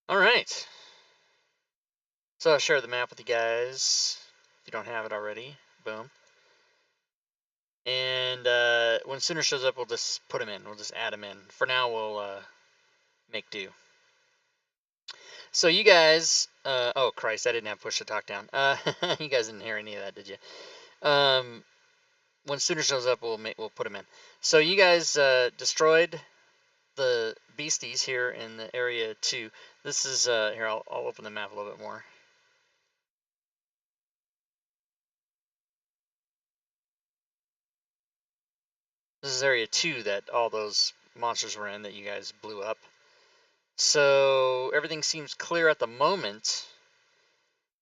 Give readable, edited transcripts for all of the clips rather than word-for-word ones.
All right. So I'll share the map with you guys if you don't have it already. Boom. And when Sooner shows up, we'll just put him in. We'll just add him in. For now, we'll make do. So you guys, oh Christ, I didn't have push to talk down. You guys didn't hear any of that, did you? When Sooner shows up, we'll put him in. So you guys destroyed the beasties here in the area 2. This is here. I'll open the map a little bit more. This is area 2 that all those monsters were in that you guys blew up. So everything seems clear at the moment.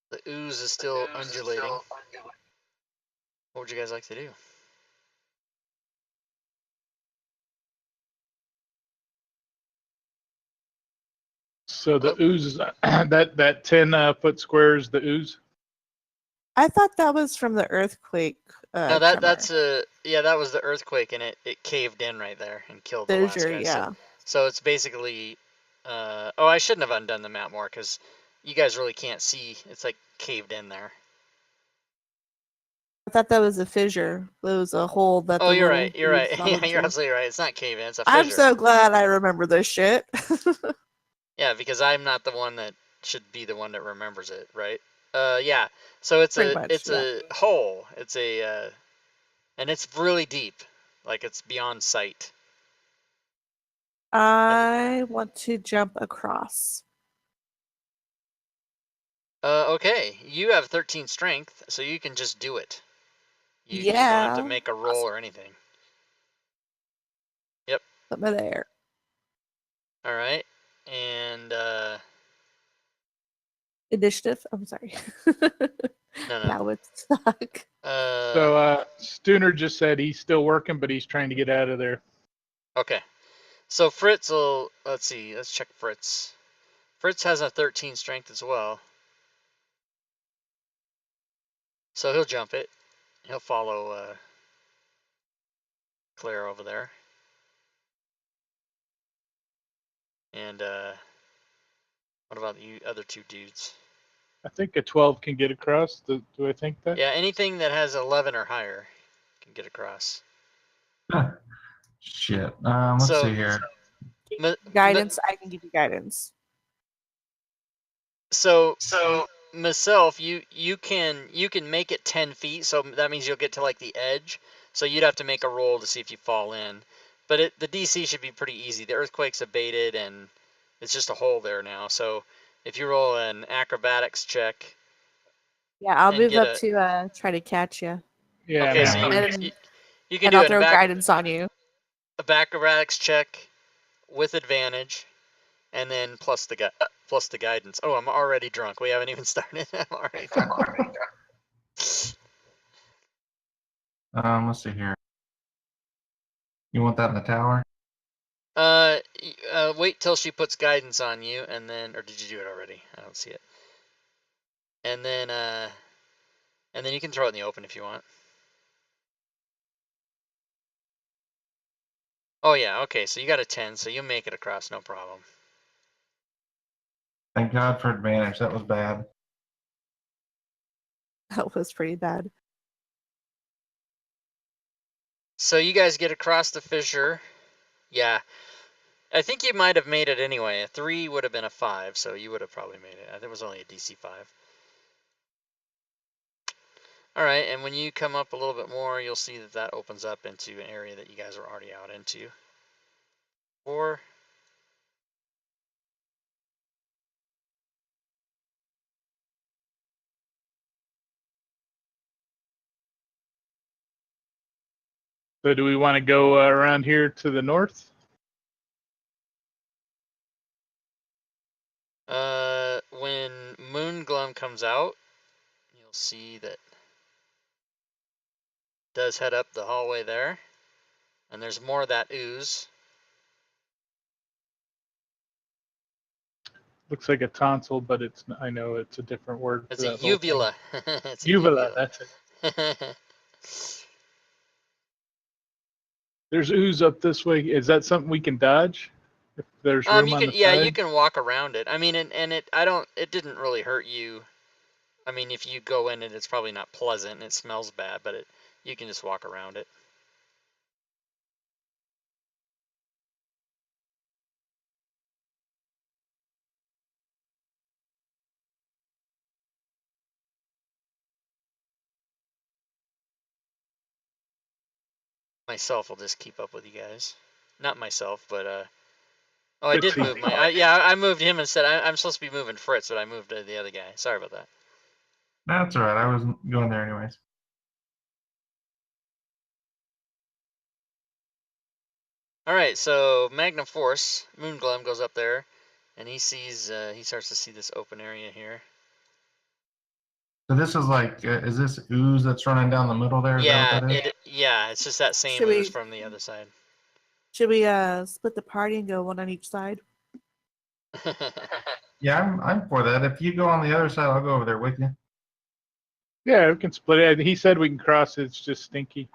The ooze is still undulating. What would you guys like to do? So the ooze is that 10-foot square is the ooze. I thought that was from the earthquake. No, that's that was the earthquake, and it caved in right there and killed the last guy. Yeah. So it's basically, oh, I shouldn't have undone the map more because you guys really can't see. It's like caved in there. I thought that was a fissure. It was a hole that. Oh, you're right. You're right. Yeah, you're absolutely right. It's not cave in. It's a fissure. I'm so glad I remember this shit. Yeah, because I'm not the one that should be the one that remembers it, right? Yeah. So it's a hole. It's a and it's really deep, like it's beyond sight. I want to jump across. Okay. You have 13 strength, so you can just do it. You don't have to make a roll or anything. Yep. Put me there. All right. And initiative. I'm sorry. No. That would suck. So Stooner just said he's still working, but he's trying to get out of there. Okay. So Fritz will, let's see, let's check Fritz. Fritz has a 13 strength as well. So he'll jump it. He'll follow Claire over there. And what about you other two dudes? I think a 12 can get across. Do I think that? Yeah, anything that has 11 or higher can get across. Shit. Let's see here. Guidance. I can give you guidance. So myself, you can make it 10 feet. So that means you'll get to like the edge. So you'd have to make a roll to see if you fall in. But the DC should be pretty easy. The earthquake's abated and it's just a hole there now. So if you roll an acrobatics check. Yeah, I'll move up to try to catch you. Yeah. Okay, so you can do I'll throw guidance on you. A acrobatics check with advantage, and then plus the guidance. Oh, I'm already drunk. We haven't even started. I'm already drunk. Let's see here. You want that in the tower? Wait till she puts guidance on you, and then, or did you do it already? I don't see it. And then you can throw it in the open if you want. Oh yeah, okay. So you got a 10, so you'll make it across, no problem. Thank God for advantage. That was bad. That was pretty bad. So you guys get across the fissure. Yeah. I think you might have made it anyway. A 3 would have been a 5, so you would have probably made it. I think it was only a DC 5. All right, and when you come up a little bit more, you'll see that opens up into an area that you guys are already out into. 4. So do we want to go around here to the north? When Moonglum comes out, you'll see that it does head up the hallway there, and there's more of that ooze. Looks like a tonsil, but it's, I know it's a different word. It's a uvula. It's uvula, that's it. There's ooze up this way. Is that something we can dodge? There's room You on can, the yeah, side. you can walk around it. I mean, it didn't really hurt you. I mean, if you go in it, it's probably not pleasant and it smells bad, but you can just walk around it. Myself will just keep up with you guys. Not myself, but oh, I did move my. Yeah, I moved him instead. I'm supposed to be moving Fritz, but I moved the other guy. Sorry about that. That's all right. I wasn't going there anyways. All right, so Magnum Force, Moonglum goes up there, and he sees. He starts to see this open area here. So this is like, is this ooze that's running down the middle there? Is that what that is? Yeah, it's just that same ooze from the other side. Should we split the party and go one on each side? Yeah, I'm for that. If you go on the other side, I'll go over there with you. Yeah, we can split it. He said we can cross it. It's just stinky.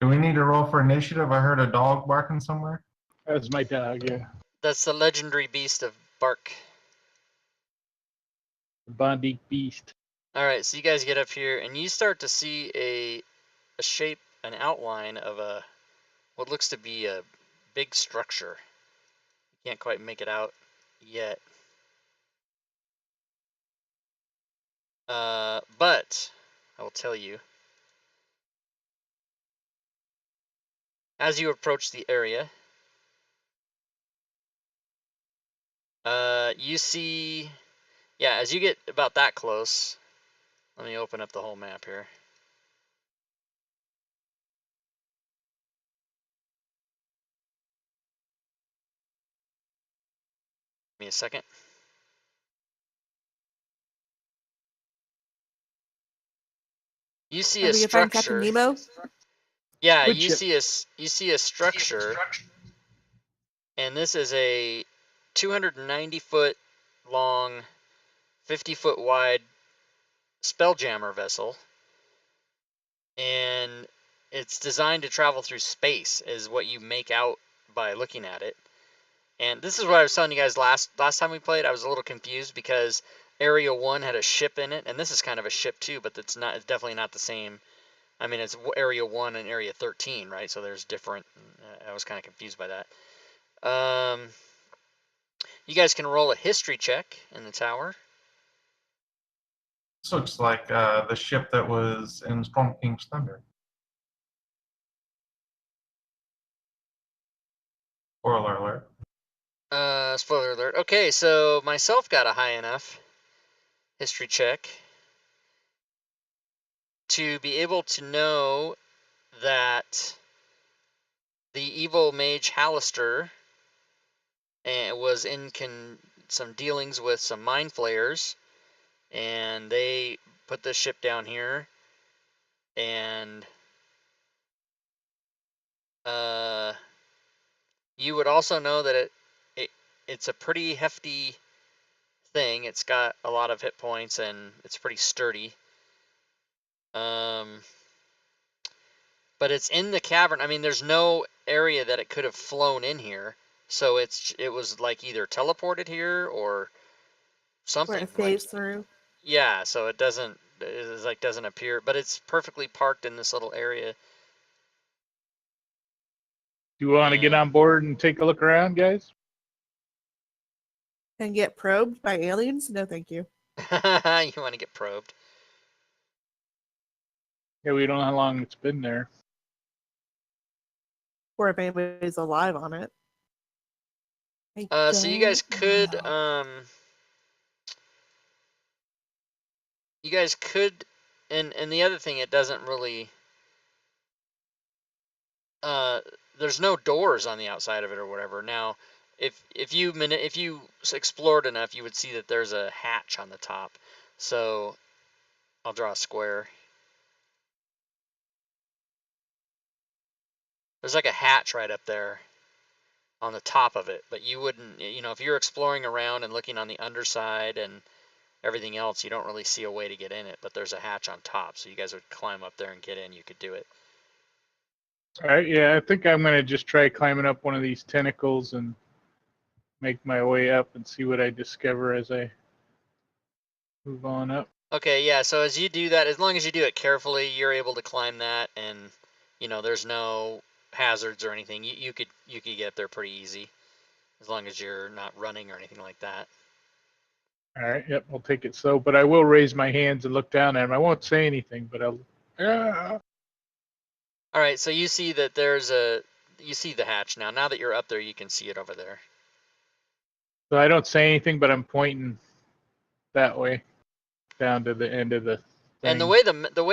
Do we need to roll for initiative? I heard a dog barking somewhere. That was my dog, yeah. That's the legendary beast of Bark. The Bondi Beast. All right, so you guys get up here, and you start to see a shape, an outline of what looks to be a big structure. You can't quite make it out yet. But I will tell you, as you approach the area, you see, yeah, as you get about that close, let me open up the whole map here. Give me a second. You see a Find Captain structure. Nemo? Yeah, Good you ship. see a structure, and this is a 290-foot long, 50-foot wide spelljammer vessel, and it's designed to travel through space, is what you make out by looking at it. And this is what I was telling you guys last time we played. I was a little confused because Area 1 had a ship in it, and this is kind of a ship too, but it's definitely not the same. I mean, it's Area 1 and Area 13, right? So there's different. I was kind of confused by that. You guys can roll a history check in the tower. This looks like the ship that was in Storm King's Thunder. Spoiler alert. Spoiler alert. Okay, so myself got a high enough history check to be able to know that the evil mage Hallister was in some dealings with some mind flayers, and they put this ship down here, and you would also know that it's a pretty hefty thing. It's got a lot of hit points, and it's pretty sturdy. But it's in the cavern. I mean, there's no area that it could have flown in here, so it was like either teleported here or something. Where it phased through. Yeah, so it doesn't appear, but it's perfectly parked in this little area. Do you want to get on board and take a look around, guys? And get probed by aliens? No, thank you. You want to get probed? Yeah, we don't know how long it's been there. Or if anybody's alive on it. So you guys could, and the other thing, it doesn't really, there's no doors on the outside of it or whatever. Now, if you explored enough, you would see that there's a hatch on the top. So I'll draw a square. There's like a hatch right up there on the top of it, but you wouldn't, if you're exploring around and looking on the underside and everything else, you don't really see a way to get in it, but there's a hatch on top, so you guys would climb up there and get in. You could do it. All right, yeah, I think I'm gonna just try climbing up one of these tentacles and make my way up and see what I discover as I move on up. Okay, yeah, so as you do that, as long as you do it carefully, you're able to climb that, and there's no hazards or anything. You could get up there pretty easy, as long as you're not running or anything like that. All right, yep, I'll take it slow, but I will raise my hands and look down at him. I won't say anything, but I'll. All right, so you see that you see the hatch now. Now that you're up there, you can see it over there. So I don't say anything, but I'm pointing that way, down to the end of the thing. And the way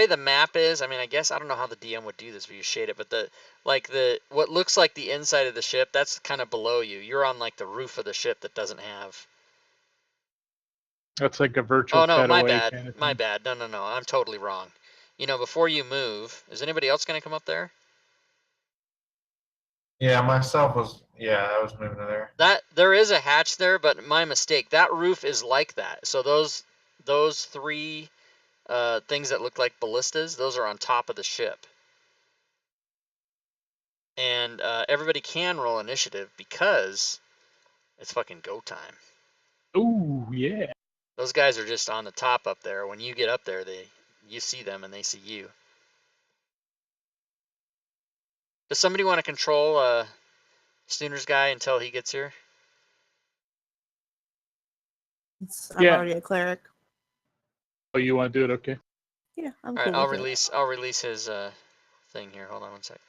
the map is, I mean, I guess I don't know how the DM would do this where you shade it, but what looks like the inside of the ship, that's kind of below you. You're on like the roof of the ship that doesn't have. That's like a virtual Oh no, my cutaway bad. kind of My thing. bad. No, I'm totally wrong. Before you move, is anybody else going to come up there? Yeah, myself was. Yeah, I was moving to there. There is a hatch there, but my mistake. That roof is like that. So those three things that look like ballistas, those are on top of the ship. And everybody can roll initiative because it's fucking go time. Ooh, yeah. Those guys are just on the top up there. When you get up there, you see them and they see you. Does somebody want to control Stooner's guy until he gets here? I'm Yeah. already a cleric. Oh, you want to do it? Okay. Yeah, I'm All cool right, with it. I'll release his thing here. Hold on one sec.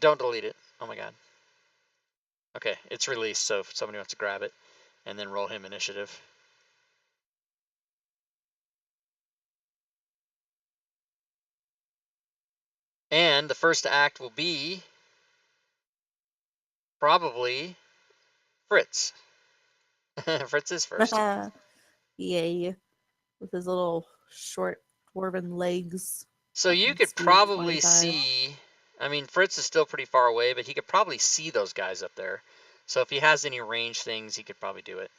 Don't delete it. Oh my god. Okay, it's released, so if somebody wants to grab it and then roll him initiative. And the first act will be probably Fritz. Fritz is first. Yay. With his little short dwarven legs. So you could Speed probably 25. see, I mean, Fritz is still pretty far away, but he could probably see those guys up there. So if he has any range things, he could probably do it.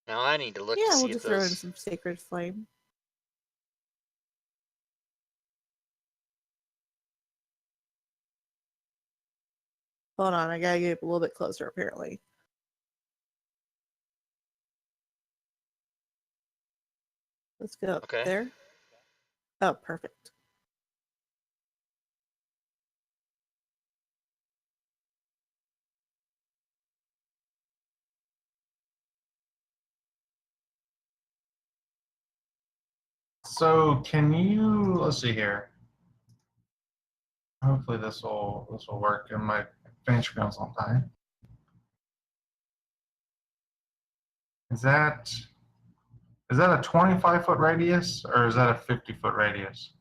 Now I need to look to Yeah, see we'll if just throw in those... some Sacred Flame. Hold on, I gotta get a little bit closer apparently. Let's go up Okay. there. Oh, perfect. So can you? Let's see here. Hopefully this will work, and my finish ground's on time. Is that a 25-foot radius or is that a 50-foot radius?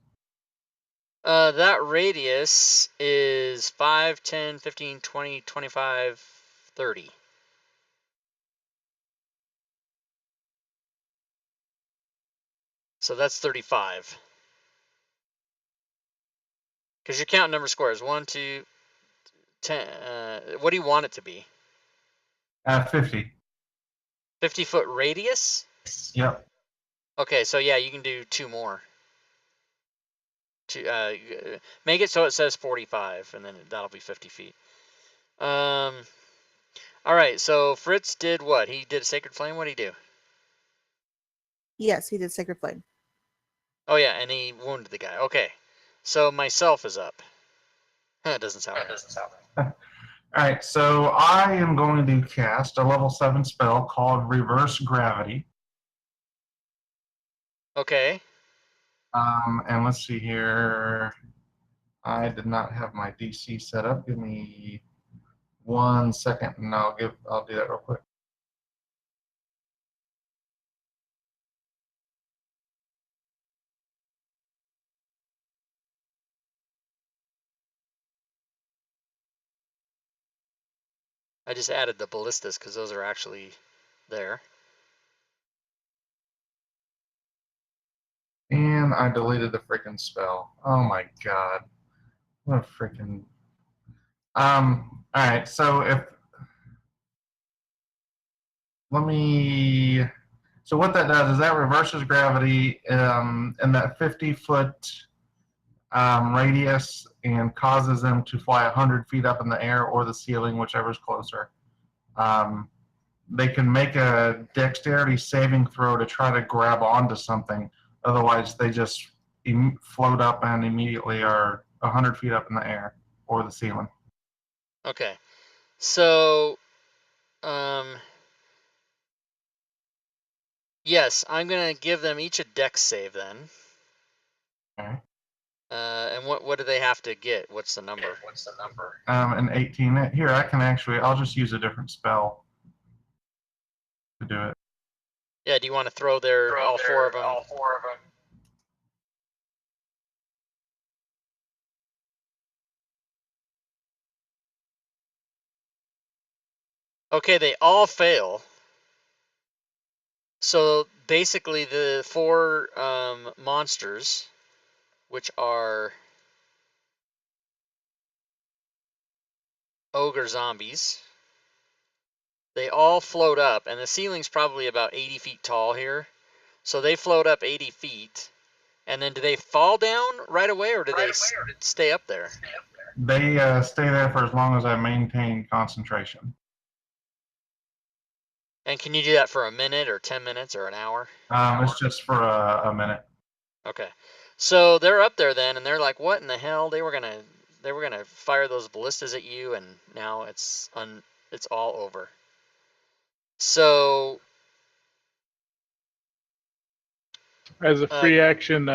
That radius is 5, 10, 15, 20, 25, 30. So that's 35. Because you're counting number squares. 1, 2, 10. What do you want it to be? 50. 50-foot radius? Yep. Okay, so yeah, you can do 2 more. Make it so it says 45, and then that'll be 50 feet. All right, so Fritz did what? He did a Sacred Flame? What did he do? Yes, he did Sacred Flame. Oh yeah, and he wounded the guy. Okay, so myself is up. It doesn't sound right. All right, so I am going to cast a level 7 spell called Reverse Gravity. Okay. And let's see here. I did not have my DC set up. Give me 1 second, and I'll do that real quick. I just added the ballistas because those are actually there. And I deleted the freaking spell. Oh my god. What a freaking... Alright, so let me... So what that does is that reverses gravity in that 50-foot radius and causes them to fly 100 feet up in the air or the ceiling, whichever's closer. They can make a dexterity saving throw to try to grab onto something. Otherwise, they just float up and immediately are 100 feet up in the air or the ceiling. Okay. So, yes, I'm gonna give them each a dex save then. Okay. And what do they have to get? What's the number? An 18. Here, I'll just use a different spell to do it. Yeah, do you want to throw all four of them? Okay, they all fail. So basically the four monsters, which are ogre zombies, they all float up, and the ceiling's probably about 80 feet tall here. So they float up 80 feet, and then do they fall down right away, or do they stay up there? They stay there for as long as I maintain concentration. And can you do that for a minute, or 10 minutes, or an hour? It's just for a minute. Okay. So they're up there then, and they're like, what in the hell? They were gonna fire those ballistas at you, and now it's all over. So As a free action,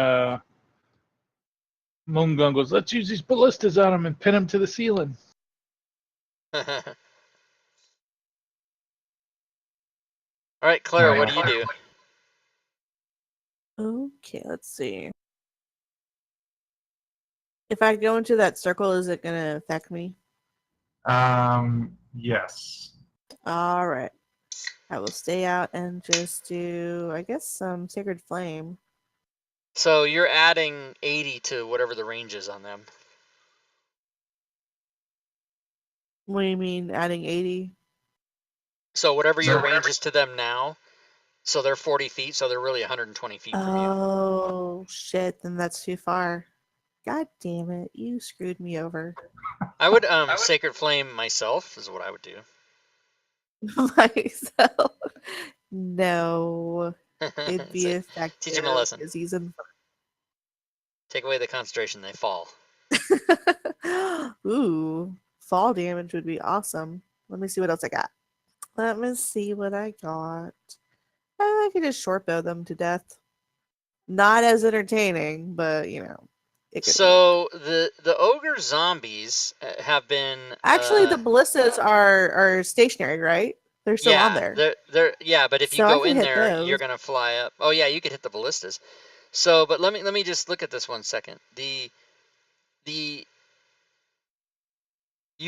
Moongun goes, let's use these ballistas on him and pin him to the ceiling. all right, Clara, what do you do? Okay, let's see. If I go into that circle, is it gonna affect me? Yes. All right. I will stay out and just do, I guess, some Sacred Flame. So you're adding 80 to whatever the range is on them. What do you mean, adding 80? So whatever your range is to them now, so they're 40 feet, so they're really 120 feet from you. Oh, shit, then that's too far. God damn it, you screwed me over. I would Sacred Flame myself is what I would do. Myself? No. It'd be effective. Teach him a lesson. Because he's in... Take away the concentration, they fall. Ooh, fall damage would be awesome. Let me see what else I got. Let me see what I got. I could just short bow them to death. Not as entertaining, but you know. So the ogre zombies have been actually the ballistas are stationary, right? They're still on there. They're but if you So go in there, you're gonna fly up. Oh yeah, you could hit the ballistas. So, but let me just look at this 1 second. You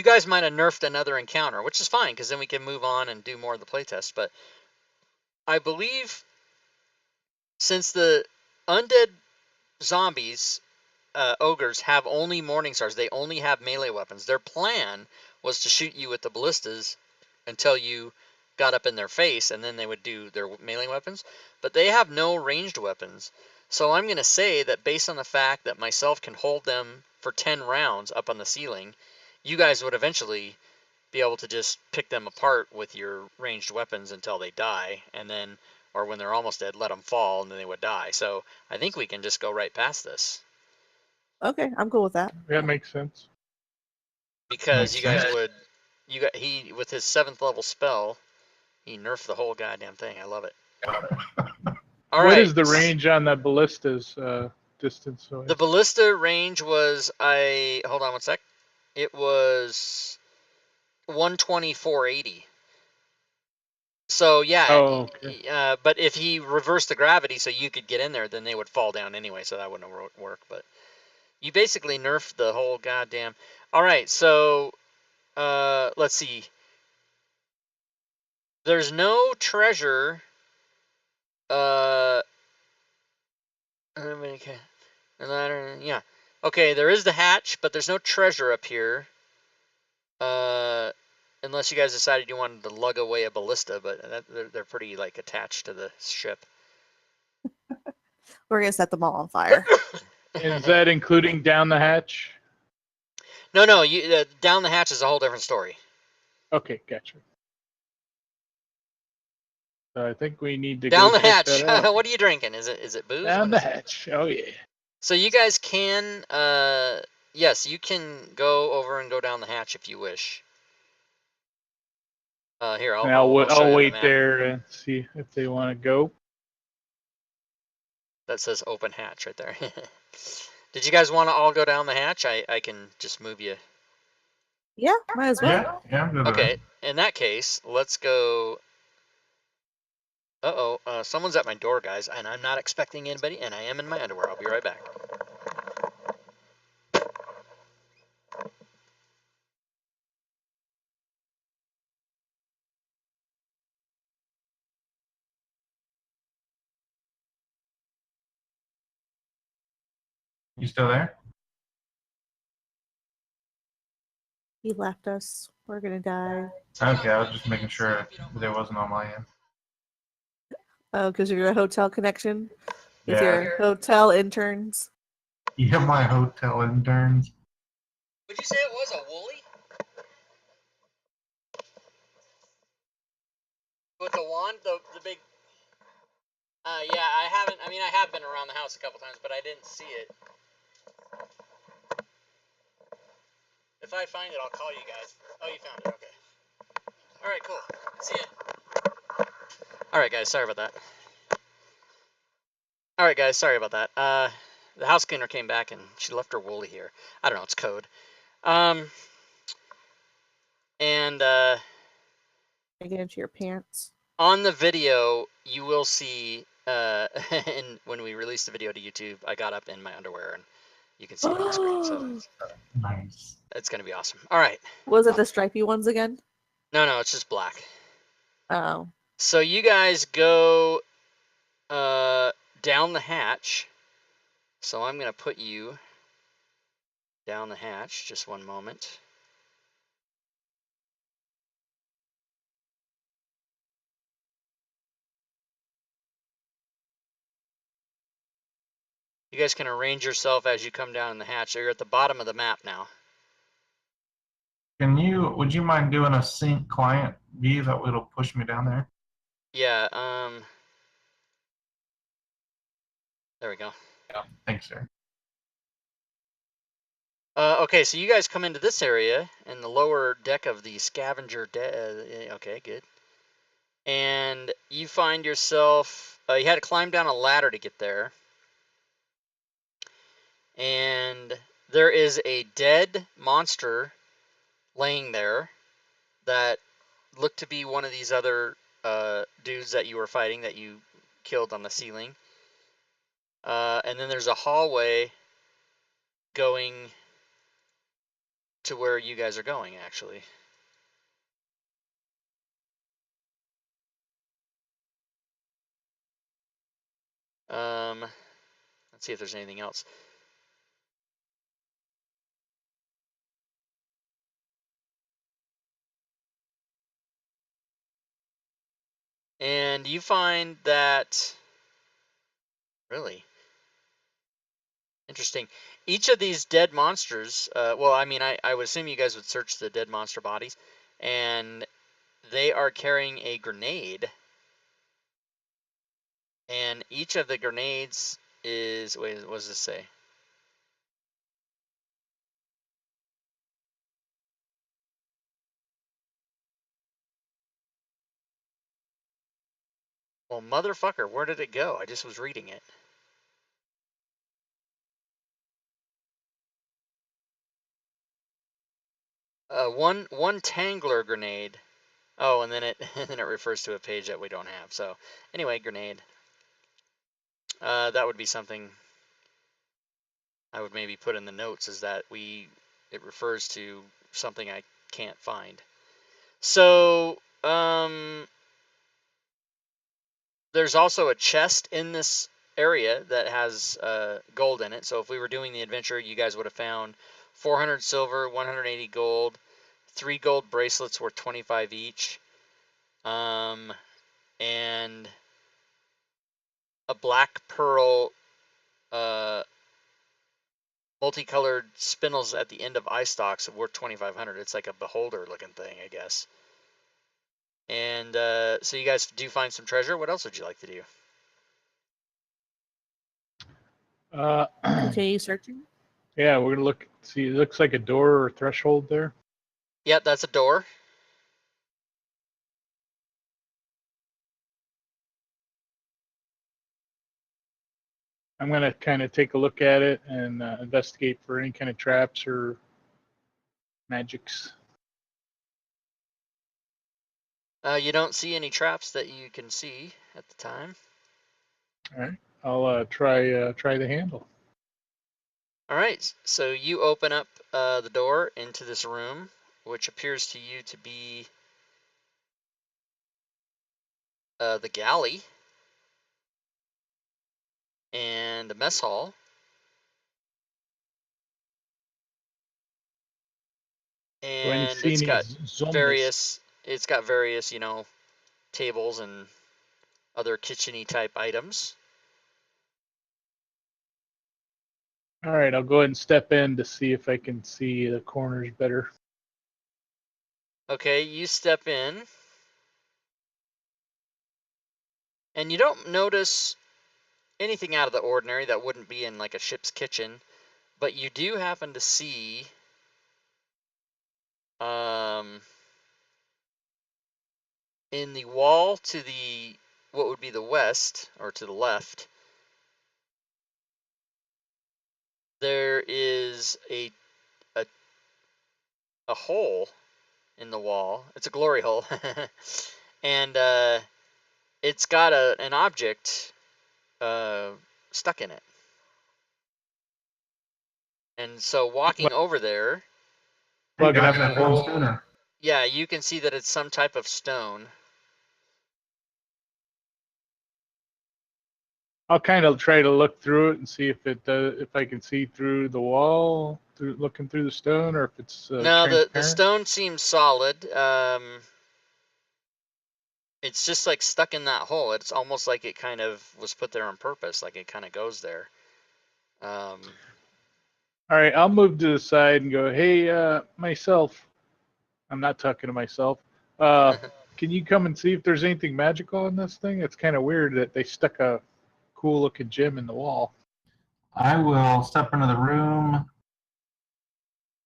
guys might have nerfed another encounter, which is fine because then we can move on and do more of the playtest. But I believe since the undead zombies, ogres have only morning stars, they only have melee weapons. Their plan was to shoot you with the ballistas until you got up in their face, and then they would do their melee weapons. But they have no ranged weapons. So I'm going to say that based on the fact that myself can hold them for 10 rounds up on the ceiling, you guys would eventually be able to just pick them apart with your ranged weapons until they die, and then, or when they're almost dead, let them fall, and then they would die. So I think we can just go right past this. Okay, I'm cool with that. That makes sense. Because you guys would, he with his 7th level spell, he nerfed the whole goddamn thing. I love it. All right. What is the range on the ballistas distance? The ballista range was, hold on 1 sec. It was 120, 480. So yeah, oh, okay. but if he reversed the gravity so you could get in there, then they would fall down anyway, so that wouldn't work. But you basically nerfed the whole goddamn. All right, so let's see. There's no treasure. Yeah. Okay, there is the hatch, but there's no treasure up here. unless you guys decided you wanted to lug away a ballista, but they're pretty like attached to the ship. We're gonna set them all on fire. Is that including down the hatch? No, you down the hatch is a whole different story. Okay, gotcha. So I think we need to Down go the check hatch. that out. What are you drinking? Is it booze? Down What the is it? hatch. Oh yeah. So you guys can, yes, you can go over and go down the hatch if you wish. Here, And I'll show I'll you the wait map. there and see if they want to go. That says open hatch right there. Did you guys want to all go down the hatch? I can just move you. Yeah, might as well. Yeah, I'm good with Okay, in that case, let's go. Someone's at my door, guys, and I'm not expecting anybody, and I am in my underwear. I'll be right back. You still there? He left us. We're gonna die. Okay, I was just making sure that it wasn't on my end. Oh, because you're a hotel connection with Yeah. your hotel interns. You have my hotel interns. Would you say it was a woolly? With the wand, the big. Yeah, I haven't. I mean, I have been around the house a couple times, but I didn't see it. If I find it, I'll call you guys. Oh, you found it. Okay. All right, cool. See ya. All right, guys. Sorry about that. All right, guys. Sorry about that. The house cleaner came back and she left her woolly here. I don't know. It's code. And I get into your pants. on the video, you will see. And when we release the video to YouTube, I got up in my underwear and you can see it on the screen. So Nice. it's gonna be awesome. All right. Was it the stripy ones again? No, it's just black. Oh. So you guys go down the hatch. So I'm going to put you down the hatch. Just one moment. You guys can arrange yourself as you come down in the hatch. So you're at the bottom of the map now. Would you mind doing a sync client view that it'll push me down there? Yeah, there we go. Yeah. Thanks, sir. Okay, so you guys come into this area in the lower deck of the scavenger okay, good. And you find yourself, you had to climb down a ladder to get there. And there is a dead monster laying there that looked to be one of these other dudes that you were fighting that you killed on the ceiling. And then there's a hallway going to where you guys are going, actually. Let's see if there's anything else. And you find that, really interesting. Each of these dead monsters, well, I mean, I would assume you guys would search the dead monster bodies, and they are carrying a grenade. And each of the grenades is, wait, what does this say? Well, motherfucker, where did it go? I just was reading it. One Tangler grenade. Oh, and then it and then it refers to a page that we don't have. So anyway, grenade. That would be something I would maybe put in the notes, is that it refers to something I can't find. So there's also a chest in this area that has gold in it. So if we were doing the adventure, you guys would have found 400 silver, 180 gold, 3 gold bracelets worth 25 each, and a black pearl multicolored spindles at the end of eye stalks worth 2,500. It's like a beholder looking thing, I guess. And so you guys do find some treasure. What else would you like to do? Continue searching. Yeah, we're gonna look. See, it looks like a door or threshold there. Yep, that's a door. I'm gonna kind of take a look at it and investigate for any kind of traps or magics. You don't see any traps that you can see at the time. All right, I'll try the handle. All right, so you open up the door into this room, which appears to you to be the galley and a mess hall. And it's got various, you know, tables and other kitchen-y type items. All right, I'll go ahead and step in to see if I can see the corners better. Okay, you step in, and you don't notice anything out of the ordinary that wouldn't be in like a ship's kitchen, but you do happen to see in the wall to the what would be the west or to the left, there is a hole in the wall. It's a glory hole, and it's got an object stuck in it. And so walking over there, Plug it Got up that the hole. from Schooner. yeah, you can see that it's some type of stone. I'll kind of try to look through it and see if it does, if I can see through the wall, looking through the stone, or if it's No, the transparent. stone seems solid. It's just like stuck in that hole. It's almost like it kind of was put there on purpose, like it kind of goes there. All right, I'll move to the side and go, hey, myself. I'm not talking to myself. Can you come and see if there's anything magical in this thing? It's kind of weird that they stuck a cool looking gem in the wall. I will step into the room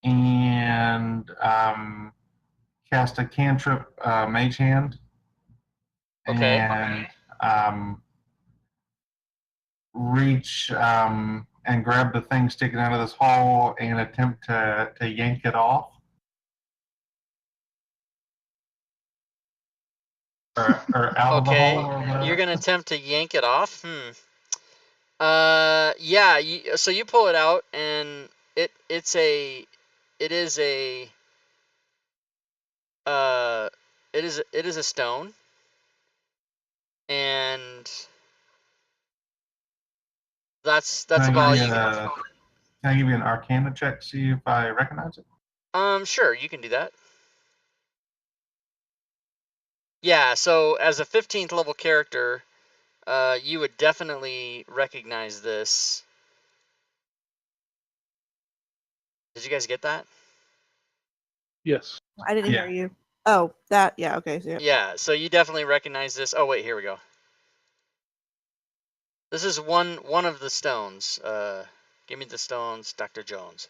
and cast a cantrip, Mage Hand. Okay. And reach and grab the thing sticking out of this hole and attempt to yank it off. Or out of the Okay, hole. Or whatever. you're gonna attempt to yank it off. Yeah. So you pull it out, and it is a stone, and that's Can about all I you give can. Can I give you an Arcana check to see if I recognize it? Sure, you can do that. Yeah. So as a 15th level character, you would definitely recognize this. Did you guys get that? Yes. I didn't Yeah. hear you. Oh, that. Yeah. Okay. So, Yeah. So you definitely recognize this. Oh wait, here we go. This is one of the stones. Give me the stones, Dr. Jones.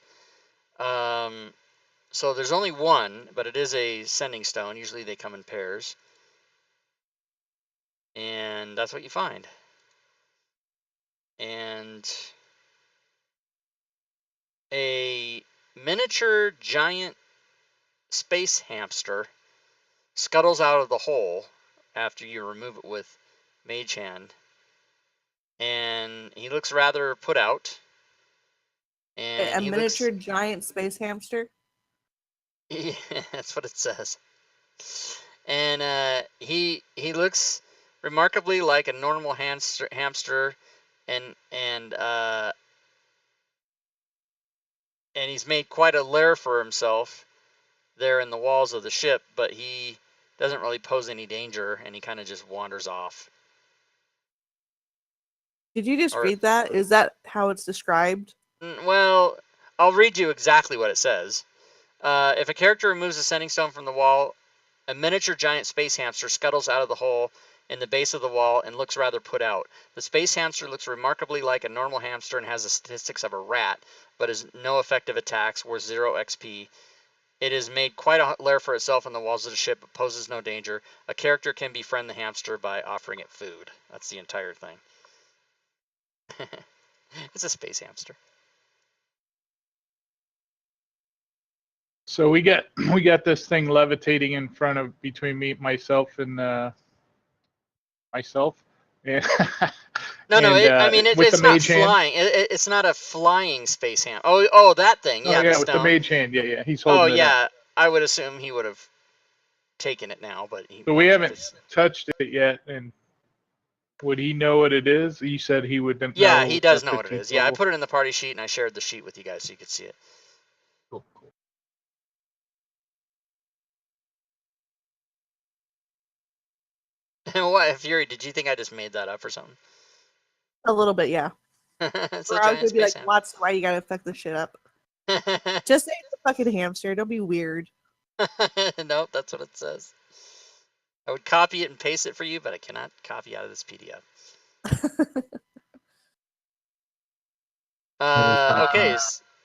So there's only one, but it is a sending stone. Usually they come in pairs. And that's what you find. And a miniature giant space hamster scuttles out of the hole after you remove it with Mage Hand. And he looks rather put out. And a miniature giant space hamster. Yeah, that's what it says. And he looks remarkably like a normal hamster, and he's made quite a lair for himself. there in the walls of the ship, but he doesn't really pose any danger, and he kind of just wanders off. Did you just Or- read that? Is that how it's described? Well, I'll read you exactly what it says. If a character removes a sending stone from the wall, a miniature giant space hamster scuttles out of the hole in the base of the wall and looks rather put out. The space hamster looks remarkably like a normal hamster and has the statistics of a rat, but has no effective attacks, worth 0 XP. It has made quite a lair for itself in the walls of the ship, but poses no danger. A character can befriend the hamster by offering it food. That's the entire thing. It's a space hamster. So we got this thing levitating in front of between myself and myself. And No, I mean, with it's the not mage hand. flying. It's not a flying space ham. Oh, that thing. Yeah, Oh, the yeah, with the stone. mage hand. Yeah, he's Oh, holding it up. yeah. I would assume he would have taken it now, but So we haven't touched it yet, and would he know what it is? You said he would know. Yeah, he does the know what it 15th is. Yeah, I level. put it in the party sheet, and I shared the sheet with you guys so you could see it. Cool. What, Fury, did you think I just made that up or something? A little bit, yeah. It's a Or I was giant gonna be like, space Watts, why you gotta fuck this shit up? Just say it's a fucking hamster. Don't be weird. Nope, that's what it says. I would copy it and paste it for you, but I cannot copy out of this PDF. Okay,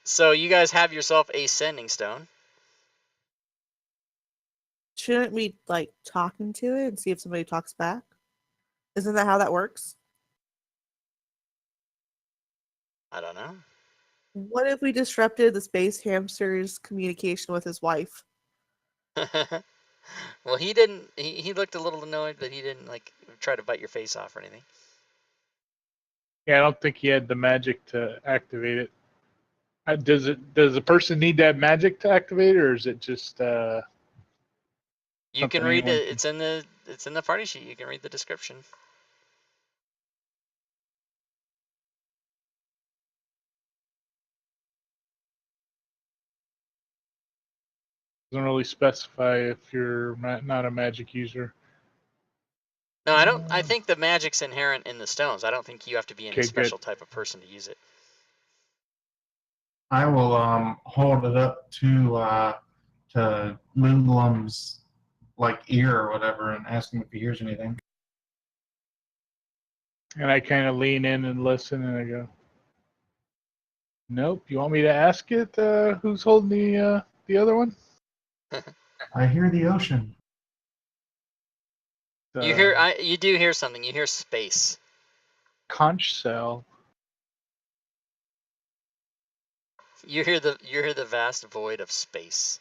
so you guys have yourself a sending stone. Shouldn't we like talking to it and see if somebody talks back? Isn't that how that works? I don't know. What if we disrupted the space hamster's communication with his wife? Well, he didn't. He looked a little annoyed, but he didn't like try to bite your face off or anything. Yeah, I don't think he had the magic to activate it. Does the person need to have magic to activate it, or is it just You can something read anyone it. It's in the party sheet. You can read the description. doesn't really specify if you're not a magic user? No, I don't. I think the magic's inherent in the stones. I don't think you have to be any Okay, special good. type of person to use it. I will hold it up to Moonglum's like ear or whatever and ask him if he hears anything. And I kind of lean in and listen, and I go, "Nope. You want me to ask it? Who's holding the other one?" I hear the ocean. You do hear something. You hear space. Conch cell. You hear the vast void of space.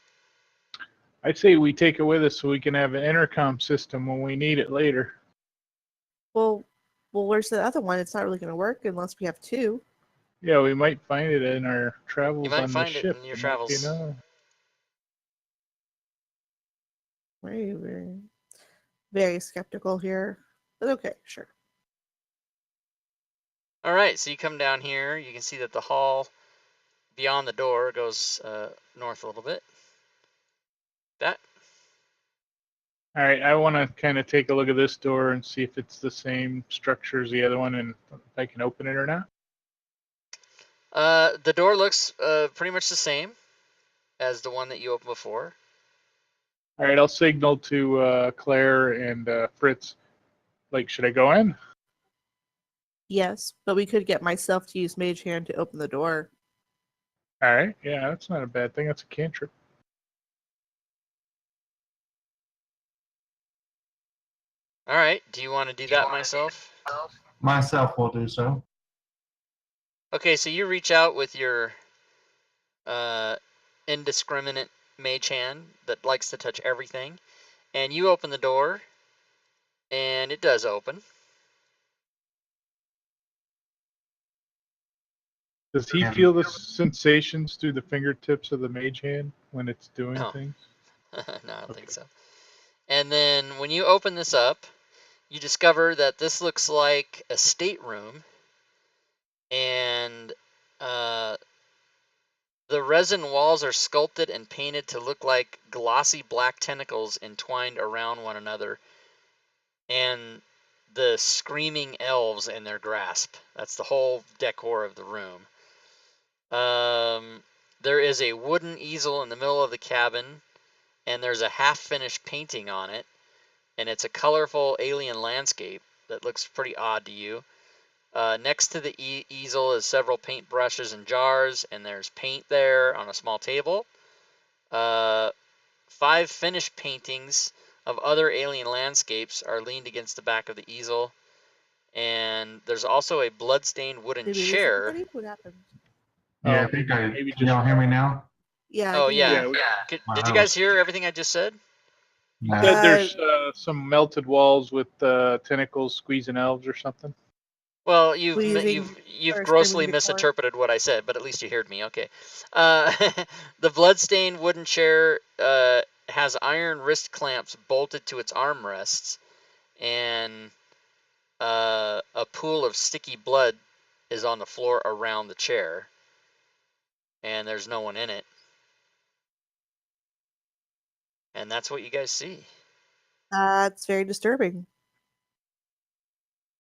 I say we take it with us so we can have an intercom system when we need it later. Well, where's the other one? It's not really going to work unless we have two. Yeah, we might find it in our travels You might on find the it ship. in your travels. You know. Very, very, very skeptical here. But okay, sure. All right, so you come down here. You can see that the hall beyond the door goes north a little bit. That. All right, I want to kind of take a look at this door and see if it's the same structure as the other one and if I can open it or not. The door looks pretty much the same as the one that you opened before. All right, I'll signal to Claire and Fritz. Like, should I go in? Yes, but we could get myself to use Mage Hand to open the door. All right, yeah, that's not a bad thing. That's a cantrip. All right, do you want to do that myself? Myself will do so. Okay, so you reach out with your indiscriminate mage hand that likes to touch everything, and you open the door, and it does open. Does he feel the sensations through the fingertips of the mage hand when it's doing No. things? No, I don't think so. And then when you open this up, you discover that this looks like a stateroom, and The resin walls are sculpted and painted to look like glossy black tentacles entwined around one another, and the screaming elves in their grasp. That's the whole decor of the room. There is a wooden easel in the middle of the cabin, and there's a half-finished painting on it, and it's a colorful alien landscape that looks pretty odd to you. Next to the easel is several paint brushes and jars, and there's paint there on a small table. 5 finished paintings of other alien landscapes are leaned against the back of the easel, and there's also a blood-stained wooden chair. What happened? Yeah, Oh, I think I. maybe Can y'all hear me now? Yeah. I Oh can hear yeah. you. Did you guys hear everything I just said? Yeah. Said there's some melted walls with tentacles squeezing elves or something. Well, Squeezing you've or grossly screaming before. misinterpreted what I said, but at least you heard me. Okay. The bloodstained wooden chair has iron wrist clamps bolted to its armrests, and a pool of sticky blood is on the floor around the chair, and there's no one in it. And that's what you guys see. It's very disturbing.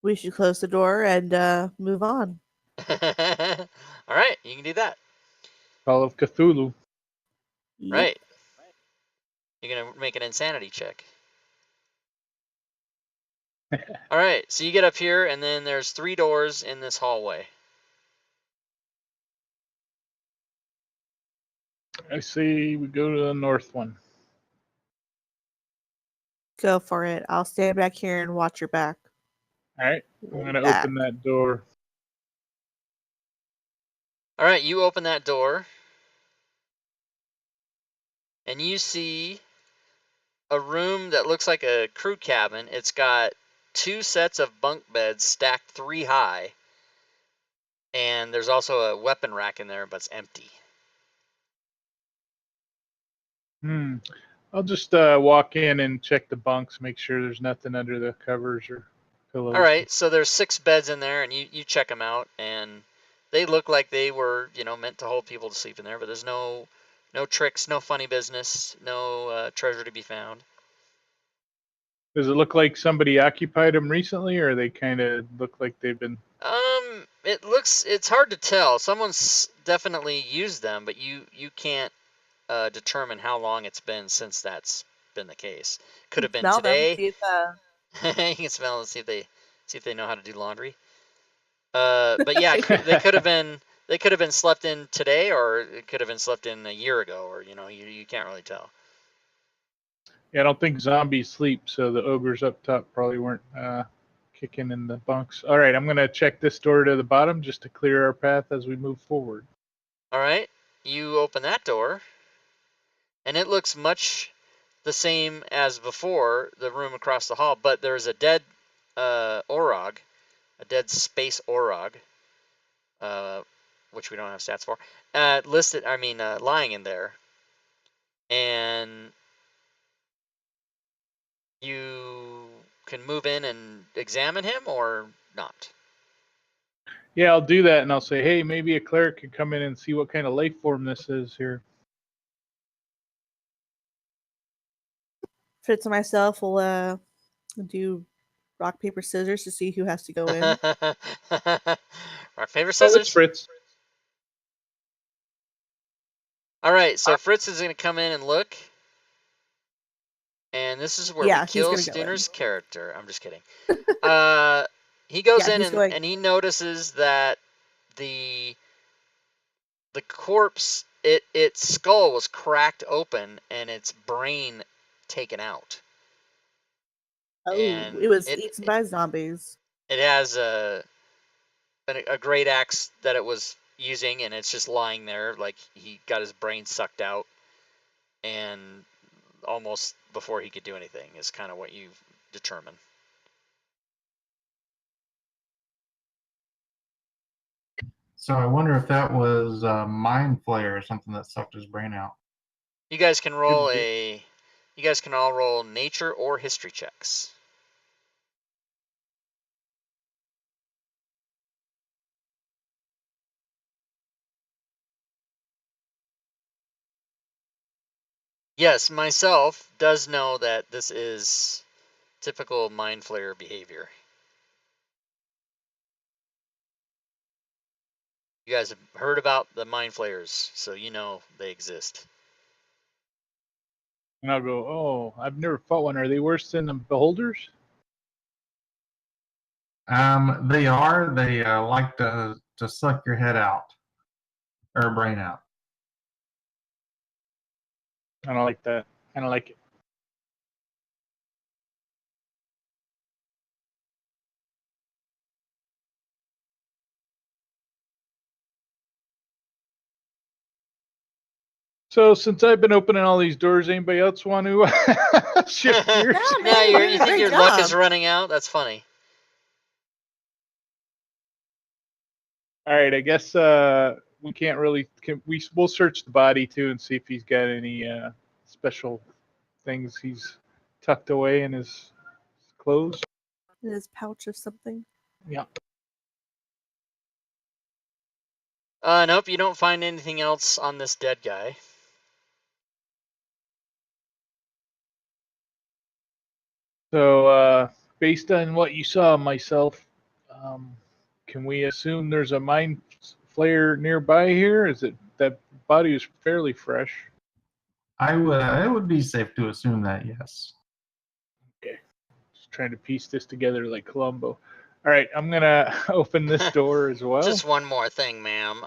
We should close the door and move on. All right, you can do that. Call of Cthulhu. Yep. Right. You're going to make an insanity check. All right, so you get up here, and then there's 3 doors in this hallway. I see we go to the north one. Go for it. I'll stand back here and watch your back. All right, I'm going to Back. open that door. All right, you open that door, and you see a room that looks like a crew cabin. It's got 2 sets of bunk beds stacked 3 high, and there's also a weapon rack in there, but it's empty. I'll just walk in and check the bunks, make sure there's nothing under the covers or pillows. All right, so there's 6 beds in there, and you check them out, and they look like they were, meant to hold people to sleep in there, but there's no tricks, no funny business, no treasure to be found. Does it look like somebody occupied them recently, or they kind of look like they've been? It's hard to tell. Someone's definitely used them, but you can't determine how long it's been since that's been the case. Could have been Smell them. today. See if, You can smell and see if they know how to do laundry. But yeah, they could have been slept in today, or it could have been slept in a year ago, or you can't really tell. Yeah, I don't think zombies sleep, so the ogres up top probably weren't kicking in the bunks. All right, I'm going to check this door to the bottom just to clear our path as we move forward. All right, you open that door, and it looks much the same as before, the room across the hall, but there's a dead Orog, a dead space Orog, which we don't have stats for, lying in there. And you can move in and examine him or not. Yeah, I'll do that, and I'll say, hey, maybe a cleric could come in and see what kind of life form this is here. Fritz and myself will do rock, paper, scissors to see who has to go in. Rock, paper, Oh, scissors. it's Fritz. All right, so Fritz is going to come in and look. And this is where we kill Stooner's character. I'm just kidding. He goes in and he notices that the corpse, its skull was cracked open and its brain taken out. Oh, and it was eaten by zombies. It has a great axe that it was using, and it's just lying there like he got his brain sucked out, and almost before he could do anything is kind of what you determine. So I wonder if that was mind flayer or something that sucked his brain out. You guys can roll you guys can all roll nature or history checks. Yes, myself does know that this is typical Mind Flayer behavior. You guys have heard about the Mind Flayers, so you know they exist. And I'll go, oh, I've never fought one. Are they worse than the beholders? They are. They like to suck your head out or brain out. I don't like that. I don't like it. So since I've been opening all these doors, anybody else want to shift gears? Yeah, Now man, you're doing you a think great your luck is job. running out? That's funny. All right, I guess we can't really. We'll search the body too and see if he's got any special things he's tucked away in his clothes. In his pouch or something. Yeah. Nope, you don't find anything else on this dead guy. So based on what you saw, myself, can we assume there's a mind flayer nearby here? Is it that body is fairly fresh? It would be safe to assume that, yes. Okay. Just trying to piece this together like Columbo. All right, I'm gonna open this door as well. Just one more thing, ma'am.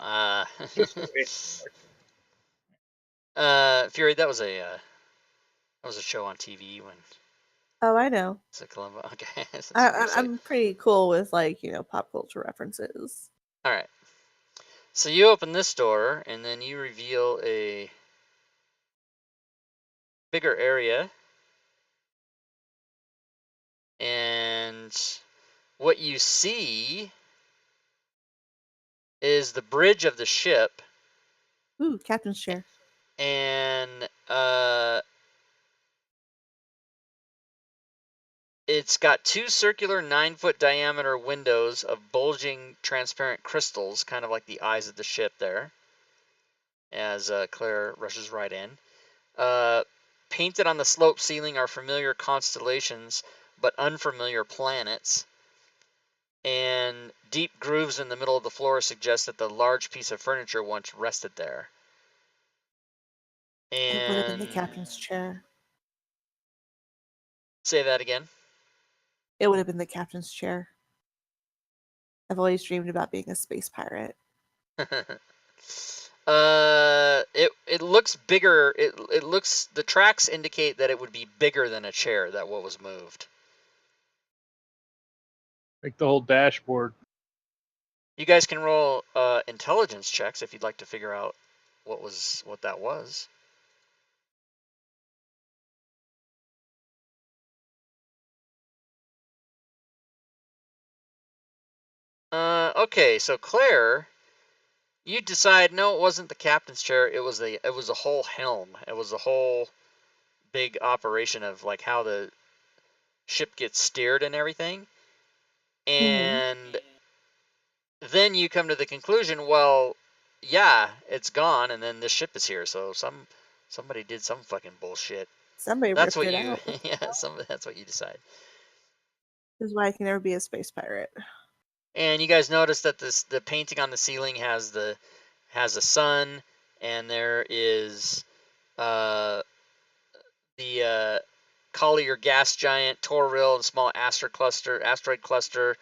Fury, that was a show on TV when. Oh, I know. It's a Columbo. Okay. I'm pretty cool with pop culture references. All right. So you open this door, and then you reveal a bigger area, and what you see is the bridge of the ship. Ooh, captain's chair. And it's got two circular 9-foot diameter windows of bulging transparent crystals, kind of like the eyes of the ship there, as Claire rushes right in. Painted on the slope ceiling are familiar constellations, but unfamiliar planets. And deep grooves in the middle of the floor suggest that the large piece of furniture once rested there. It would have been the And captain's chair. say that again. It would have been the captain's chair. I've always dreamed about being a space pirate. It looks bigger. It looks, the tracks indicate that it would be bigger than a chair, that what was moved. Like the whole dashboard. You guys can roll intelligence checks if you'd like to figure out what that was. Okay, so Claire, you decide no, it wasn't the captain's chair. It was a whole helm. It was a whole big operation of like how the ship gets steered and everything. And then you come to the conclusion, well, yeah, it's gone, and then this ship is here. So somebody did some fucking bullshit. Somebody That's ripped what it you, out. yeah, that's what you decide. This is why I can never be a space pirate. And you guys notice that the painting on the ceiling has a sun, and there is the Collier gas giant, Toril, and small asteroid cluster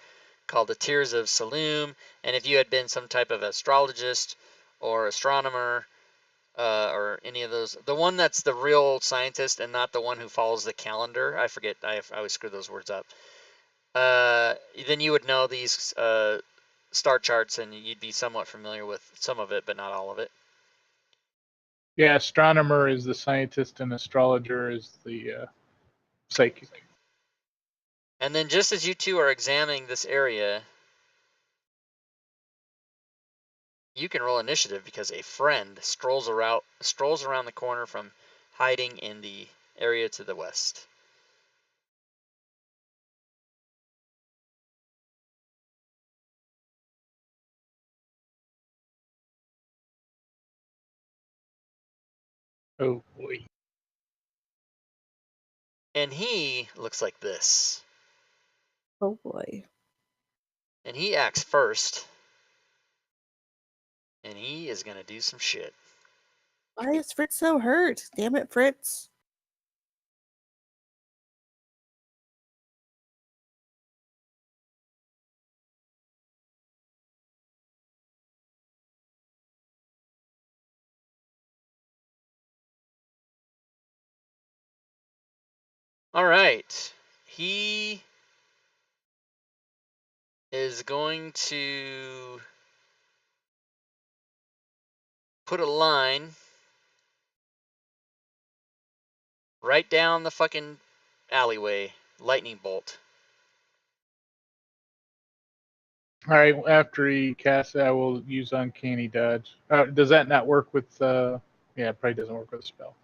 called the Tears of Saloom. And if you had been some type of astrologist or astronomer or any of those, the one that's the real scientist and not the one who follows the calendar, I forget, I always screw those words up, then you would know these star charts and you'd be somewhat familiar with some of it, but not all of it. Yeah, astronomer is the scientist and astrologer is the psychic. And then just as you two are examining this area, you can roll initiative because a friend strolls around the corner from hiding in the area to the west. Oh boy. And he looks like this. Oh boy. And he acts first. And he is going to do some shit. Why is Fritz so hurt? Damn it, Fritz. All right. He is going to put a line right down the fucking alleyway. Lightning bolt. All right, after he casts it, I will use Uncanny Dodge. Does that not work with... yeah, it probably doesn't work with a spell.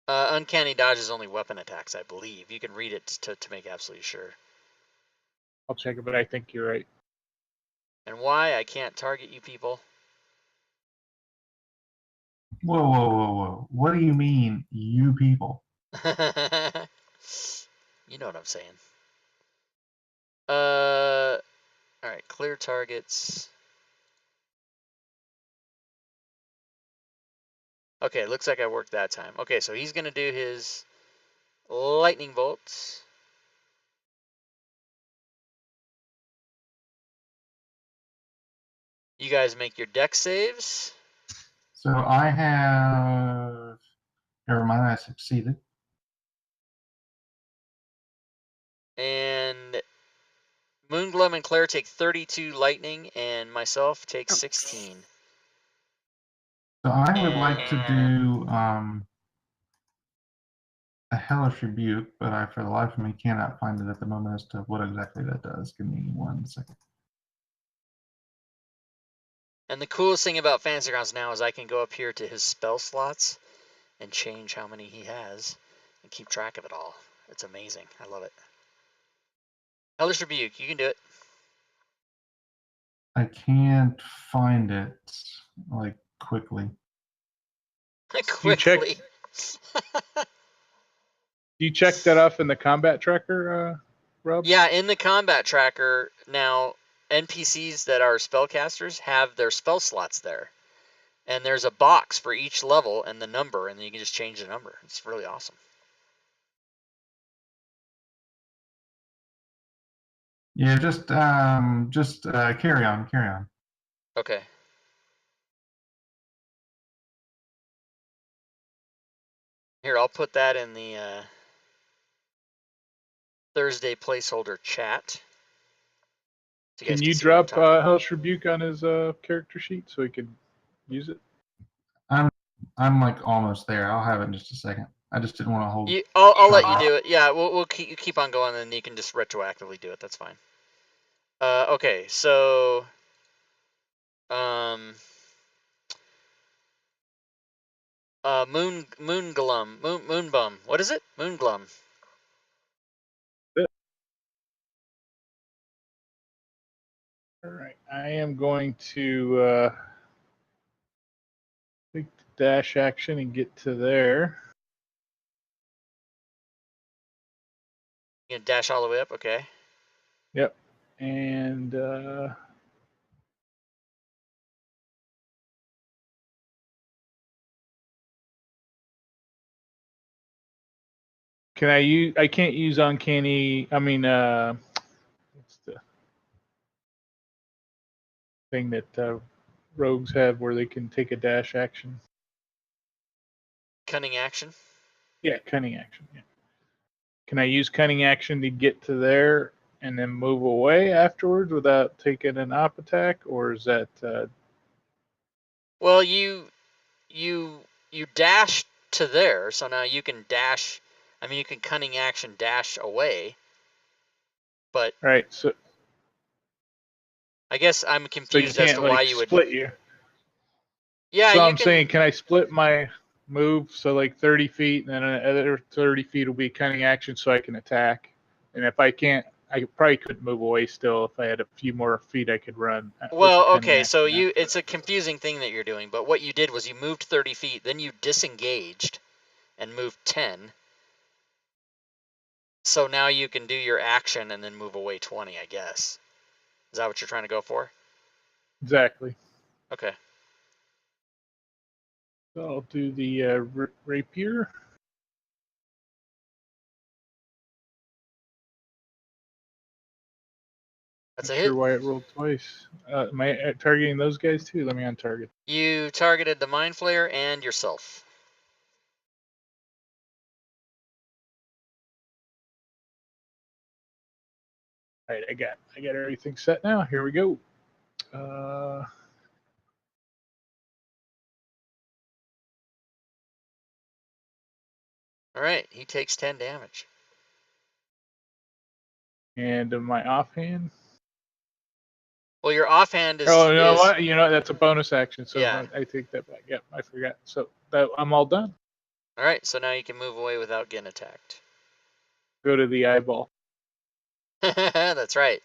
Uncanny dodge is only weapon attacks, I believe. You can read it to make absolutely sure. I'll check it, but I think you're right. And why I can't target you people? Whoa, whoa, whoa, whoa. What do you mean, you people? You know what I'm saying. All right, clear targets. Okay, looks like I worked that time. Okay, so he's gonna do his lightning bolts. You guys make your dex saves. So I have... Never mind, I succeeded. And Moonglum and Claire take 32 lightning, and myself take 16. So I would like to do a Hellish Rebuke, but I, for the life of me, cannot find it at the moment as to what exactly that does. Give me 1 second. And the coolest thing about Fantasy Grounds now is I can go up here to his spell slots and change how many he has and keep track of it all. It's amazing. I love it. Hellish Rebuke, you can do it. I can't find it, like, quickly. Quickly. Do you check that off in the combat tracker, Rob? Yeah, in the combat tracker, now NPCs that are spellcasters have their spell slots there. And there's a box for each level and the number, and then you can just change the number. It's really awesome. Yeah, just carry on. Okay. Here, I'll put that in the Thursday placeholder chat. So Can you drop Hellish Rebuke on his character sheet so he can use it? I'm like almost there. I'll have it in just a second. I just didn't want to hold. I'll let you do it. Yeah, we'll keep on going, and then you can just retroactively do it. That's fine. Okay, so Moonbum. What is it? Moonglum. All right, I am going to take the dash action and get to there. You gonna dash all the way up? Okay. Yep, and can I use? I can't use uncanny. I mean, what's the thing that rogues have where they can take a dash action? Cunning action. Yeah, cunning action. Yeah. Can I use cunning action to get to there and then move away afterwards without taking an op attack, or is that? Well, you dash to there, so now you can dash. I mean, you can cunning action dash away. But Right. So I guess I'm confused as to like, why you would split you. Yeah. So I'm saying, can I split my move so like 30 feet, and then another 30 feet will be cunning action, so I can attack. And if I can't, I probably could move away still. If I had a few more feet, I could run. Well, okay, so it's a confusing thing that you're doing, but what you did was you moved 30 feet, then you disengaged and moved 10, So now you can do your action and then move away 20, I guess. Is that what you're trying to go for? Exactly. Okay. So I'll do the rapier. That's Not a sure hit. why it rolled twice. Am I targeting those guys too? Let me untarget. You targeted the Mind Flayer and yourself. All right, I got everything set now. Here we go. All right, he takes 10 damage. And my offhand. Well, your offhand is. Oh, you know what? You know that's a bonus action, so Yeah. I take that back. Yep, I forgot. So I'm all done. All right, so now you can move away without getting attacked. Go to the eyeball. That's right.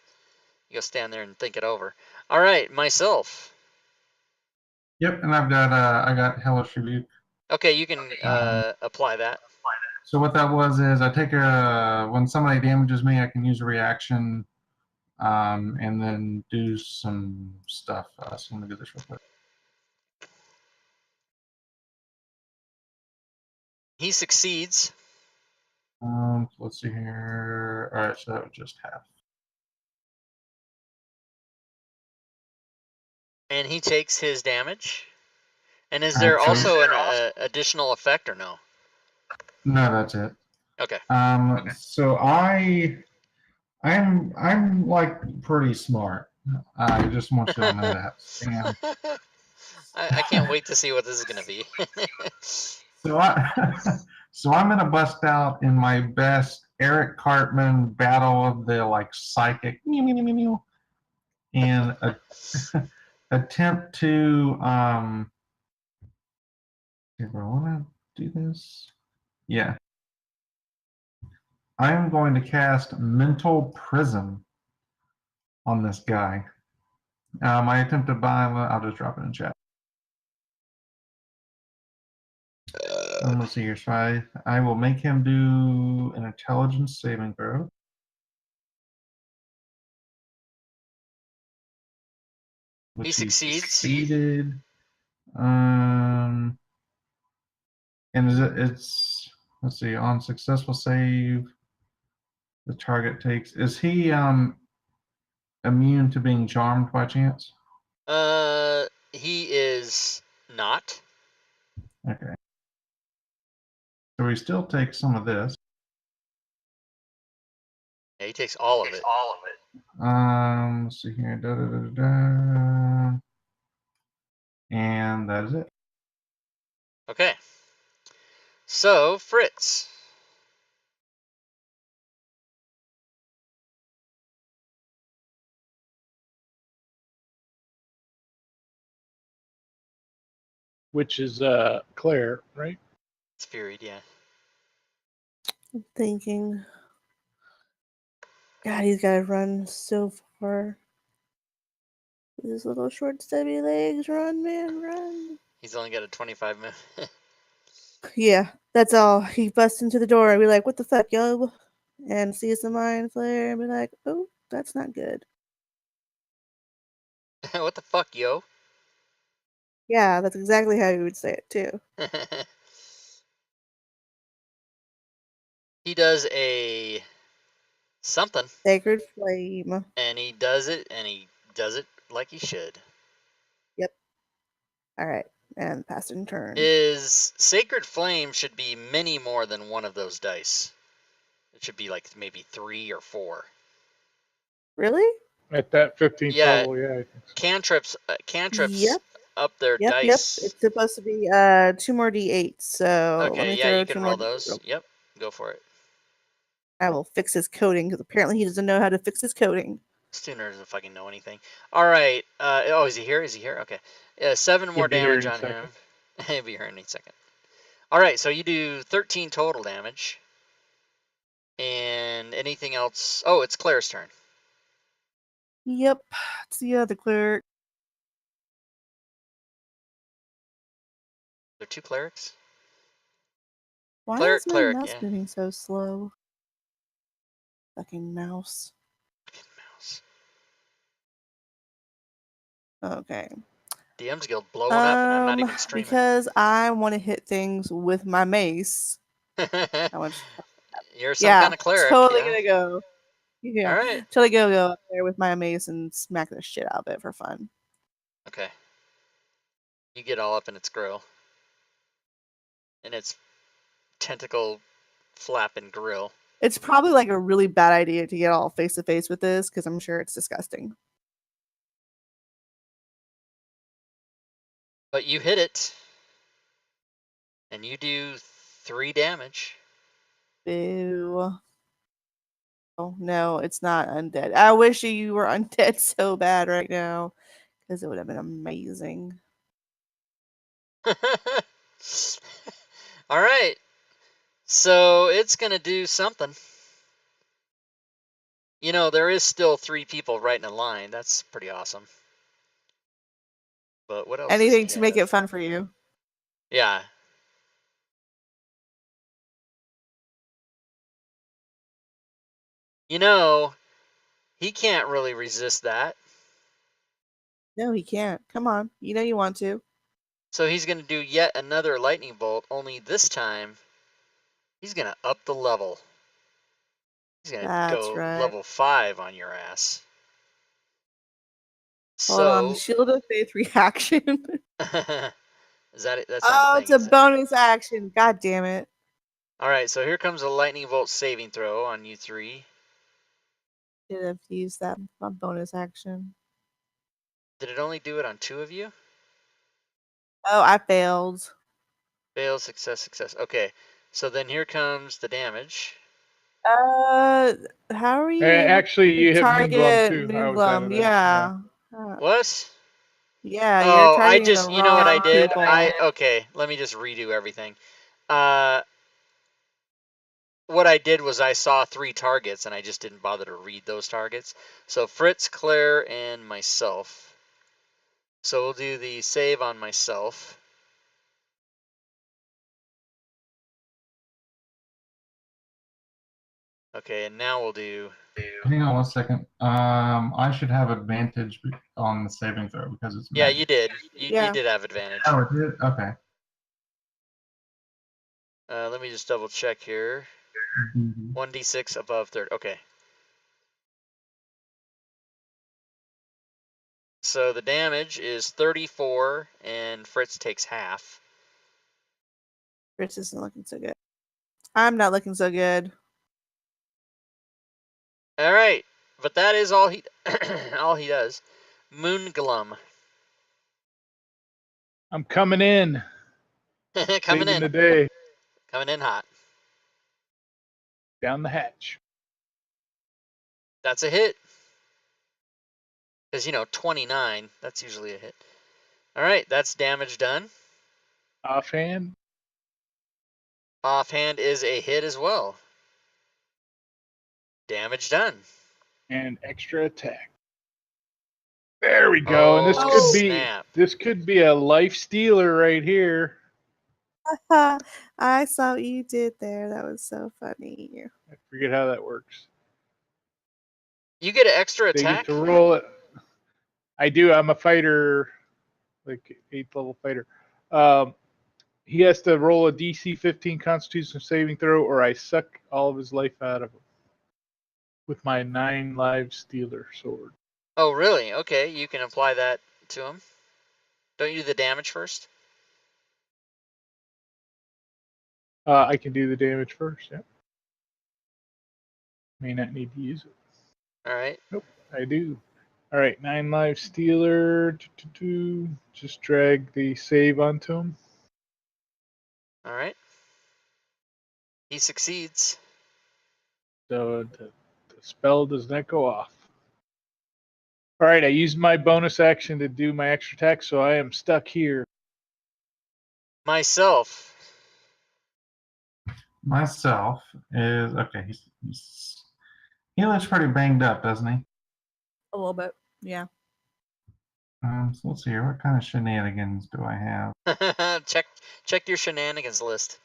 You go stand there and think it over. All right, myself. Yep, and I got Hellish Rebuke. Okay, you can apply that. So what that was is I take when somebody damages me, I can use a reaction, and then do some stuff. So let me do this real quick. He succeeds. Let's see here. All right, so that was just half. And he takes his damage. And is All there right, so also an additional effect or no? no, that's it. Okay. So I'm like pretty smart. I just want you to know that. And I can't wait to see what this is gonna be. so so I'm gonna bust out in my best Eric Cartman battle of the like psychic and attempt to if I want to do this, yeah, I am going to cast Mental Prism on this guy. My attempt to buy him, I'll just drop it in chat. Let's see here. So I will make him do an intelligence saving throw. Which He succeeds. Succeeded. And it's let's see, on successful save, the target takes. Is he immune to being charmed by chance? He is not. Okay. So he still takes some of this. Yeah, he takes all of it. Let's see here. Da, da, da, da, da. And that is it. Okay. So, Fritz. Which is Claire, right? It's Furied, yeah. I'm thinking. God, he's got to run so far. With his little short, stubby legs. Run, man, run. He's only got a 25 minute. Yeah, that's all. He busts into the door and be like, "What the fuck, yo?" And sees the mind flare and be like, "Oh, that's not good." What the fuck, yo? Yeah, that's exactly how you would say it too. He does a something. Sacred flame. And he does it like he should. Yep. All right, and passing turn. His Sacred Flame should be many more than one of those dice. It should be like maybe 3 or 4. Really? At that 15th Yeah. level, yeah. I think so. Cantrips Yep. up their Yep. dice. It's supposed to be 2 more d8. So let Okay, me yeah, throw you 2 can more roll d8 those. Yep, go for it. I will fix his coding because apparently he doesn't know how to fix his coding. Stuner doesn't fucking know anything. All right. Oh, is he here? Is he here? Okay. 7 more He'll be here damage any on second. him. He'll be here in a second. All right, so you do 13 total damage. And anything else? Oh, it's Claire's turn. Yep. It's the other cleric. There are 2 clerics? Why Cleric, is my cleric, mouse yeah. moving so slow? Fucking mouse. Mouse. Okay. DM's Guild blowing up, and I'm not even streaming. Because I want to hit things with my mace. I want You're some kind of cleric. Totally Yeah. gonna go. Yeah. All right. Totally go up there with my mace and smack the shit out of it for fun. Okay. You get all up in its grill. In its tentacle flapping grill. It's probably like a really bad idea to get all face to face with this because I'm sure it's disgusting. But you hit it. And you do 3 damage. Boo. Oh, no, it's not undead. I wish you were undead so bad right now because it would have been amazing. All right. So it's going to do something. You know, there is still 3 people right in a line. That's pretty awesome. But what else? Anything to make it fun for you. Yeah. You know, he can't really resist that. No, he can't. Come on. You know you want to. So he's going to do yet another lightning bolt, only this time he's going to up the level. He's going to go level 5 on your ass. Hold on, Shield of Faith reaction. Is that it? That's oh, it's a bonus action. God damn it. All right, so here comes a lightning bolt saving throw on you 3. Should have used that bonus action. Did it only do it on 2 of you? Oh, I failed. Fail, success, success. Okay, so then here comes the damage. How are you? Actually, you hit Moonglum too. Moonglum, yeah. What? Yeah, oh, you're targeting you know what I did? people. Okay, let me just redo everything. What I did was I saw 3 targets, and I just didn't bother to read those targets. So Fritz, Claire, and myself. So we'll do the save on myself. Okay, and now we'll do... Hang on 1 second. I should have advantage on the saving throw because it's... Yeah, you did. You did have advantage. Oh, it did? Okay. Let me just double check here. 1d6 above 30. Okay. So the damage is 34, and Fritz takes half. Fritz isn't looking so good. I'm not looking so good. All right, but that is all he all he does. Moonglum. I'm coming in. Coming in. The day. Coming in hot. Down the hatch. That's a hit. Because, 29, that's usually a hit. All right, that's damage done. Offhand. Offhand is a hit as well. Damage done. And extra attack. There we go. And this could be a life stealer right here. I saw what you did there. That was so funny. I forget how that works. You get an extra attack? They get to roll it. I do. I'm a fighter, like 8th level fighter. He has to roll a DC 15 Constitution saving throw, or I suck all of his life out of him with my 9 live stealer sword. Oh, really? Okay, you can apply that to him. Don't you do the damage first? I can do the damage first, yeah. May not need to use it. All right. Nope, I do. All right, 9 live stealer. Just drag the save onto him. All right. He succeeds. So the spell does not go off. All right, I used my bonus action to do my extra attack, so I am stuck here. Myself is okay. He looks pretty banged up, doesn't he? A little bit, yeah. So let's see here. What kind of shenanigans do I have? check your shenanigans list.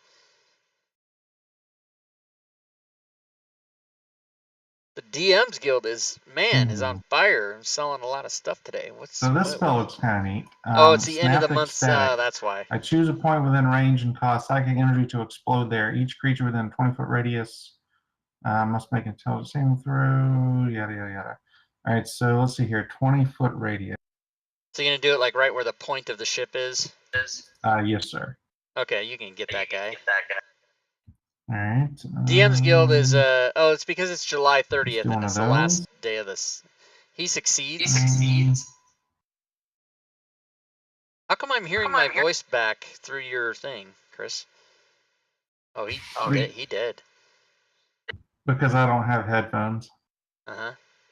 DM's Guild is on Hmm. fire. I'm selling a lot of stuff today. So this spell looks kind of neat. Oh, it's the end of the Snap month. Ecstatic. That's why. I choose a point within range and cause psychic energy to explode there. Each creature within a 20-foot radius must make an intelligence saving throw. Yada yada yada. All right, so let's see here. 20-foot radius. So you're gonna do it like right where the point of the ship is? Yes, sir. Okay, you can get that guy. All right. DM's Guild is oh, it's because it's July 30th do and one it's of the last those. day of this. He succeeds. How come I'm hearing my voice back through your thing, Chris? Oh, he did. Because I don't have headphones.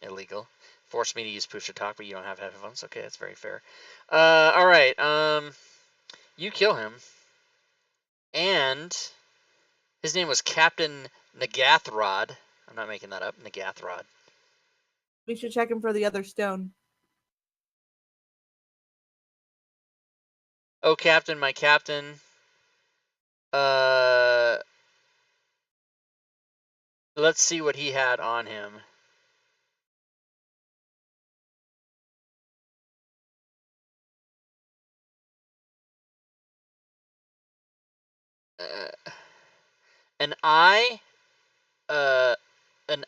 Illegal. Forced me to use push to talk, but you don't have headphones. Okay, that's very fair. All right. You kill him, and his name was Captain Nagathrod. I'm not making that up. Nagathrod. We should check him for the other stone. Oh, Captain, my Captain. Let's see what he had on him. An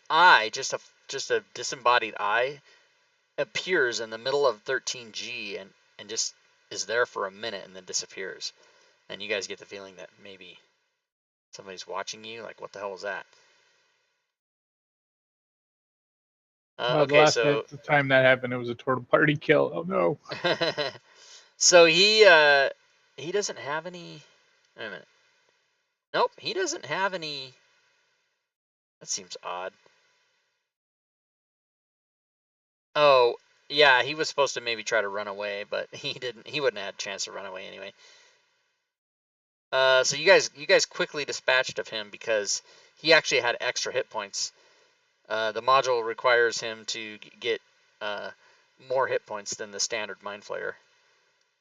eye, just a disembodied eye, appears in the middle of 13G and just is there for a minute and then disappears. And you guys get the feeling that maybe somebody's watching you. Like, what the hell was that? The Okay, last so time that happened, it was a total party kill. Oh no. so he doesn't have any. Wait a minute. Nope, he doesn't have any. That seems odd. Oh, yeah, he was supposed to maybe try to run away, but he didn't. He wouldn't have had a chance to run away anyway. So you guys quickly dispatched of him because he actually had extra hit points. The module requires him to get more hit points than the standard Mind Flayer.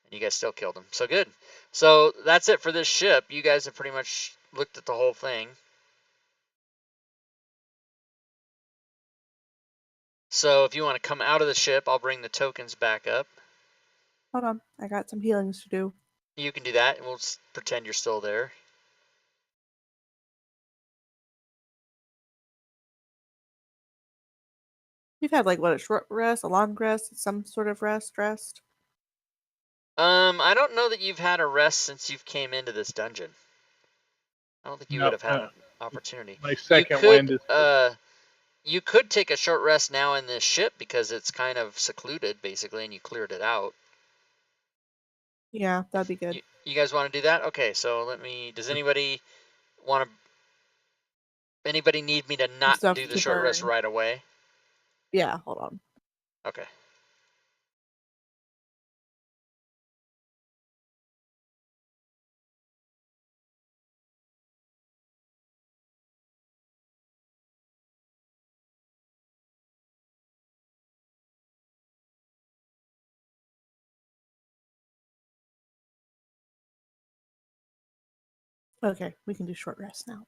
And you guys still killed him. So good. So that's it for this ship. You guys have pretty much looked at the whole thing. So if you want to come out of the ship, I'll bring the tokens back up. Hold on. I got some healings to do. You can do that, and we'll just pretend you're still there. We've had like what, a short rest, a long rest, some sort of rest. I don't know that you've had a rest since you've came into this dungeon. I don't think you would have had an opportunity. My second wind is. You could take a short rest now in this ship because it's kind of secluded, basically, and you cleared it out. Yeah, that'd be good. You guys want to do that? Okay, so let me. Does anybody want to? Anybody need me to not Stuff do the to short rest burn. right away? Yeah, hold on. Okay. Okay, we can do short rest now.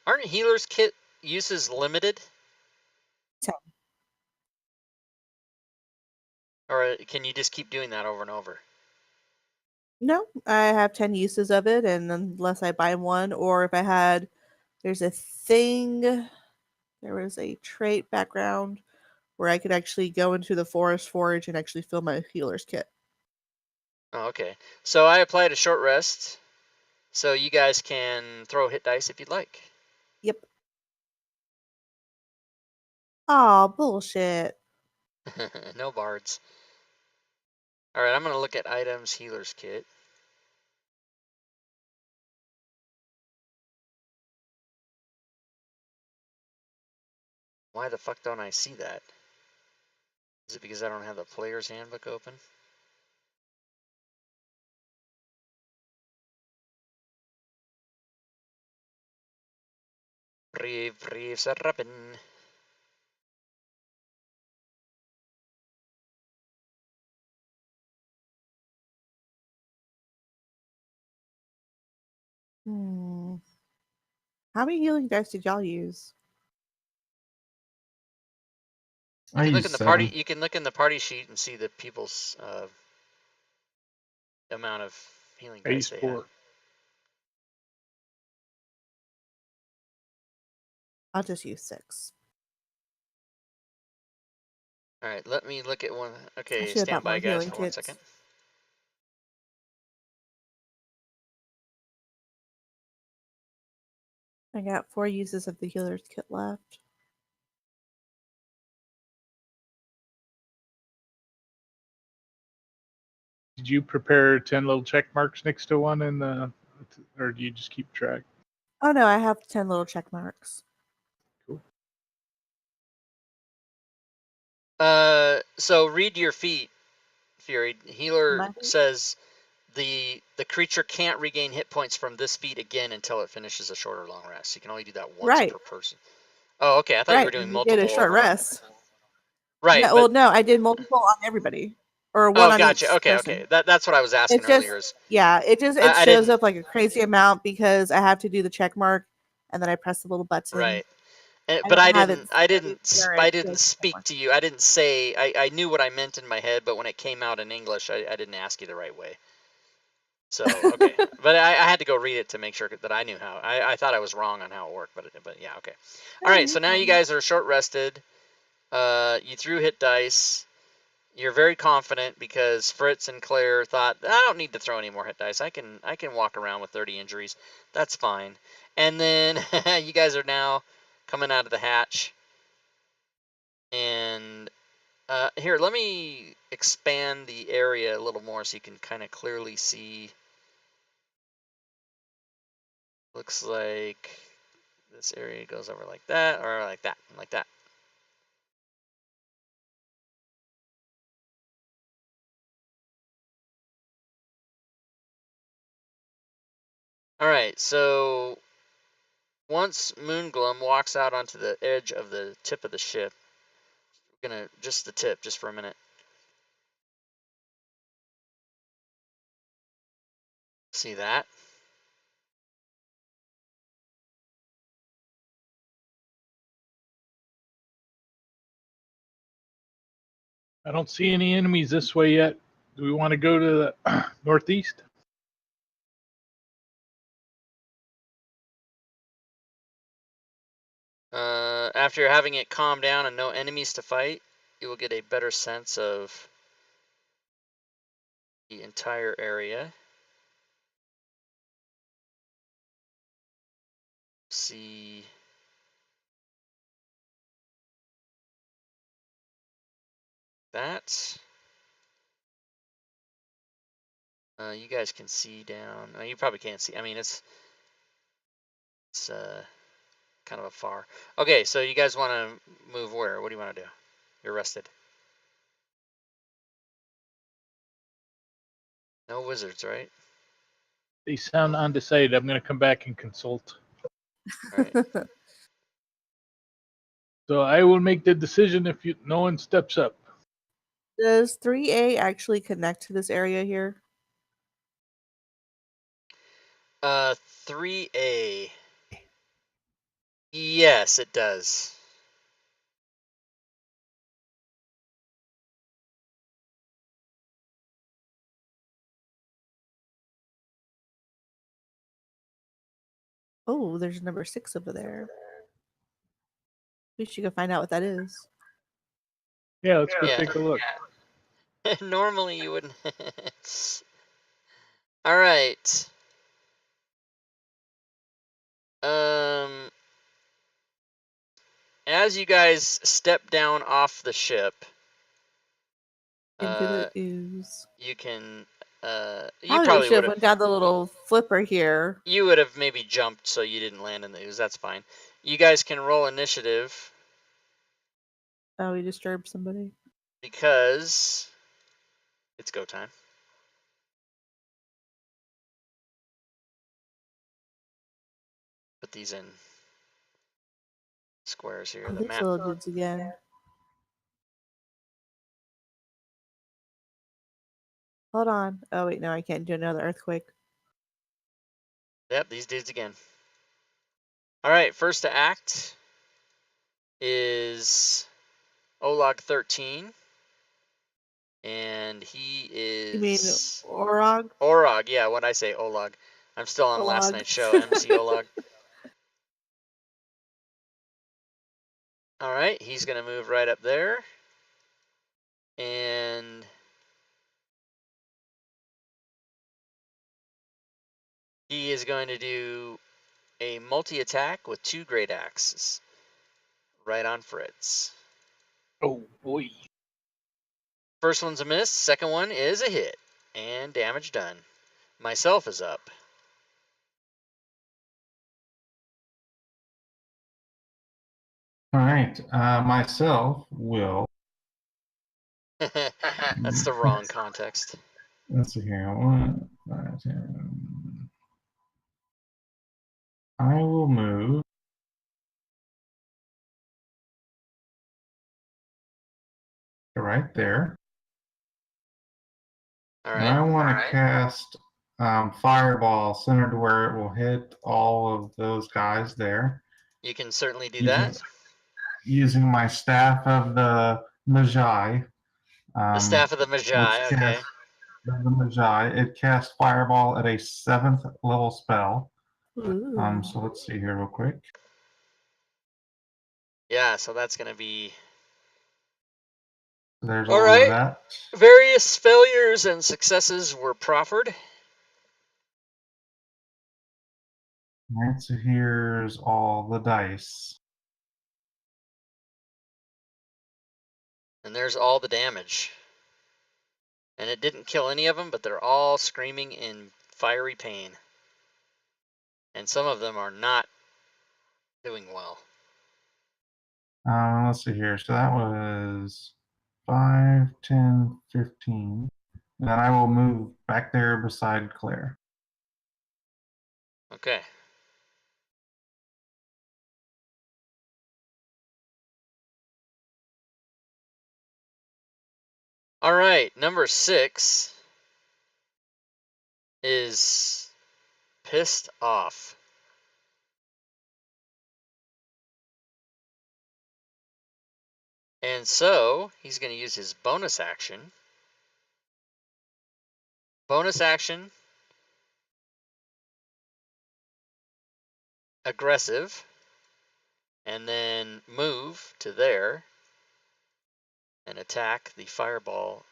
Aren't healer's kit uses limited? 10. Or can you just keep doing that over and over? No, I have 10 uses of it, and unless I buy one, or if I had, there's a thing, there was a trait background where I could actually go into the forest forage and actually fill my healer's kit. Oh, okay. So I applied a short rest, so you guys can throw hit dice if you'd like. Yep. Oh, bullshit. No bards. Alright, I'm going to look at items, healer's kit. Why the fuck don't I see that? Is it because I don't have the player's handbook open? Brave Sarapin. How many healing dice did y'all use? I You can look use in the 7. party. You can look in the party sheet and see the people's amount of healing I dice use they 4. have. I'll just use 6. All right, let me look at one. I Okay, should have stand bought more by, guys, healing for 1 kits. second. I got 4 uses of the healer's kit left. Did you prepare 10 little check marks next to one in the, or do you just keep track? Oh no, I have 10 little check marks. Cool. So read your feat, Fury. Healer My feat? says the creature can't regain hit points from this feat again until it finishes a short or long rest. You can only do that once Right. per person. Oh, okay. I thought you were Right. doing You multiple did a short over. rest. Right, No, but well, no, I did multiple on everybody, or one oh, on each gotcha. Okay, person. okay. That's what I was asking It's just, earlier. Is yeah, it I shows didn't. up like a crazy amount because I have to do the check mark, and then I press the little button. Right. I But don't have it I saved where it didn't shows the check speak mark. to you. I didn't say. I knew what I meant in my head, but when it came out in English, I didn't ask you the right way. So okay, but I had to go read it to make sure that I knew how. I thought I was wrong on how it worked, but yeah, okay. All No, right, you're so now you fine. guys are short rested. You threw hit dice. You're very confident because Fritz and Claire thought, I don't need to throw any more hit dice. I can walk around with 30 injuries. That's fine. And then you guys are now coming out of the hatch. And here, let me expand the area a little more so you can kind of clearly see. Looks like this area goes over like that, or like that, and like that. All right, so once Moonglum walks out onto the edge of the tip of the ship, we're gonna just the tip, just for a minute. See that? I don't see any enemies this way yet. Do we want to go to the northeast? After having it calm down and no enemies to fight, you will get a better sense of the entire area. See that. You guys can see down. You probably can't see. I mean, it's kind of a far. Okay, so you guys want to move where? What do you want to do? You're rested. No wizards, right? They sound undecided. I'm going to come back and consult. All right. So I will make the decision if no one steps up. Does 3A actually connect to this area here? 3A. Yes, it does. Oh, there's number 6 over there. We should go find out what that is. Yeah, let's go Yeah. take a look. Normally you wouldn't. All right. As you guys step down off the ship, Into the ooze. you can. You Probably probably should would have have. went down the little flipper here. You would have maybe jumped so you didn't land in the ooze. That's fine. You guys can roll initiative Oh, we disturbed somebody. because it's go time. Put these in squares here. Oh, The these map. little dudes again. Hold on. Oh, wait, no, I can't do another earthquake. Yep, these dudes again. All right, first to act is Olag 13. And he You mean is... Orog? Orog, yeah, what'd I say? Olag. I'm still on last Olag. night's show, MC Olag. Alright, he's going to move right up there. And he is going to do a multi-attack with 2 great axes. Right on Fritz. Oh boy. First one's a miss, second one is a hit. And damage done. Myself is up. All right. Myself will. That's the wrong context. Let's see here. 1, 5, 10. I will move right there. All And I right. want to cast Fireball centered to where it will hit all of those guys there. You can certainly do Using, that. using my Staff of the Mage. The Staff of the Magi, okay. The Magi. It casts Fireball at a 7th level spell. Ooh. So let's see here real quick. Yeah, so that's going to be... There's All all right. of that. Various failures and successes were proffered. All right, so here's all the dice. And there's all the damage. And it didn't kill any of them, but they're all screaming in fiery pain. And some of them are not doing well. Let's see here. So that was 5, 10, 15. And then I will move back there beside Claire. Okay. All right, number 6 is pissed off. And so he's going to use his bonus action. Bonus action. Aggressive. And then move to there. And attack the fireball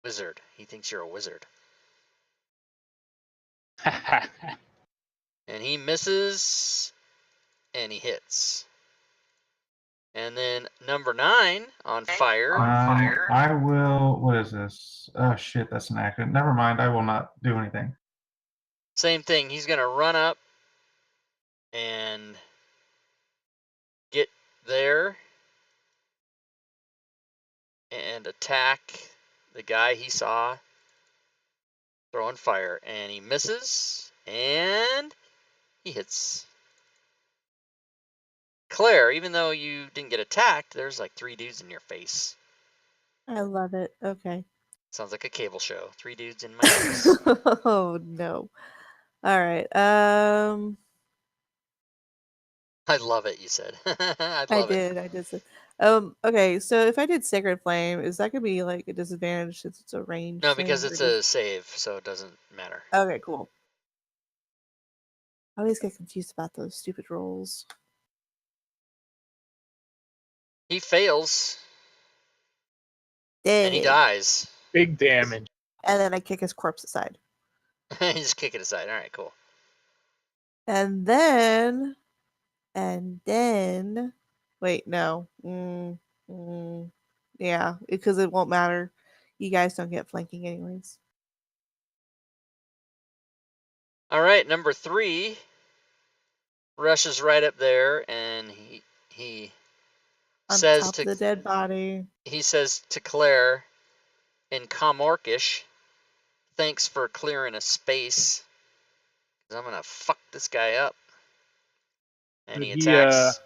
wizard. He thinks you're a wizard. And he misses. And he hits. And then number 9 on fire. I will. What is this? Oh shit, that's an accident. Never mind. I will not do anything. Same thing. He's going to run up and get there and attack the guy he saw throwing fire. And he misses and he hits. Claire, even though you didn't get attacked, there's like 3 dudes in your face. I love it. Okay. Sounds like a cable show. 3 dudes in my face. Oh no. All right. I love it, you said. I did say. Okay, so if I did Sacred Flame, is that gonna be like a disadvantage since it's a range? No, because thing, it's or a save, so it doesn't matter. Okay, cool. I always get confused about those stupid rolls. He fails. And he dies. Big damage. And then I kick his corpse aside. You just kick it aside. All right, cool. And then, wait, no. Yeah, because it won't matter. You guys don't get flanking anyways. All right, number 3 rushes right up there, and he On says top to of the dead body. He says to Claire in Comorcish, "Thanks for clearing a space, 'cause I'm gonna fuck this guy up." And he attacks.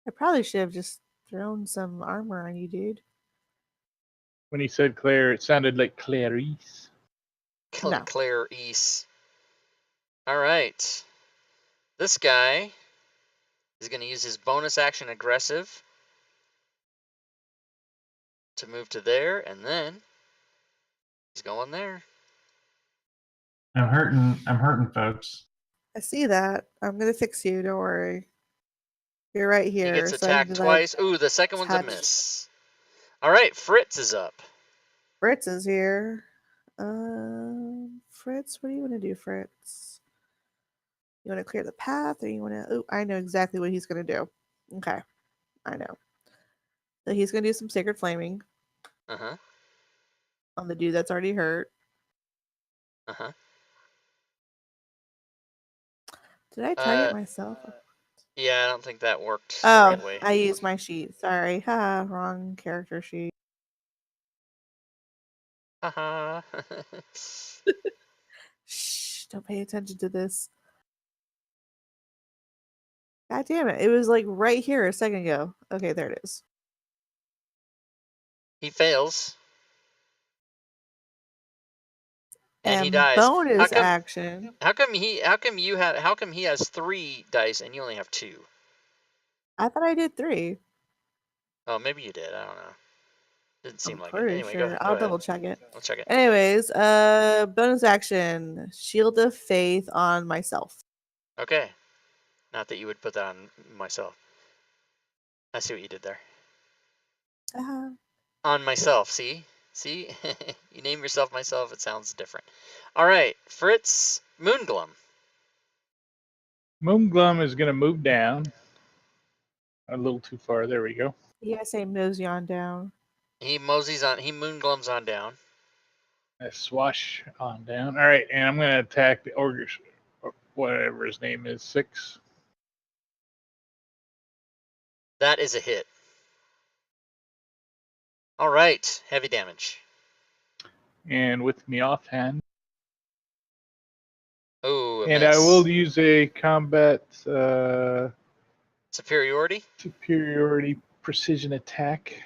I probably should have just thrown some armor on you, dude. When he said Claire, it sounded like Clarice. No. Claire East. All right. This guy is going to use his bonus action aggressive to move to there, and then he's going there. I'm hurting, folks. I see that. I'm gonna fix you. Don't worry. You're right He here. gets So I need attacked to like twice. Ooh, the second one's a attach. miss. All right, Fritz is up. Fritz is here. Fritz, what do you want to do, Fritz? You want to clear the path, or you want to? Oh, I know exactly what he's gonna do. Okay, I know. So he's gonna do some sacred flaming Uh-huh. on the dude that's already hurt. Uh-huh. Did I target myself? Yeah, I don't think that worked the Oh, right way. I used my sheet. Sorry. Ha, wrong character sheet. Haha. Shh, don't pay attention to this. God damn it. It was like right here a second ago. Okay, there it is. He fails. And he And dies. bonus action. How come he has 3 dice and you only have 2? I thought I did 3. Oh, maybe you did. I don't know. Didn't seem I'm like it. pretty Anyway, sure. go I'll ahead. double check it. I'll check it. Anyways, bonus action. Shield of Faith on myself. Okay. Not that you would put that on myself. I see what you did there. Uh, On myself, see? See? You name yourself myself, it sounds different. All right, Fritz Moonglum. Moonglum is going to move down a little too far. There we go. you guys say mosey on down. He moonglums on down. I swash on down. All right, and I'm going to attack the ogre, whatever his name is, 6. That is a hit. All right, heavy damage. And with me offhand. Oh, and miss. I will use a combat Superiority. Precision attack.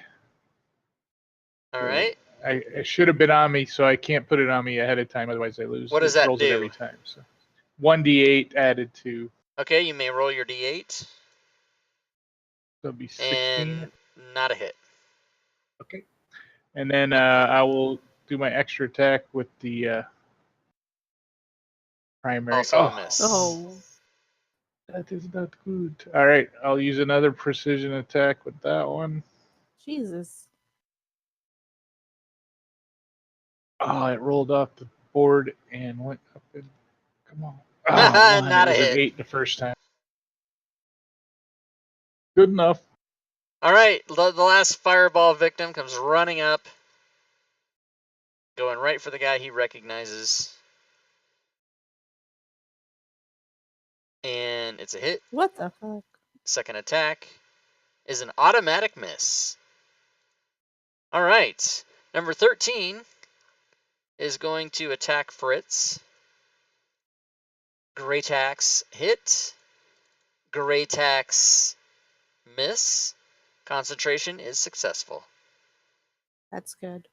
All right. I should have been on me, so I can't put it on me ahead of time, otherwise I lose. What does it that rolls do? It every time. So 1d8 added to. Okay, you may roll your d8. So it'll be 16. And not a hit. Okay. And then I will do my extra attack with the primary. Also a miss. Oh. That is not good. All right, I'll use another precision attack with that one. Jesus. Oh, it rolled off the board and went up and come on. Oh, Not it was a an hit. 8 the first time. Good enough. All right, the last fireball victim comes running up, going right for the guy he recognizes. And it's a hit. What the fuck? Second attack is an automatic miss. All right, number 13 is going to attack Fritz. Great axe hit. Great axe miss. Concentration is successful. That's good.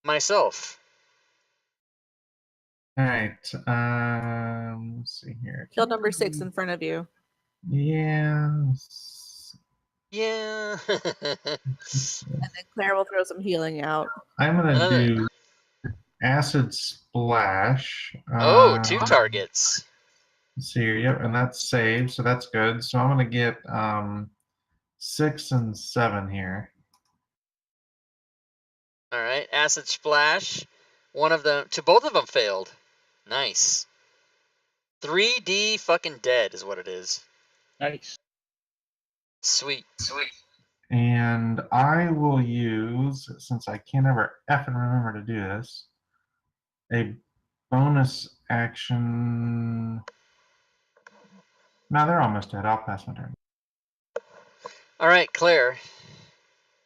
Myself. All right. Let's see here. Kill number 6 in front of you. Yeah. Yeah. And then Claire will throw some healing out. I'm gonna do acid splash. Oh, 2 targets. Let's see here. Yep, and that's saved, so that's good. So I'm gonna get 6 and 7 here. All right, acid splash. Both of them failed. Nice. 3D fucking dead is what it is. Nice. Sweet. And I will use, since I can't ever effing remember to do this, a bonus action. No, they're almost dead. I'll pass my turn. All right, Claire.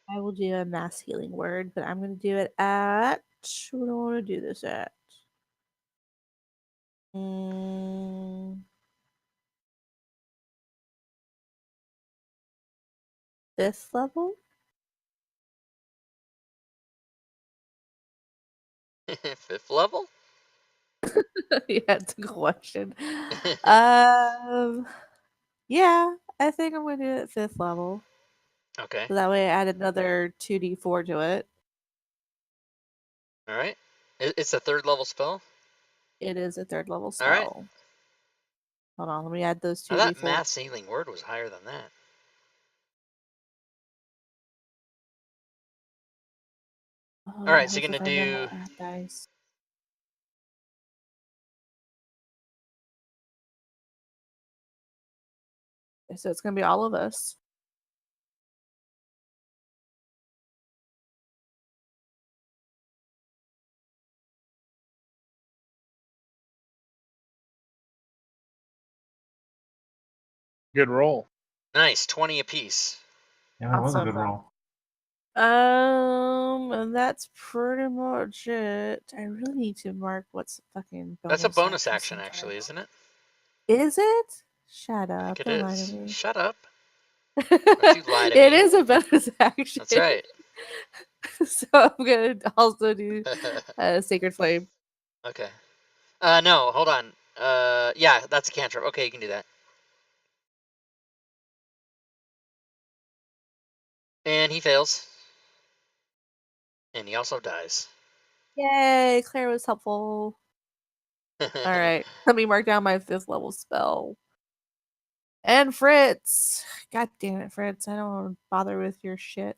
I will do a mass healing word, but I'm going to do it at. What do I want to do this at? 5th level? 5th level? Yeah, it's a question. Yeah, I think I'm going to do it at 5th level. Okay. So that way I add another 2d4 to it. All right. It's a 3rd level spell. It is a 3rd level All right. spell. Hold on, let me add those Now 2d4. that math healing word was higher than that. Oh, All right, so what you're if gonna I know do. how to add dice? Okay, so it's gonna be all of us. Good roll. Nice, 20 apiece. Yeah, that was a Awesome. good roll. And that's pretty much it. I really need to mark what's fucking bonus. That's a bonus action, sometimes. actually, isn't it? Is it? Shut I up! think it Don't lie to is. me. Shut up. Don't you lie to It me. is a bonus action. That's right. So I'm gonna also do Sacred Flame. Okay. No, hold on. Yeah, that's a cantrip. Okay, you can do that. And he fails. And he also dies. Yay! Claire was helpful. All right, let me mark down my 5th level spell. And Fritz, god damn it, Fritz! I don't want to bother with your shit.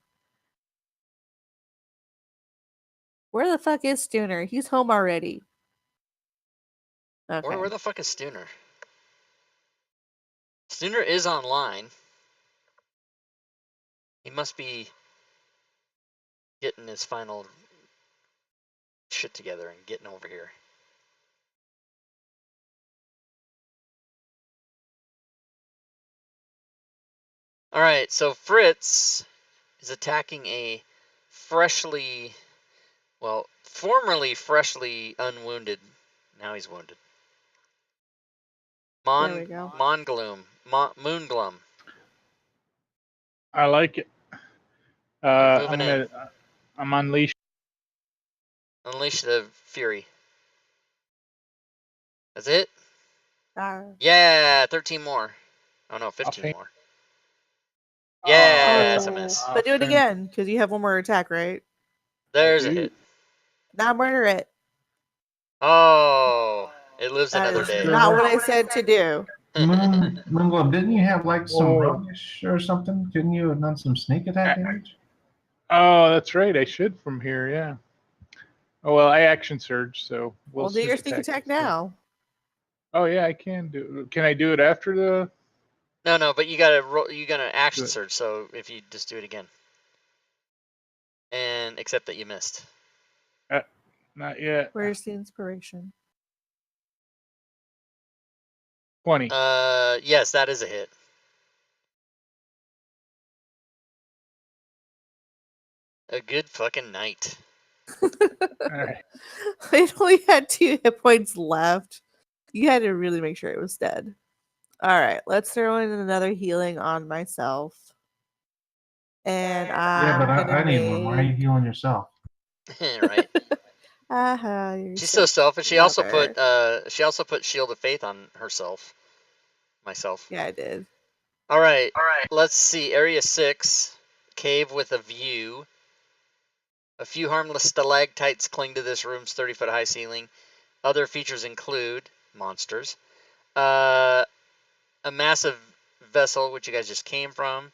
Where the fuck is Stooner? He's home already. Okay. Where the fuck is Stooner? Stooner is online. He must be getting his final shit together and getting over here. Alright, so Fritz is attacking a formerly freshly unwounded. Now he's wounded. There we go. Moonglum. I like it. Moving in. I'm unleashed. Unleash the fury. That's it? Arr. Yeah, 13 more. Oh no, 15 faint. more. Yeah, that's a Oh, miss. but do it again, because you have one more attack, right? There's a hit. Now murder it. Oh, it lives That another is day. not what I said to do. Moonglow, didn't you have like some Whoa. roguish or something? Couldn't you have done some sneak attack damage? Oh, that's right. I should from here. Yeah. Oh well, I action surge, so Well, do your sneak attack instead. now. Oh yeah, I can do. Can I do it after the? No, but you gotta roll. You gotta action surge. So if you just do it again, and except that you missed. Not yet. Where's the inspiration? 20. Yes, that is a hit. A good fucking night. All right. I only had 2 hit points left. You had to really make sure it was dead. All right, let's throw in another healing on myself. And Yeah, but I need one. Why are you healing yourself? Right. You're She's so selfish. She also put lover. Shield of Faith on herself. Myself. Yeah, I did. All right. Let's see. Area 6, cave with a view. A few harmless stalactites cling to this room's 30-foot high ceiling. Other features include monsters, a massive vessel which you guys just came from,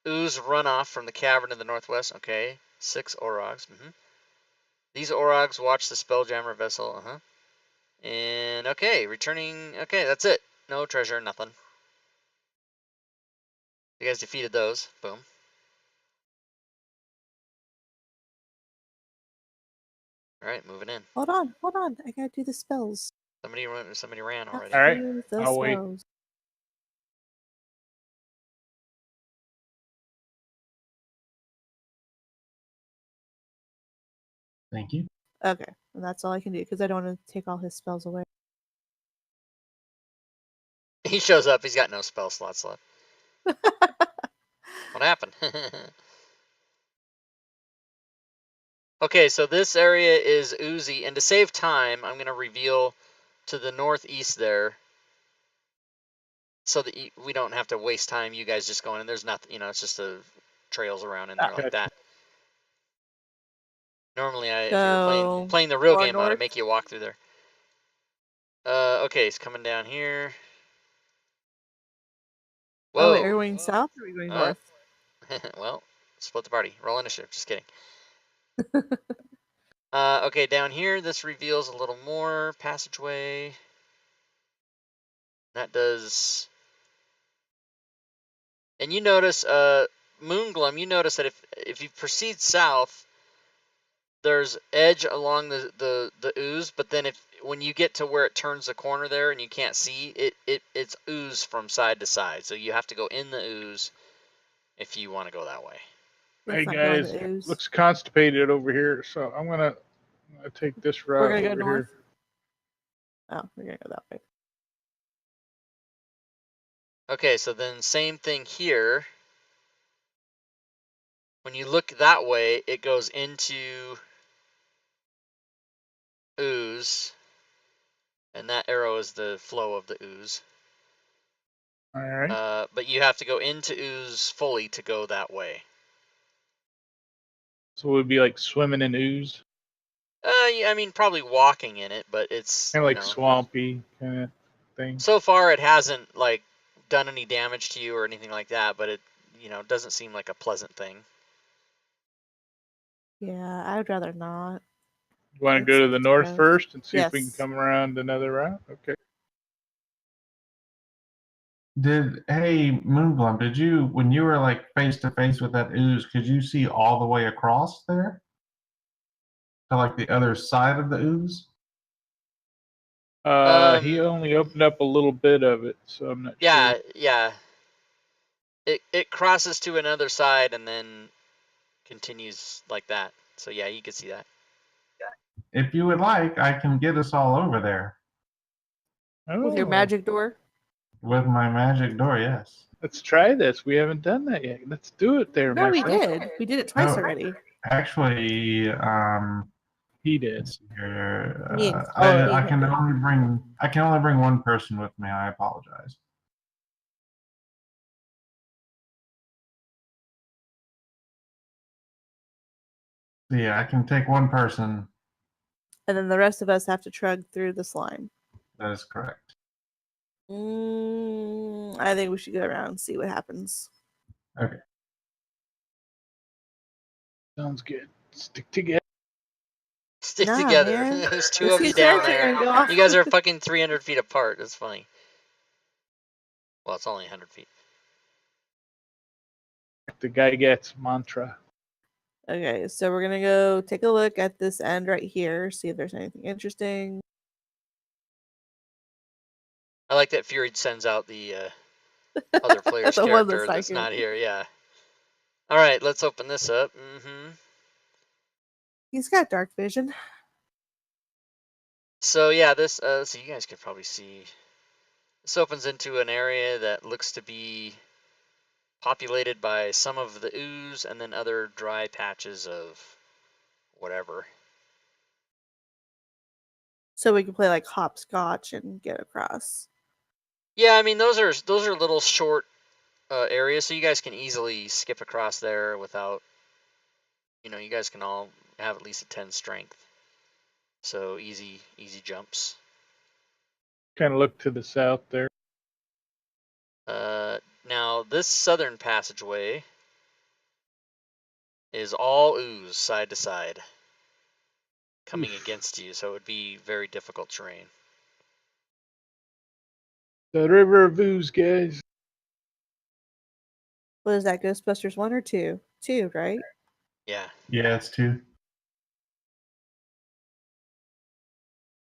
ooze runoff from the cavern in the northwest. Okay, 6 Orogs. These Orogs watch the Spelljammer vessel. And okay, returning. Okay, that's it. No treasure, nothing. You guys defeated those. Boom. All right, moving in. Hold on. I gotta do the spells. Somebody ran already. All right. Do the I'll wait. spells. Thank you. Okay, and that's all I can do because I don't want to take all his spells away. He shows up. He's got no spell slots left. What happened? Okay, so this area is oozy, and to save time, I'm going to reveal to the northeast there, so that we don't have to waste time. You guys just going, and there's nothing, it's just trails around in there like that. Normally, if you were playing the real game mode, I'd make you walk through there. Okay, it's coming down here. Whoa. Oh, wait, are we going south or are we going north? Well, split the party. Roll initiative. Just kidding. Okay, down here, this reveals a little more passageway. That does. And you notice, Moonglum, you notice that if you proceed south, there's edge along the ooze, but then when you get to where it turns the corner there and you can't see, it's ooze from side to side. So you have to go in the ooze if you want to go that way. Hey guys, looks constipated over here, so I'm gonna take this route. We're gonna go north. Here. Oh, we're gonna go that way. Okay, so then same thing here. When you look that way, it goes into ooze, and that arrow is the flow of the ooze. All right. But you have to go into ooze fully to go that way. So it would be like swimming in ooze? Yeah, I mean, probably walking in it, but it's kind of like swampy kind of thing. So far, it hasn't like done any damage to you or anything like that, but it doesn't seem like a pleasant thing. Yeah, I would rather not. You want to go to the north first and see if we can Yes. come around another route? Okay. Hey, Moonglum, did you, when you were like face to face with that ooze, could you see all the way across there? To like the other side of the ooze? He only opened up a little bit of it, so I'm not sure. Yeah. It crosses to another side and then continues like that. So yeah, you can see that. If you would like, I can get us all over there. Oh. With your magic door? With my magic door, yes. Let's try this. We haven't done that yet. Let's do it there, No, myself. we did. We did it twice already. Actually, he did. Here, I can only bring one person with me. I apologize. So yeah, I can take one person. And then the rest of us have to trudge through the slime. That is correct. I think we should go around and see what happens. Okay. Sounds good. Stick together. Stick together. Man. There's two of you down there. You guys are fucking 300 feet apart. That's funny. Well, it's only 100 feet. The guy gets mantra. Okay, so we're gonna go take a look at this end right here, see if there's anything interesting. I like that Fury sends out the other player's character that's not here. Yeah. All right, let's open this up. He's got dark vision. So yeah, this so you guys could probably see. This opens into an area that looks to be populated by some of the ooze and then other dry patches of whatever. So we can play like hopscotch and get across. Yeah, I mean those are little short areas, so you guys can easily skip across there without. You guys can all have at least a 10 strength. So easy jumps. Kind of look to the south there. Now this southern passageway is all ooze side to side coming against you, so it would be very difficult terrain. The river of ooze, guys. What is that, Ghostbusters 1 or 2? 2, right? Yeah. Yeah, it's 2.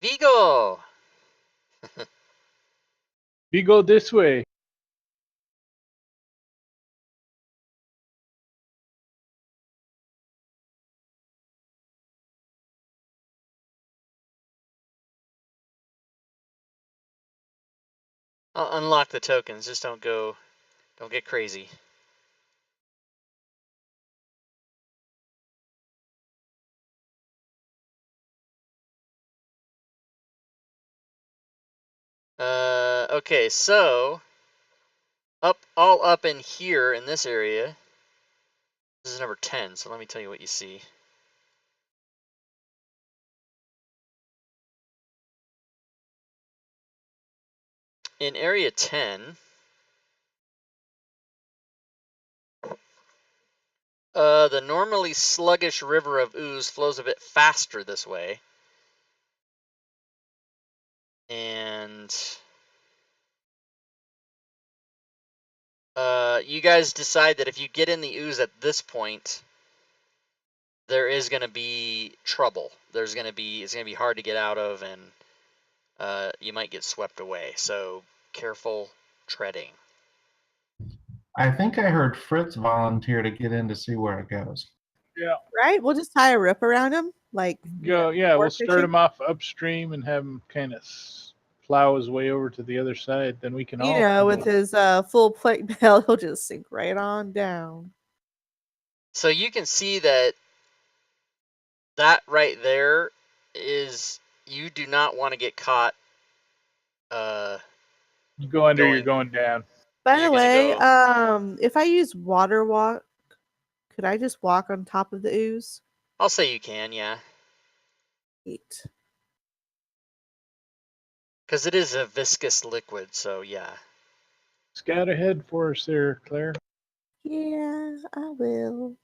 Vigo! We go this way. I'll unlock the tokens, just don't get crazy. Okay, so all up in here in this area. This is number 10, so let me tell you what you see. in Area 10, the normally sluggish river of ooze flows a bit faster this way. And you guys decide that if you get in the ooze at this point, there is going to be trouble. It's going to be hard to get out of, and you might get swept away. So careful treading. I think I heard Fritz volunteer to get in to see where it goes. Yeah. Right? We'll just tie a rope around him, like Go. Yeah, we'll start fishing. him off upstream and have him kind of plow his way over to the other side. Then we can all. You know, with his full plate belt, he'll just sink right on down. So you can see that right there is, you do not want to get caught. You go under, you're going down. By You're the gonna way, go- if I use water walk, could I just walk on top of the ooze? I'll say you can, yeah. Neat. Because it is a viscous liquid, so yeah. Scout ahead for us there, Claire. Yeah, I will.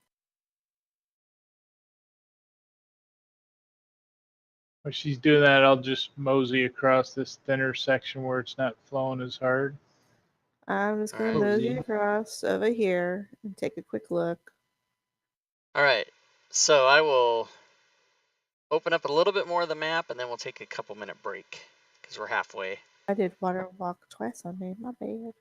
While she's doing that, I'll just mosey across this thinner section where it's not flowing as hard. I'm just gonna Alright. mosey across over here and take a quick look. Alright, so I will open up a little bit more of the map, and then we'll take a couple-minute break, because we're halfway. I did water walk twice on me. My bad.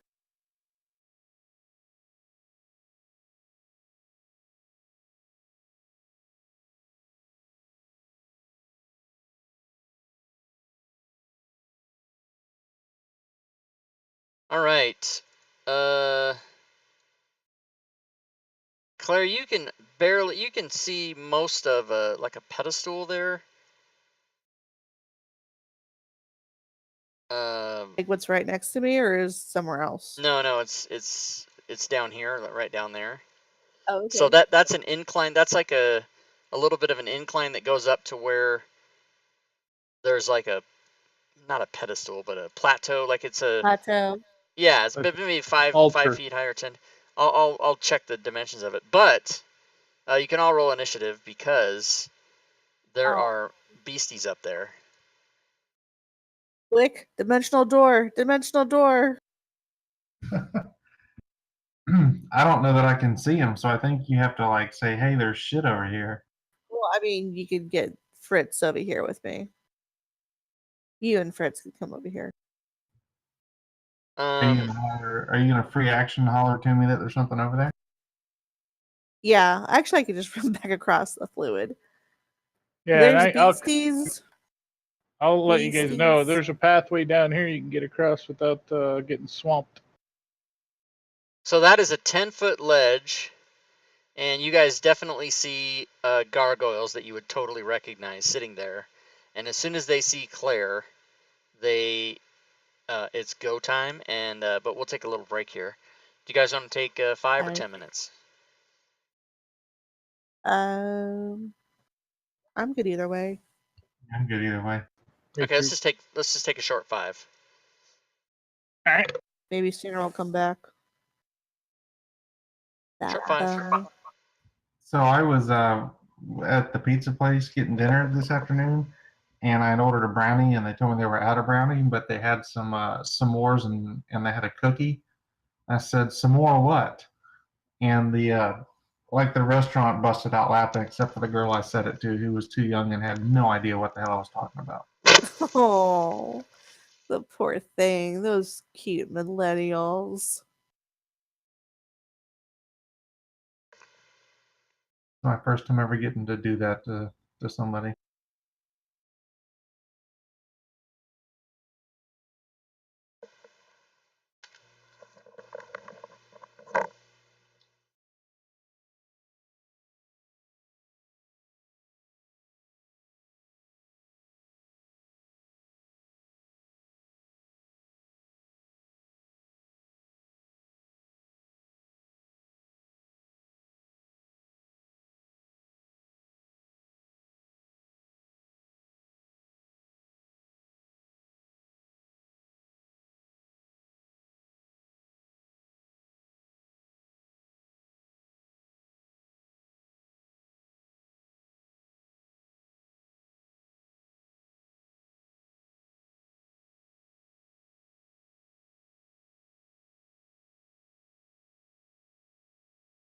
Alright. Claire, you can see most of like a pedestal there. Like what's right next to me, or is somewhere else? No, it's down here, right down there. Oh, okay. So that's an incline. That's like a little bit of an incline that goes up to where there's like not a pedestal, but a plateau. Like it's a Plateau. yeah, it's Like maybe 5 altar. feet high or 10. I'll check the dimensions of it, but you can all roll initiative because there Oh. are beasties up there. Click. Dimensional door. Dimensional door. I don't know that I can see him, so I think you have to like say, "Hey, there's shit over here." Well, I mean, you could get Fritz over here with me. You and Fritz could come over here. Are you gonna holler, are you gonna free action holler to me that there's something over there? Yeah, actually, I could just run back across the fluid. Yeah, There's and beasties. I'll let you guys know Beasties. there's a pathway down here you can get across without getting swamped. So that is a 10-foot ledge, and you guys definitely see gargoyles that you would totally recognize sitting there. And as soon as they see Claire, it's go time. And but we'll take a little break here. Do you guys want to take 5 or 10 minutes? I'm good either way. I'm good either way. Okay, let's just take a short 5. All right. Maybe sooner I'll come back. Short 5. So I was at the pizza place getting dinner this afternoon, and I had ordered a brownie, and they told me they were out of brownie, but they had some s'mores and they had a cookie. I said, "S'more what?" And the restaurant busted out laughing, except for the girl I said it to, who was too young and had no idea what the hell I was talking about. Oh, the poor thing. Those cute millennials. My first time ever getting to do that to somebody.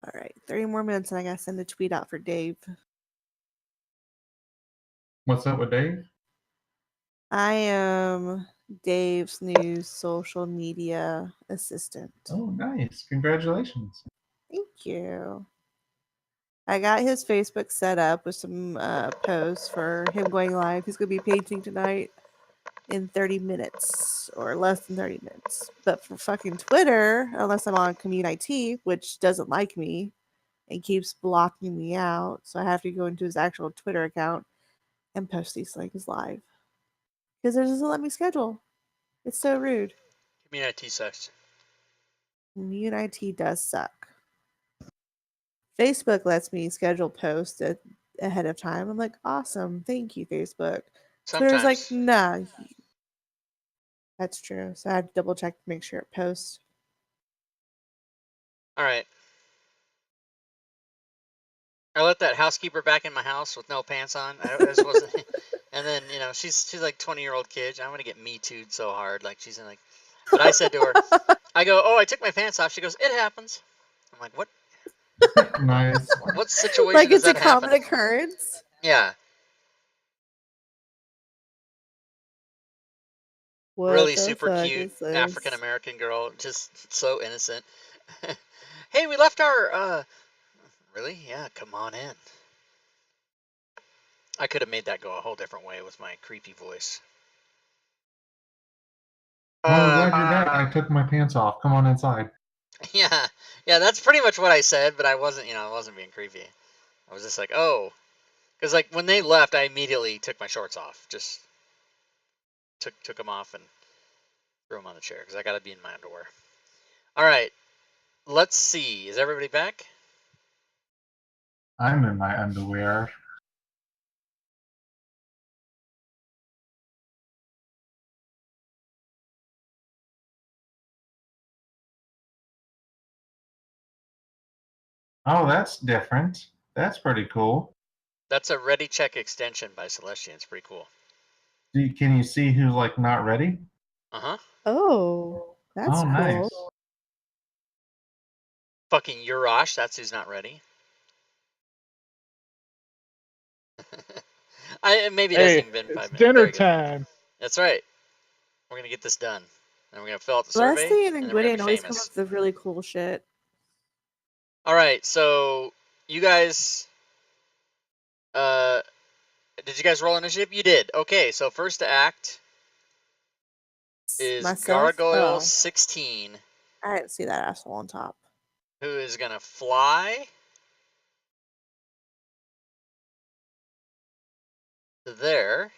All right, 30 more minutes, and I gotta send a tweet out for Dave. What's up with Dave? I am Dave's new social media assistant. Oh, nice. Congratulations. Thank you. I got his Facebook set up with some posts for him going live. He's going to be painting tonight in 30 minutes or less than 30 minutes. But for fucking Twitter, unless I'm on Commune IT, which doesn't like me and keeps blocking me out, so I have to go into his actual Twitter account and post these things live. Because it doesn't let me schedule. It's so rude. Community sucks. Commune IT does suck. Facebook lets me schedule posts ahead of time. I'm like, awesome. Thank you, Facebook. Twitter's like, Sometimes. nah. That's true. So I had to double check to make sure it posts. All right. I let that housekeeper back in my house with no pants on. I just wasn't. And then she's like 20-year-old kid. I'm gonna get me too'd so hard. Like she's in like. But I said to her, I go, oh, I took my pants off. She goes, it happens. I'm like, what? Nice. What situation like does it's a that common happen? occurrence. Yeah. What Really the super fuck cute is this? African American girl, just so innocent. Hey, we left our. Really? Yeah, come on in. I could have made that go a whole different way with my creepy voice. Well, I'm glad you're back. I took my pants off. Come on inside. Yeah, that's pretty much what I said, but I wasn't being creepy. I was just like, oh, because like when they left, I immediately took my shorts off. Just took them off and threw them on the chair because I got to be in my underwear. All right, let's see. Is everybody back? I'm in my underwear. Oh, that's different. That's pretty cool. That's a Ready Check extension by Celestian. It's pretty cool. Can you see who's like not ready? Uh-huh. Oh, that's cool. Nice. Fucking Urash, that's who's not ready. Maybe it hasn't even been 5 it's minutes. dinner time. That's right. We're gonna get this done. And we're gonna fill out the Celeste survey, and and then we're gonna Gwydion be always come famous. up with really cool shit. All right, so you guys, did you guys roll initiative? You did. Okay, so first to act is Myself? Gargoyle Oh, 16, I didn't see that asshole on top. who is gonna fly to there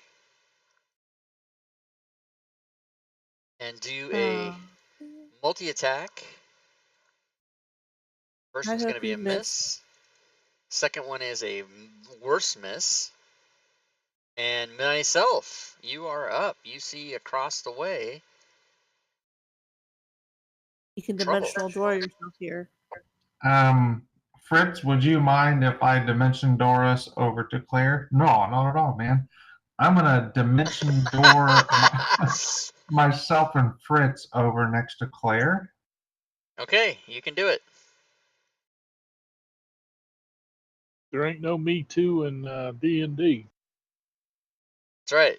and do a multi-attack. First I one's hope gonna be you a miss. miss. Second one is a worse miss. And myself, you are up. You see across the way. You can Trouble. dimensional door yourself here. Fritz, would you mind if I dimension Doris over to Claire? No, not at all, man. I'm gonna dimension door myself and Fritz over next to Claire. Okay, you can do it. There ain't no Me Too in D&D. That's right.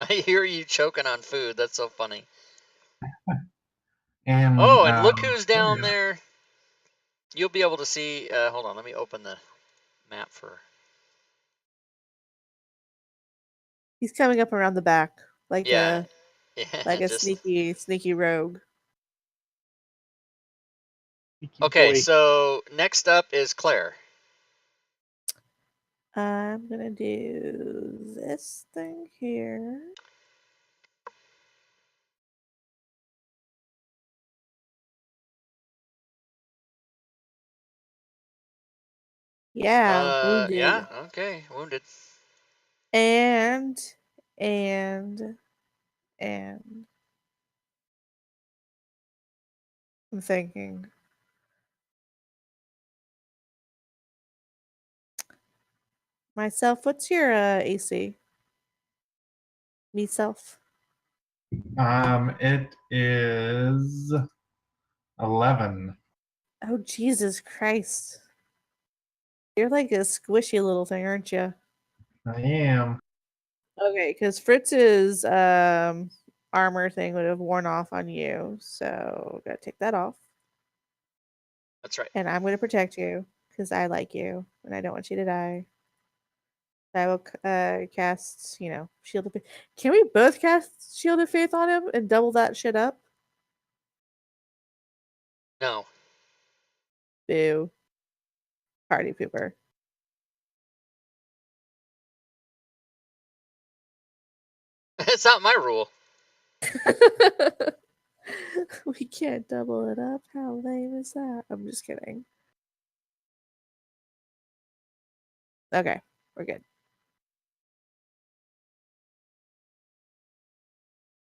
I hear you choking on food. That's so funny. And And look who's down there. You'll be able to see. Hold on, let me open the map for. He's coming up around the back, like Yeah, a just... sneaky rogue. Okay, so next up is Claire. I'm gonna do this thing here. Yeah, wounded. Yeah, okay, wounded. And I'm thinking. Myself, what's your AC? Myself. it is 11. Oh, Jesus Christ. You're like a squishy little thing, aren't you? I am. Okay, because Fritz's armor thing would have worn off on you. So, gotta take that off. That's right. And I'm going to protect you because I like you and I don't want you to die. I will cast, Shield of Faith. Can we both cast Shield of Faith on him and double that shit up? No. Boo. Party pooper. It's not my rule. We can't double it up. How lame is that? I'm just kidding. Okay, we're good.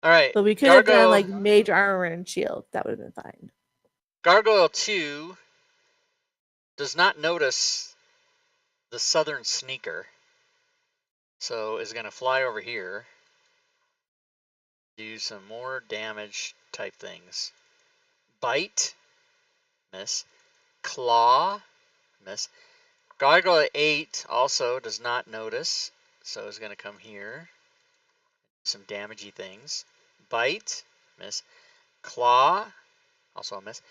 All right. But we could have done like mage armor and shield. That would have been fine. Gargoyle 2 does not notice the southern sneaker. So is going to fly over here. Do some more damage type things. Bite. Miss. Claw. Miss. Gargoyle 8 also does not notice. So is going to come here. Some damagey things. Bite. Miss. Claw. Also a miss.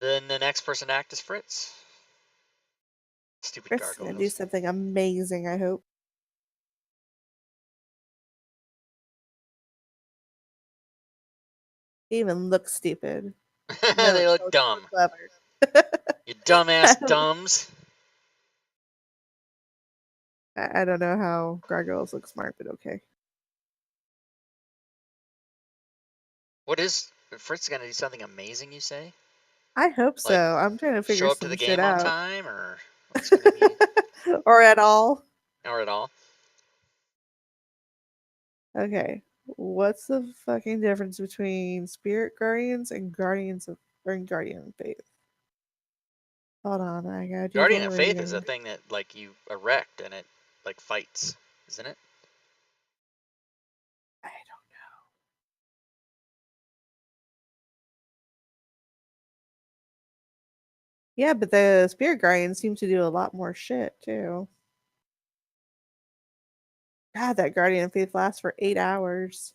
Then the next person to act is Fritz. Stupid Fritz is gonna do gargoyles. something amazing, I hope. They even look stupid. No, They look dumb. Clever. You dumbass dumbs. I don't know how gargoyles look smart, but okay. What is Fritz gonna do? Something amazing, you say? I hope so. Like, I'm trying to figure show up to some the shit game on out. time, or what's gonna be? Or at all. Or at all? Okay. What's the fucking difference between spirit guardians and guardians of guardian faith? Hold on, I gotta do Guardian the of Faith is a reading. thing that like you erect and it like fights, isn't it? I don't know. Yeah, but the spirit guardians seem to do a lot more shit too. God, that guardian of faith lasts for 8 hours.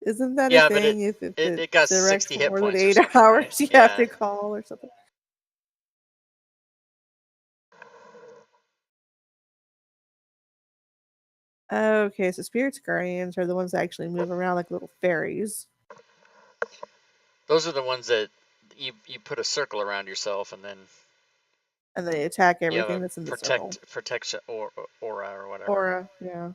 Isn't that a But thing? If it got directs 60 for hit more than points or 8 something, hours, right? you Yeah. have to call or something. Okay, so spirits guardians are the ones that actually move around like little fairies. Those are the ones that you put a circle around yourself and then they attack you have everything a that's in the circle. protection aura or whatever. Aura, yeah.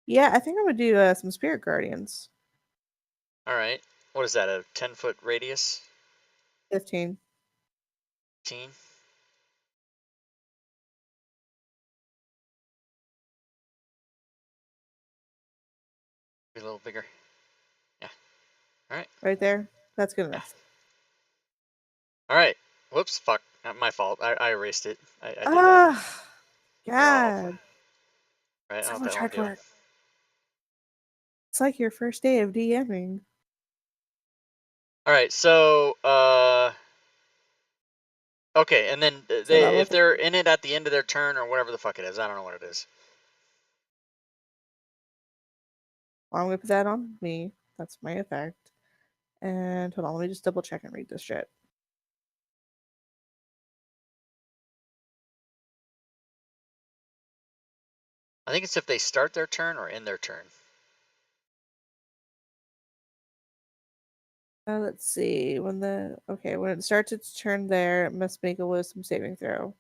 Yeah, I think I'm gonna do some spirit guardians. All right. What is that? A 10-foot radius? 15. 15? Be a little bigger. Yeah. All right. Right there. That's good enough. All right. Whoops. Fuck. Not my fault. I erased it. I did that. Ah, God. God. Right. So I don't know much what hard the hell I'm work. It's like your first day of DMing. doing. All right. So, okay, and then if they're in it at the end of their turn or whatever the fuck it is, I don't know what it is. I'm gonna put that on me. That's my effect. And hold on, let me just double check and read this shit. I think it's if they start their turn or end their turn. Let's see. When it starts its turn there, it must make a wisdom saving throw.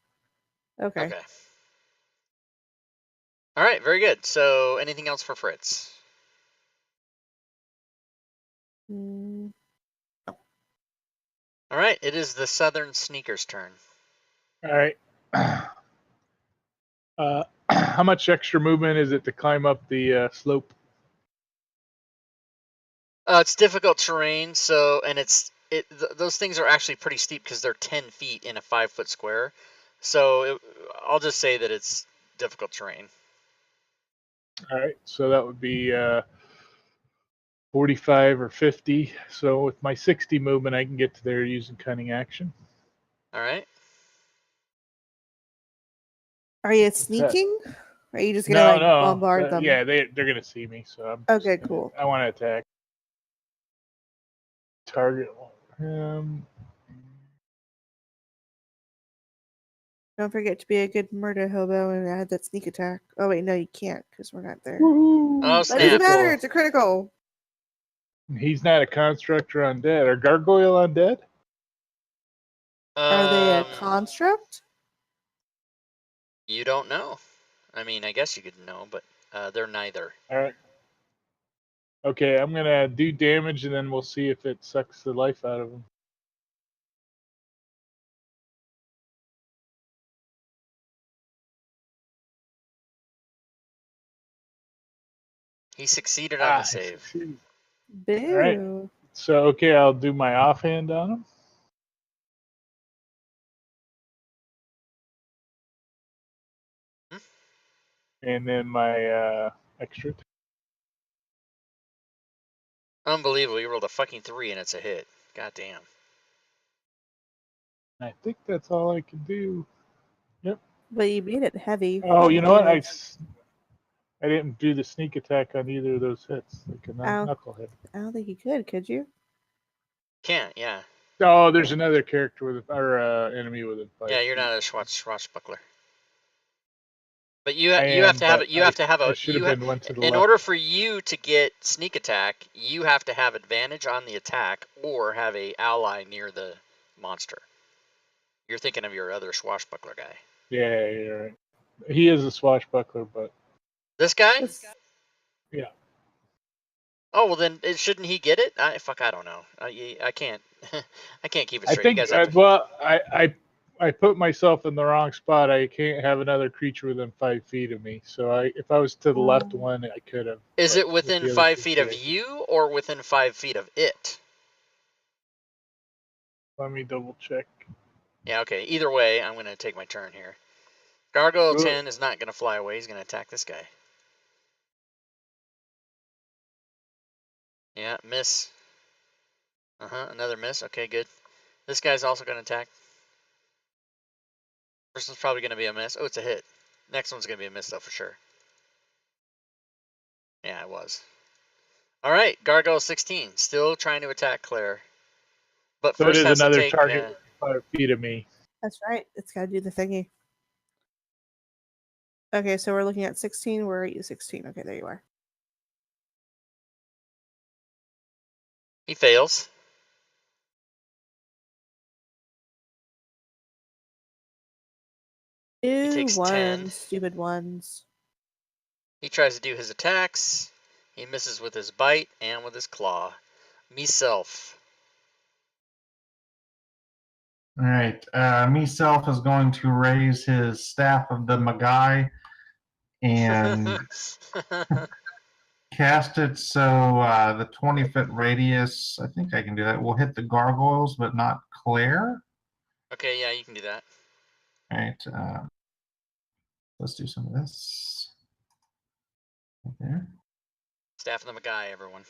Okay. All right, very good. So, anything else for Fritz? Mm. All right, it is the Southern Sneaker's turn. All right. How much extra movement is it to climb up the slope? It's difficult terrain, so those things are actually pretty steep because they're 10 feet in a 5-foot square. So I'll just say that it's difficult terrain. All right, so that would be 45 or 50. So with my 60 movement, I can get to there using cunning action. All right. Are you that? sneaking? Or are you just gonna bombard them? Yeah, they're gonna see me. So I'm Okay, cool. I want to attack. Target. Don't forget to be a good murder hobo and add that sneak attack. Oh wait, no, you can't because we're not there. Woohoo! Oh, That doesn't snap. matter. It's a critical. He's not a constructor undead. Are gargoyle undead? Are they a construct? You don't know. I mean, I guess you could know, but they're neither. All right. Okay, I'm gonna do damage, and then we'll see if it sucks the life out of him. He succeeded on the save. Boo. All right. So okay, I'll do my offhand on him. And then my extra. Unbelievable. You rolled a fucking 3 and it's a hit. God damn. I think that's all I can do. Yep. But you made it heavy. Oh, you know what? I didn't do the sneak attack on either of those hits. Like a knucklehead. I don't think you could you? Can't, yeah. Oh, there's another character with enemy with a fight. Yeah, you're not a swashbuckler. But you have to have in order for you to get sneak attack, you have to have advantage on the attack or have a ally near the monster. You're thinking of your other swashbuckler guy. Yeah, you're right. He is a swashbuckler, but this guy? Yeah. Oh well, then shouldn't he get it? I don't know. I can't. I can't keep it straight. I think. You guys have to... I put myself in the wrong spot. I can't have another creature within 5 feet of me. So if I was to the left one, I could have. Is it within 5 feet of you or within 5 feet of it? Let me double check. Yeah. Okay. Either way, I'm gonna take my turn here. Gargoyle 10 is not gonna fly away. He's gonna attack this guy. Yeah. Miss. Another miss. Okay. Good. This guy's also gonna attack. First one's probably gonna be a miss. Oh, it's a hit. Next one's gonna be a miss though for sure. Yeah, it was. All right, Gargoyle 16, still trying to attack Claire. But so first it is has another to take, target 5 feet of me. That's right. It's got to do the thingy. Okay, so we're looking at 16. Where are you? 16. Okay, there you are. He fails. He takes 10. Stupid ones. He tries to do his attacks. He misses with his bite and with his claw. Meself. All right. Meself is going to raise his staff of the Magai and cast it so the 20-foot radius, I think I can do that, will hit the gargoyles, but not Claire. Okay, yeah, you can do that. All right. Let's do some of this. Right there. Staff of the Magai, everyone.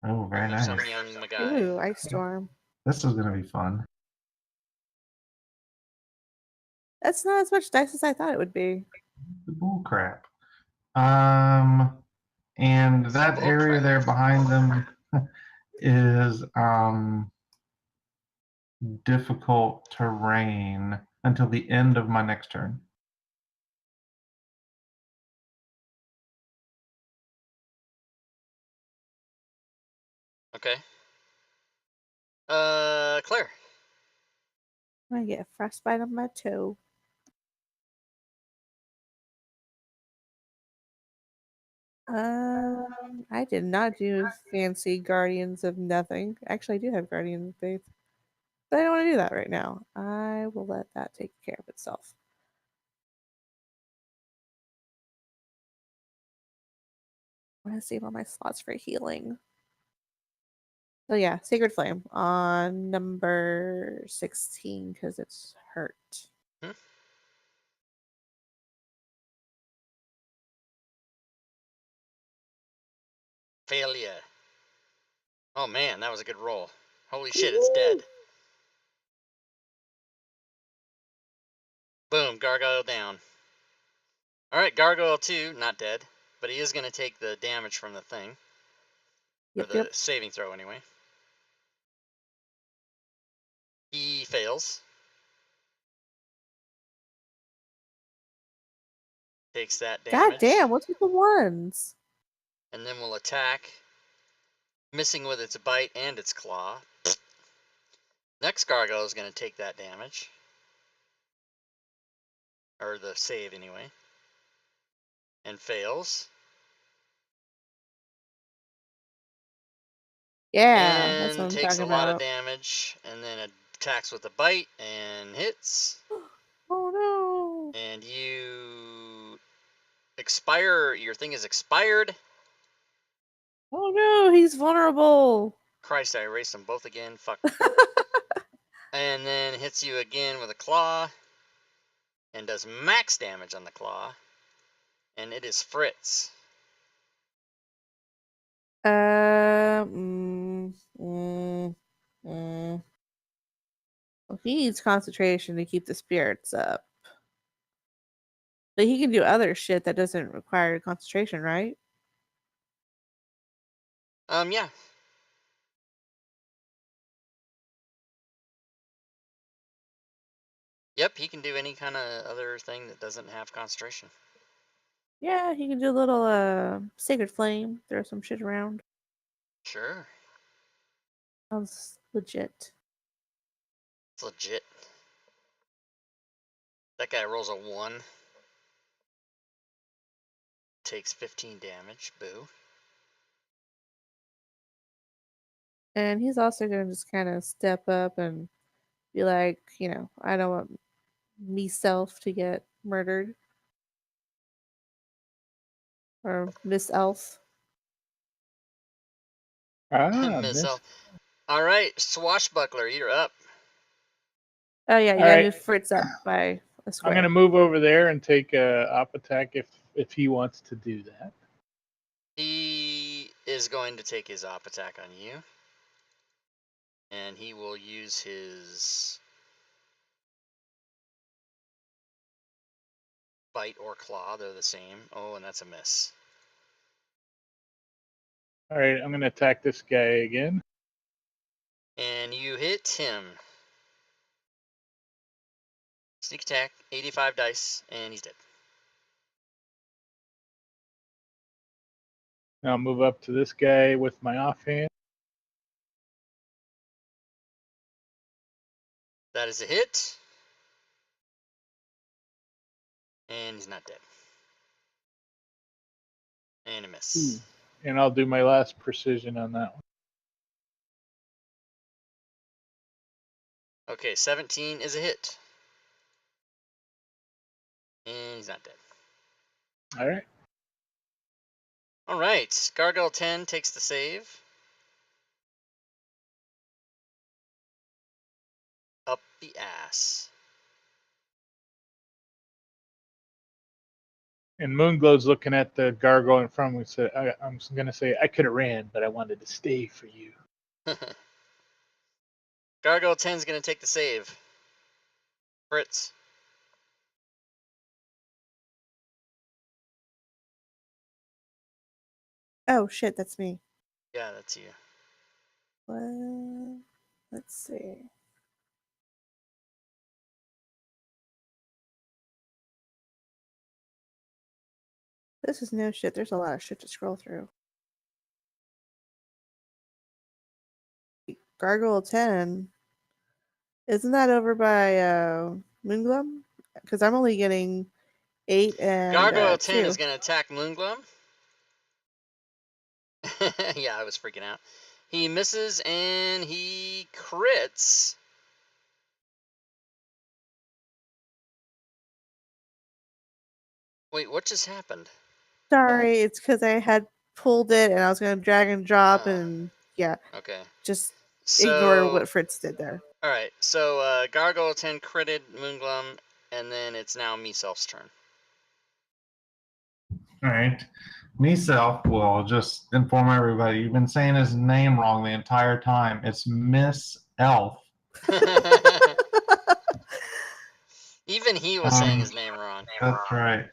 Oh, very nice. Some young Magai. Ooh, Ice Storm. This is going to be fun. That's not as much dice as I thought it would be. Bull crap. And that area there behind them is difficult terrain until the end of my next turn. Okay. Claire. I'm gonna get a frostbite on my toe. I did not do fancy Guardians of Nothing. Actually, I do have Guardians of Faith. But I don't want to do that right now. I will let that take care of itself. I'm going to save all my slots for healing. So yeah, Sacred Flame on number 16 because it's hurt. Failure. Oh man, that was a good roll. Holy shit, it's dead. Boom, Gargoyle down. Alright, Gargoyle 2, not dead. But he is going to take the damage from the thing. Or Yep, the yep. saving throw, anyway. He fails. Takes that God damage. damn, what's with the ones? And then we'll attack. Missing with its bite and its claw. Next Gargoyle is going to take that damage. Or the save, anyway. And fails. Yeah, that's what And I'm takes talking a lot of about. damage. And then attacks with a bite and hits. Oh no. And you expire. Your thing is expired. Oh no, he's vulnerable. Christ, I erased them both again. Fuck. And then hits you again with a claw. And does max damage on the claw. And it is Fritz. Well, he needs concentration to keep the spirits up. But he can do other shit that doesn't require concentration, right? Yeah. Yep, he can do any kind of other thing that doesn't have concentration. Yeah, he can do a little sacred flame, throw some shit around. Sure. Sounds legit. It's legit. That guy rolls a 1. Takes 15 damage. Boo. And he's also gonna just kind of step up and be like, I don't want me-self to get murdered. Or Miss Elf. Ah, Miss missed. Elf. Alright, Swashbuckler, you're up. Oh yeah, you All gotta right. move Fritz up by a I'm square. gonna move over there and take a op attack if he wants to do that. He is going to take his op attack on you. And he will use his bite or claw. They're the same. Oh, and that's a miss. All right, I'm gonna attack this guy again. And you hit him. Sneak attack, 85 dice, and he's dead. Now I'll move up to this guy with my offhand. That is a hit. And he's not dead. And a miss. And I'll do my last precision on that one. Okay, 17 is a hit. And he's not dead. All right. Alright, Gargoyle 10 takes the save. Up the ass. And Moonglow's looking at the gargoyle in front of me. Said, I'm gonna say I could have ran, but I wanted to stay for you. Gargoyle 10 is going to take the save. Fritz. Oh shit, that's me. Yeah, that's you. Well, let's see. This is no shit. There's a lot of shit to scroll through. Gargoyle 10. Isn't that over by Moonglum? Because I'm only getting 8 and Gargoyle 10 2. is going to attack Moonglum. Yeah, I was freaking out. He misses and he crits. Wait, what just happened? Sorry, it's because I had pulled it and I was going to drag and drop and yeah, Okay. just So, ignore what Fritz did there. Alright, so Gargoyle 10 critted Moonglum, and then it's now Me-Self's turn. All right. Myself will just inform everybody. You've been saying his name wrong the entire time. It's Miss Elf. Even he was saying his name wrong. That's right.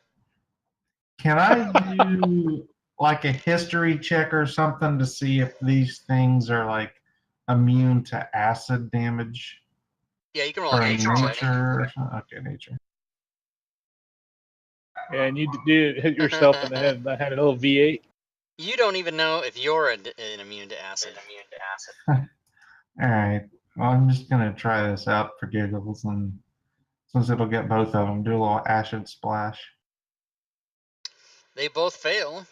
Can I do like a history check or something to see if these things are like immune to acid damage? Yeah, you can roll Or a nature check. or something? Okay, nature. And you did hit yourself in the head. I had a little V8. You don't even know if you're an immune to acid. All right. Well, I'm just gonna try this out for giggles, and since it'll get both of them, do a little acid splash. They both fail,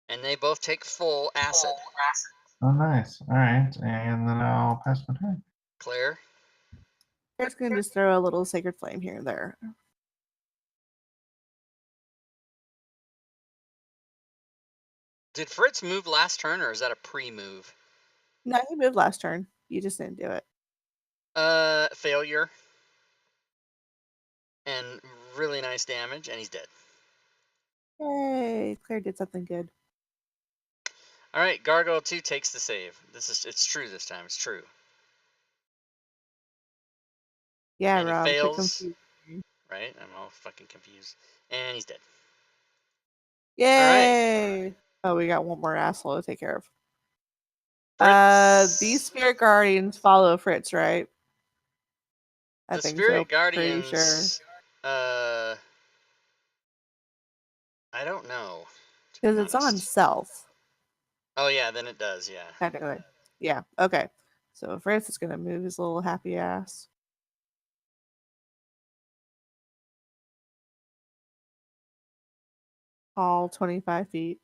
and they both take full acid. Oh, nice. All right, and then I'll pass my turn. Claire? Just gonna just throw a little sacred flame here and there. Did Fritz move last turn, or is that a pre-move? No, he moved last turn. You just didn't do it. Failure. And really nice damage, and he's dead. Yay! Claire did something good. All right, Gargoyle 2 takes the save. It's true this time. It's true. Yeah, And he Rob. quit fails. confusing me. Right? I'm all fucking confused. And he's dead. Yay! Oh, we got one more asshole to take care of. Fritz. These spirit guardians follow Fritz, right? I The think Spirit so. Guardians. Pretty sure. I don't know. Because it's on self, Oh yeah, then it does. Yeah. technically. Yeah, okay. So Fritz is going to move his little happy ass. All 25 feet.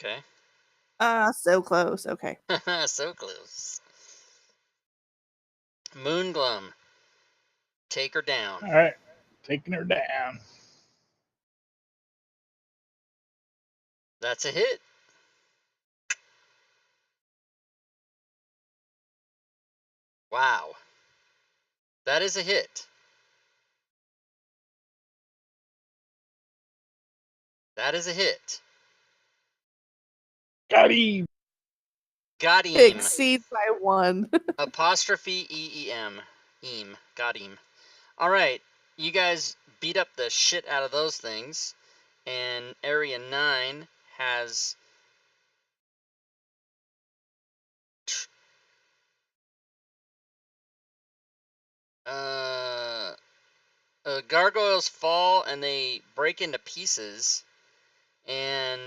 Okay. So close. Okay. So close. Moonglum. Take her down. All right, taking her down. That's a hit. Wow. That is a hit. That is a hit. Got him. Got him. Exceed by 1. Apostrophe E-E-M. Eem. Got him. Alright. You guys beat up the shit out of those things. And Area 9 has... gargoyles fall and they break into pieces. And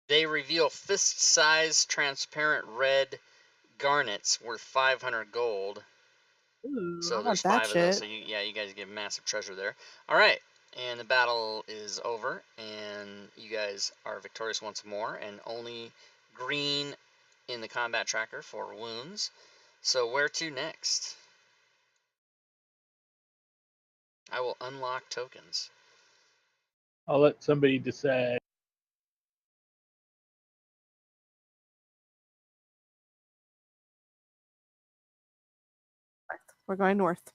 they reveal fist-sized transparent red garnets worth 500 gold. Ooh, So I there's want 5 that of those. shit. So you guys get massive treasure there. All right, and the battle is over, and you guys are victorious once more, and only green in the combat tracker for wounds. So where to next? I will unlock tokens. I'll let somebody decide. We're going north.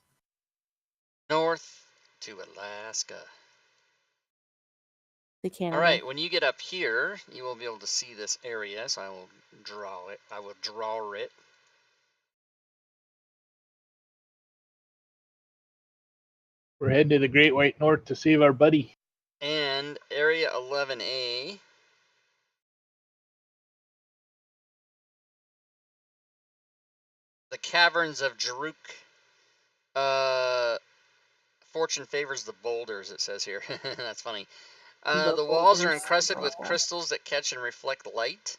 North to Alaska. To Canada. All right, when you get up here, you will be able to see this area, so I will draw it. I will draw it. We're heading to the Great White North to save our buddy. And Area 11A the Caverns of Jaruk. Fortune favors the boulders, it says here. That's funny. The walls are encrusted with crystals that catch and reflect light.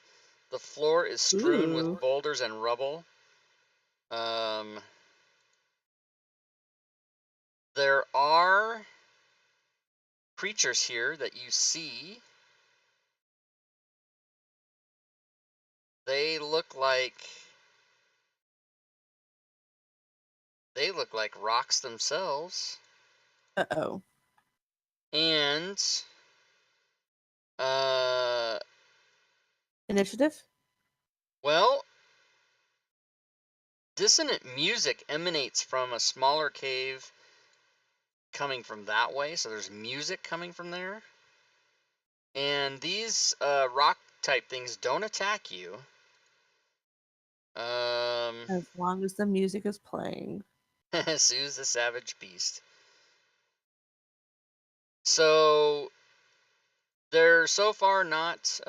The floor is strewn with boulders and rubble. There are creatures here that you see. They look like rocks themselves. Uh-oh. And Initiative? well, dissonant music emanates from a smaller cave coming from that way, so there's music coming from there. And these rock type things don't attack you. As long as the music is playing. Sue's the savage beast. So they're so far not,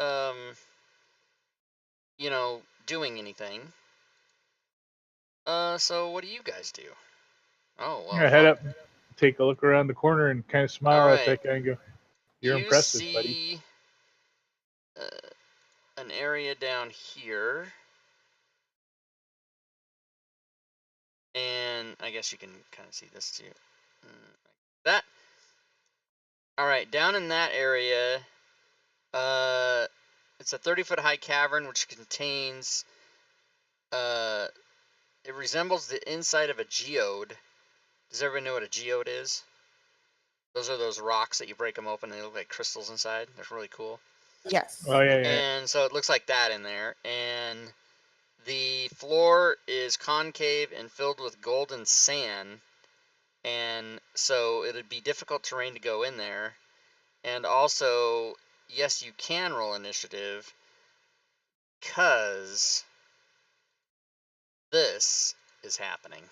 doing anything. So what do you guys do? Oh, well. I'm gonna head up, take a look around the corner, and kind of smile at that guy and go, "You're You impressive, buddy." see an area down here. And I guess you can kind of see this too. That. All right, down in that area, it's a 30-foot high cavern which contains, it resembles the inside of a geode. Does everybody know what a geode is? Those are those rocks that you break them open and they look like crystals inside. They're really cool. Yes. Oh yeah. And so it looks like that in there. And the floor is concave and filled with golden sand. And so it'd be difficult terrain to go in there. And also, yes, you can roll initiative, because this is happening.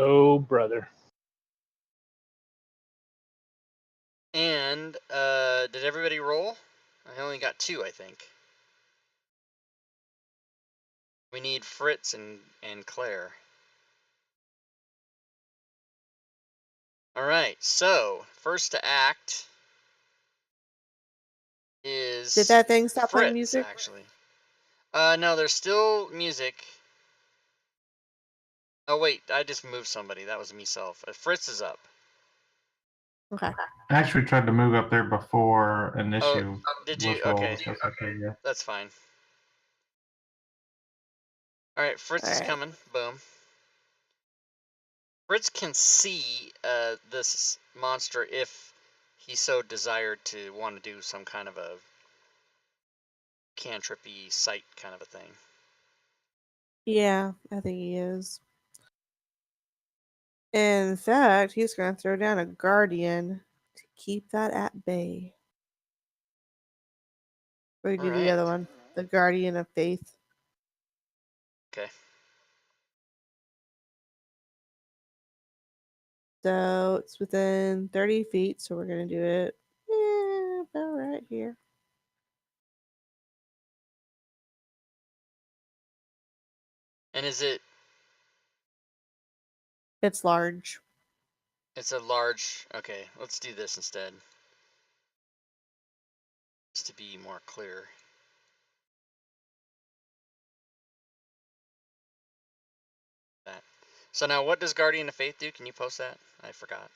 Oh brother. And did everybody roll? I only got 2, I think. We need Fritz and Claire. Alright, so first to act is Did that thing stop Fritz, playing music? actually. No, there's still music. Oh wait, I just moved somebody. That was myself. Fritz is up. Okay. I actually tried to move up there before an issue Did you? was rolled. Okay. So it's okay, yeah. That's fine. Alright, Fritz is coming. Boom. Fritz can see this monster if he so desired to want to do some kind of a cantrip-y sight kind of a thing. Yeah, I think he is. In fact, he's going to throw down a guardian to keep that at bay. We're going to do the other one, the guardian of faith. Okay. So it's within 30 feet, so we're going to do it about right here. And is it? It's large. It's a large. Okay, let's do this instead. Just to be more clear. That. So now, what does Guardian of Faith do? Can you post that? I forgot.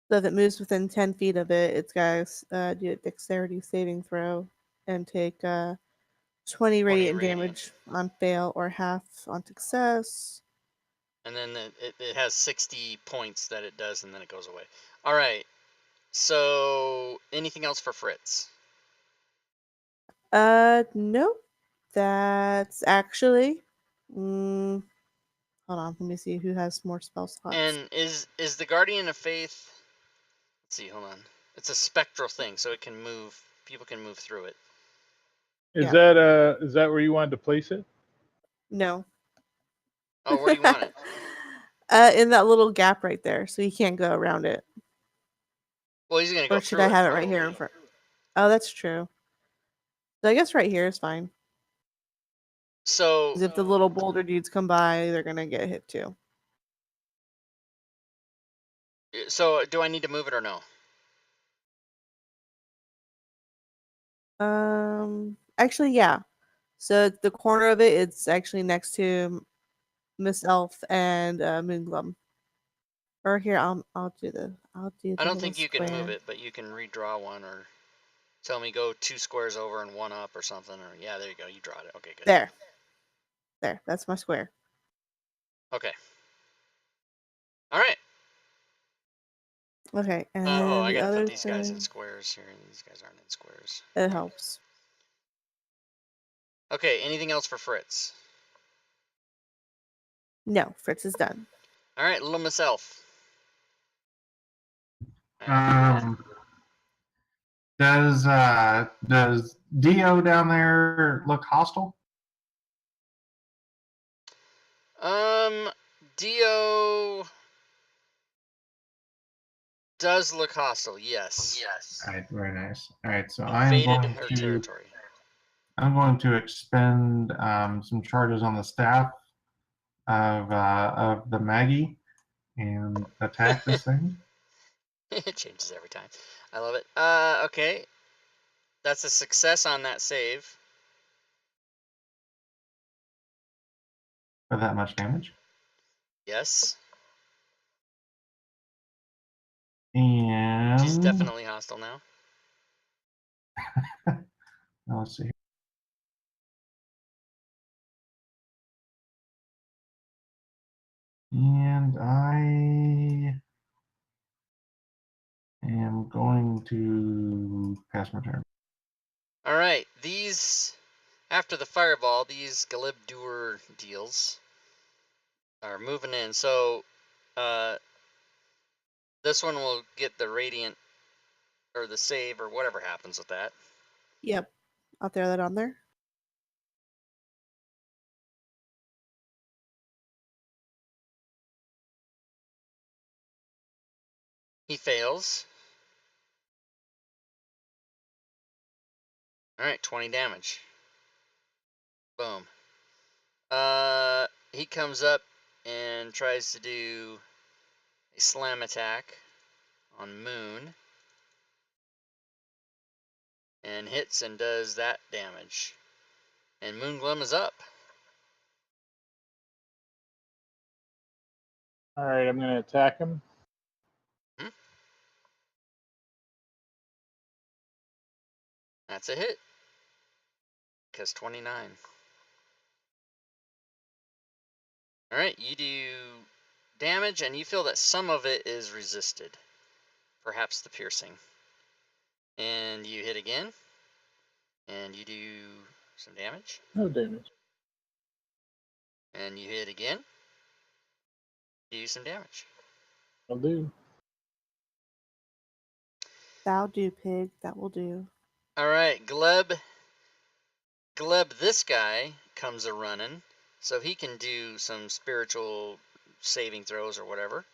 So if it moves within 10 feet of it, it's got to do a dexterity saving throw and take 20 radiant damage on fail or half on success. And then it has 60 points that it does, and then it goes away. All right. So, anything else for Fritz? Nope. That's actually. Hold on, let me see who has more spell slots. And is the Guardian of Faith? Let's see. Hold on. It's a spectral thing, so it can move. People can move through it. Is that where you wanted to place it? No. Oh, where do you want it? In that little gap right there, so you can't go around it. Well, he's gonna go. Or should I have it right here in front? Oh, that's true. So I guess right here is fine. So if the little boulder dudes come by, they're gonna get hit too. So do I need to move it or no? Actually, yeah. So the corner of it, it's actually next to Miss Elf and Moonglum. Or here, I'll do the I don't little think you square. can move it, but you can redraw one or tell me go 2 squares over and 1 up or something. Or yeah, there you go. You draw it. Okay, good. There. That's my square. Okay. All right. Okay, and I the gotta other put these guys in thing, squares here. These guys aren't in squares. it helps. Okay. Anything else for Fritz? No, Fritz is done. All right, little Miss Elf. Does Dio down there look hostile? Dio does look hostile. Yes. All right, very nice. All right, so Invaded her territory. I'm going to expend some charges on the staff of the Maggie and attack this thing. It changes every time. I love it. Okay. That's a success on that save. For that much damage. Yes. And She's definitely hostile now. now let's see. And I am going to pass my turn. All right. These, after the fireball, these Galibdur deals are moving in. So, this one will get the radiant or the save or whatever happens with that. Yep, I'll throw that on there. He fails. All right, 20 damage. Boom. He comes up and tries to do a slam attack on Moon. And hits and does that damage. And Moonglum is up. All right, I'm going to attack him. That's a hit. Because 29. Alright, you do damage, and you feel that some of it is resisted. Perhaps the piercing. And you hit again. And you do some damage. No damage. And you hit again. You do some damage. I'll do. That'll do, pig. That will do. Alright, Gleb, this guy comes a running, so he can do some spiritual saving throws or whatever.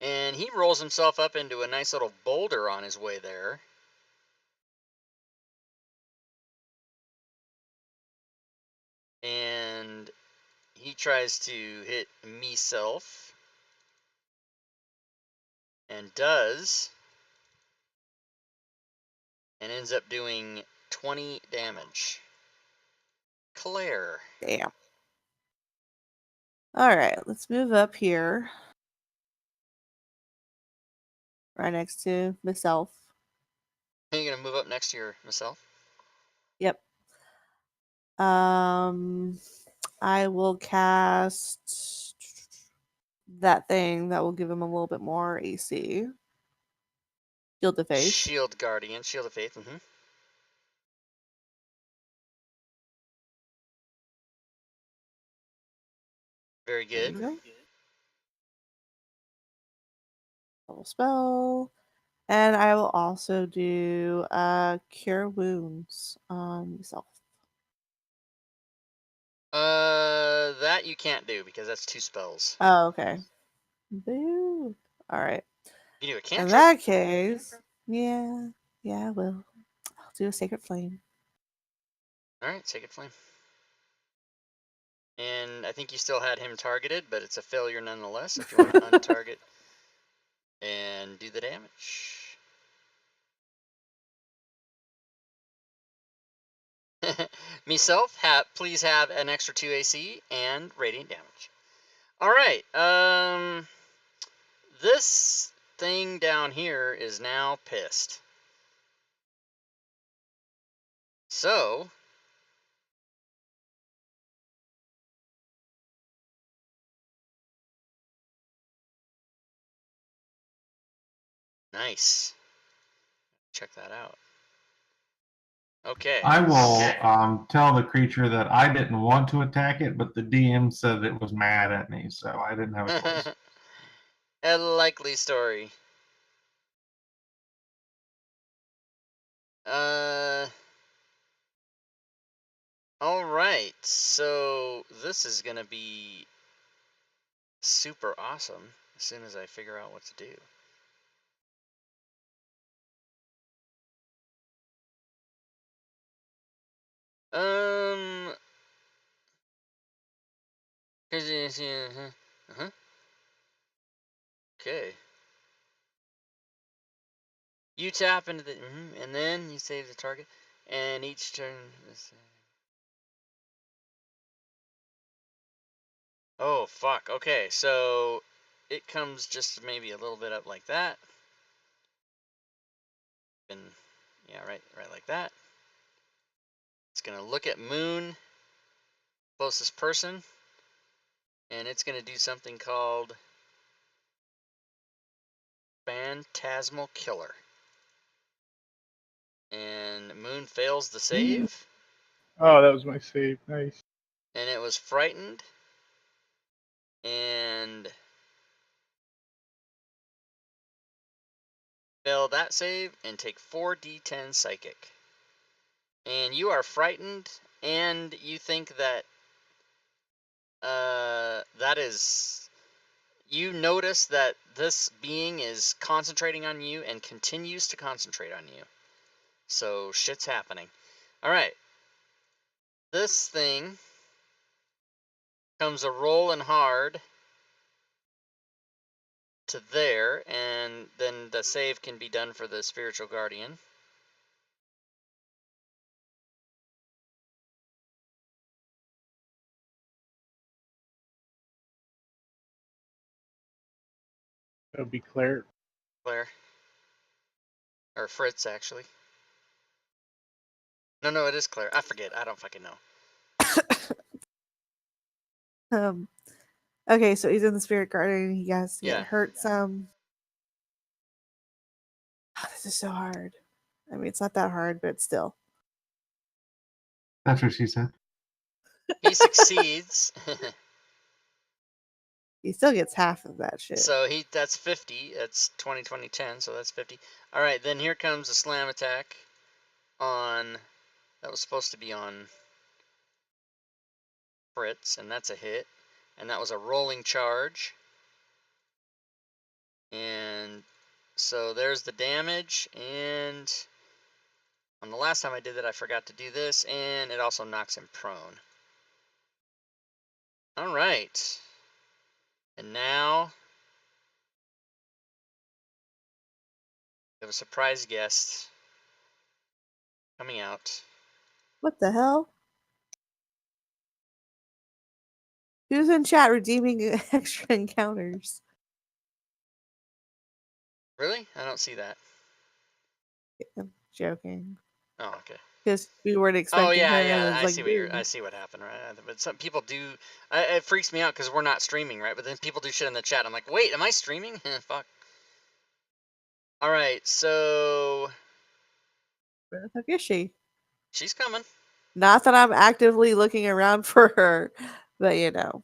And he rolls himself up into a nice little boulder on his way there. And he tries to hit me-self. And does. And ends up doing 20 damage. Claire. Damn. All right, let's move up here. Right next to Miss Elf. Are you going to move up next to your myself? Yep. I will cast that thing that will give him a little bit more AC. Shield of Faith. Shield Guardian. Shield of Faith. Mm-hmm. Very There good. you go. Double spell. And I will also do Cure Wounds on myself. That you can't do because that's 2 spells. Oh, okay. Boo. All right. You do a In cantrip? that case, yeah, I will. I'll do a Sacred Flame. Alright, Sacred Flame. And I think you still had him targeted, but it's a failure nonetheless. If you want to untarget and do the damage. Myself, please have an extra 2 AC and radiant damage. Alright, this thing down here is now pissed. So, nice. Check that out. Okay. I will tell the creature that I didn't want to attack it, but the DM said it was mad at me, so I didn't have a choice. A likely story. Alright, so this is gonna be super awesome as soon as I figure out what to do. Okay. You tap into the, and then you save the target, and each turn. Oh fuck. Okay, so it comes just maybe a little bit up like that, and yeah, right like that. It's gonna look at Moon, closest person, and it's gonna do something called Phantasmal Killer. And Moon fails the save. Oh, that was my save. Nice. And it was frightened. And fail that save and take 4d10 psychic. And you are frightened, and you think that that is, you notice that this being is concentrating on you and continues to concentrate on you. So shit's happening. Alright. This thing comes a rolling hard to there, and then the save can be done for the spiritual guardian. That would be Claire. Claire. Or Fritz, actually. No, it is Claire. I forget. I don't fucking know. Okay, so he's in the spirit garden. He has to Yeah. get hurt some. Oh, this is so hard. I mean, it's not that hard, but still. That's what she said. He succeeds. He still gets half of that shit. So that's 50. That's 20, 10, so that's 50. Alright, then here comes a slam attack on, that was supposed to be on Fritz, and that's a hit. And that was a rolling charge. And so there's the damage, and on the last time I did that I forgot to do this, and it also knocks him prone. Alright. And now we have a surprise guest coming out. What the hell? Who's in chat redeeming extra encounters? Really? I don't see that. I'm joking. Oh, okay. Because we weren't expecting Oh yeah, her. yeah. And I like, see I see what happened, right? But some people do. It freaks me out because we're not streaming, right? But then people do shit in the chat. I'm like, wait, am I streaming? Fuck. All right, so where the fuck is she? she's coming. Not that I'm actively looking around for her, but you know.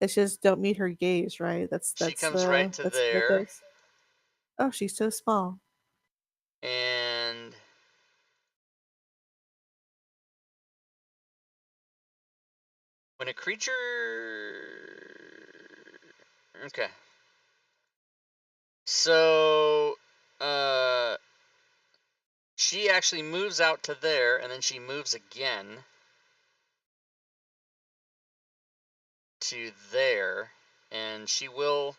It's just don't meet her gaze, right? She comes right to there, Oh, she's so small. and when a creature, okay, so she actually moves out to there, and then she moves again to there, and she will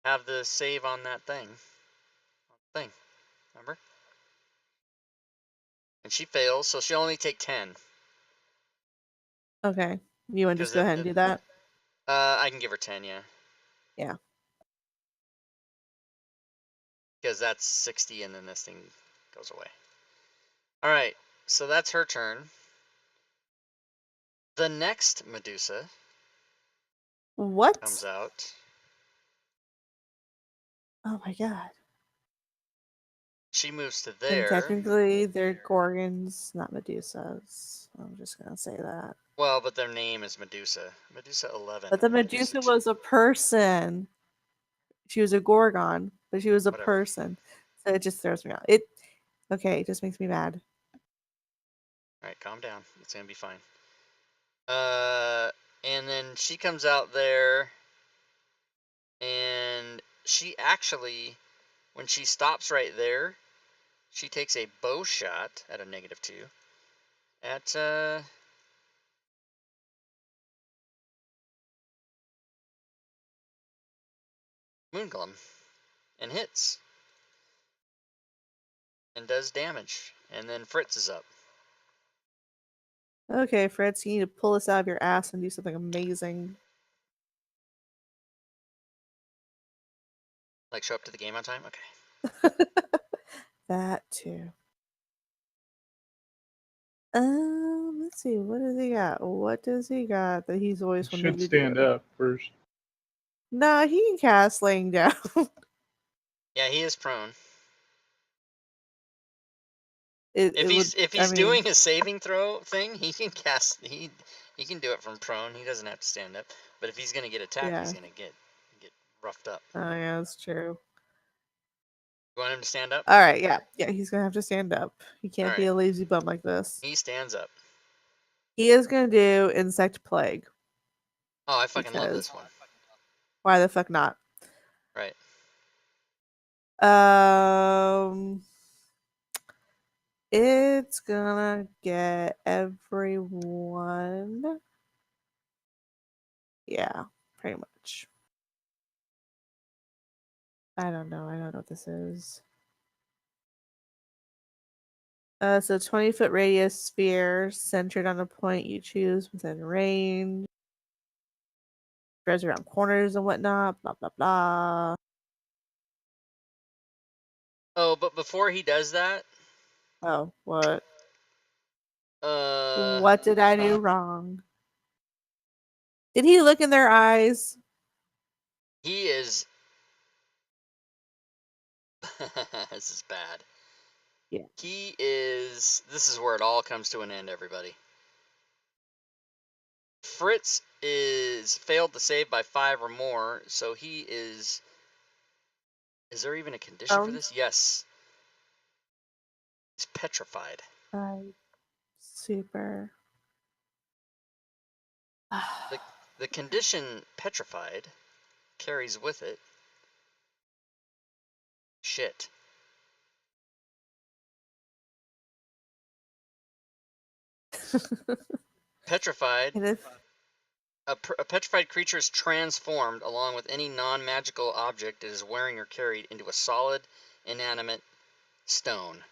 have the save on that thing. Remember? And she fails, so she'll only take 10. Okay. You want to just go ahead and do that? I can give her 10, yeah. Yeah. Because that's 60, and then this thing goes away. All right, so that's her turn. The next Medusa What? comes out. Oh my god. She moves to And there. technically, they're Gorgons, not Medusas. I'm just gonna say that. Well, but their name is Medusa. Medusa 11. But the and Medusa 2. was a person. She was a Gorgon, but she was a Whatever. person. So it just throws me out. Okay, it just makes me mad. All right, calm down. It's gonna be fine. And then she comes out there, and she actually, when she stops right there, she takes a bow shot at a -2 at Moonglum and hits and does damage. And then Fritz is up. Okay, Fritz, you need to pull this out of your ass and do something amazing. Like show up to the game on time? Okay. That too. Let's see. What does he got? What does he got that he's always wanted Should to stand do? up first. No, he can cast laying down. Yeah, he is prone. It would, If he's doing a saving throw thing, he can cast he can do it from prone. He doesn't have to stand up. But if he's gonna get attacked, Yeah. he's gonna get roughed up. Oh yeah, that's true. You want him to stand up? All right, yeah, he's gonna have to stand up. He can't be Alright. a lazy bum like this. He stands up. He is gonna do insect plague. Oh, I fucking love Because- this one. Why the fuck not? Right. It's gonna get everyone. Yeah, pretty much. I don't know what this is. So 20-foot radius sphere centered on a point you choose within range. Spreads around corners and whatnot. Blah blah blah. Oh, but before he does that, Oh, what? uh, What did I do wrong? Did he look in their eyes? he is. This is bad. Yeah. He is. This is where it all comes to an end, everybody. Fritz is failed to save by 5 or more, so he is. Is there even a condition for this? Yes. He's petrified. Super. The condition petrified carries with it shit. Petrified. A petrified creature is transformed along with any non-magical object it is wearing or carried into a solid, inanimate stone.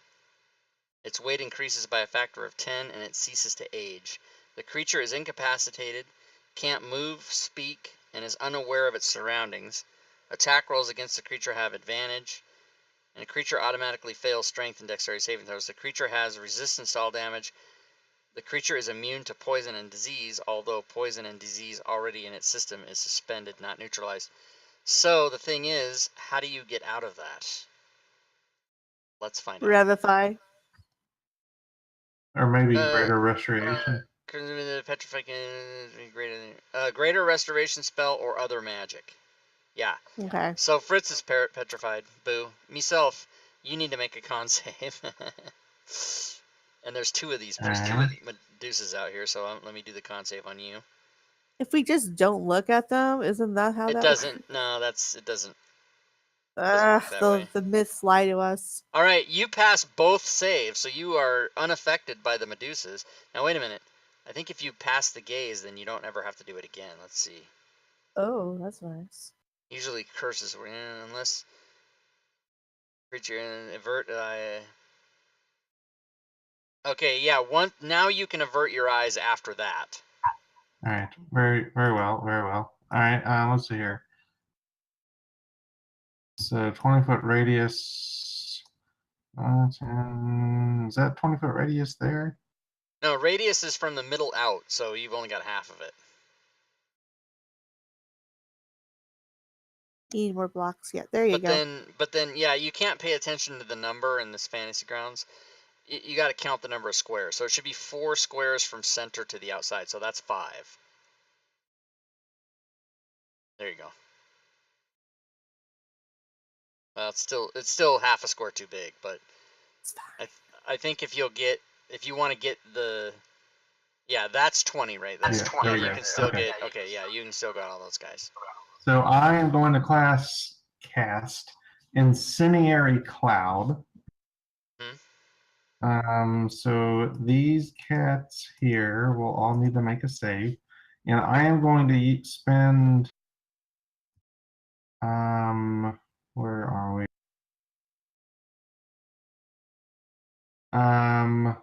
Its weight increases by a factor of 10 and it ceases to age. The creature is incapacitated, can't move, speak, and is unaware of its surroundings. Attack rolls against the creature have advantage, and the creature automatically fails strength and dexterity saving throws. The creature has resistance to all damage. The creature is immune to poison and disease, although poison and disease already in its system is suspended, not neutralized. So the thing is, how do you get out of that? Let's find out. Revify. Or maybe greater restoration. Greater restoration spell or other magic. Yeah. Okay. So Fritz is petrified. Boo. Myself, you need to make a con save. And there's 2 of these. There's 2 Medusas out here, so let me do the con save on you. If we just don't look at them, isn't that how It that doesn't. works? No, it doesn't. Work that way. The myths lie to us. All right, you pass both saves, so you are unaffected by the Medusas. Now wait a minute. I think if you pass the gaze, then you don't ever have to do it again. Let's see. Oh, that's nice. Usually curses, unless creature avert. Okay, yeah. Now you can avert your eyes after that. All right. Very, very well. Very well. All right. Let's see here. So 20-foot radius. 10, is that 20-foot radius there? No, radius is from the middle out, so you've only got half of it. Need more blocks. Yeah, there you go. But then, yeah, you can't pay attention to the number in this Fantasy Grounds. You got to count the number of squares. So it should be 4 squares from center to the outside. So that's 5. There you go. It's still half a square too big, but It's fine. I think if you want to get yeah, that's 20 right there. That's 20. Yeah, There you you can go. still Okay. get yeah, you can still got all those guys. So I am going to cast Incendiary Cloud. So these cats here will all need to make a save, and I am going to spend. Where are we? Where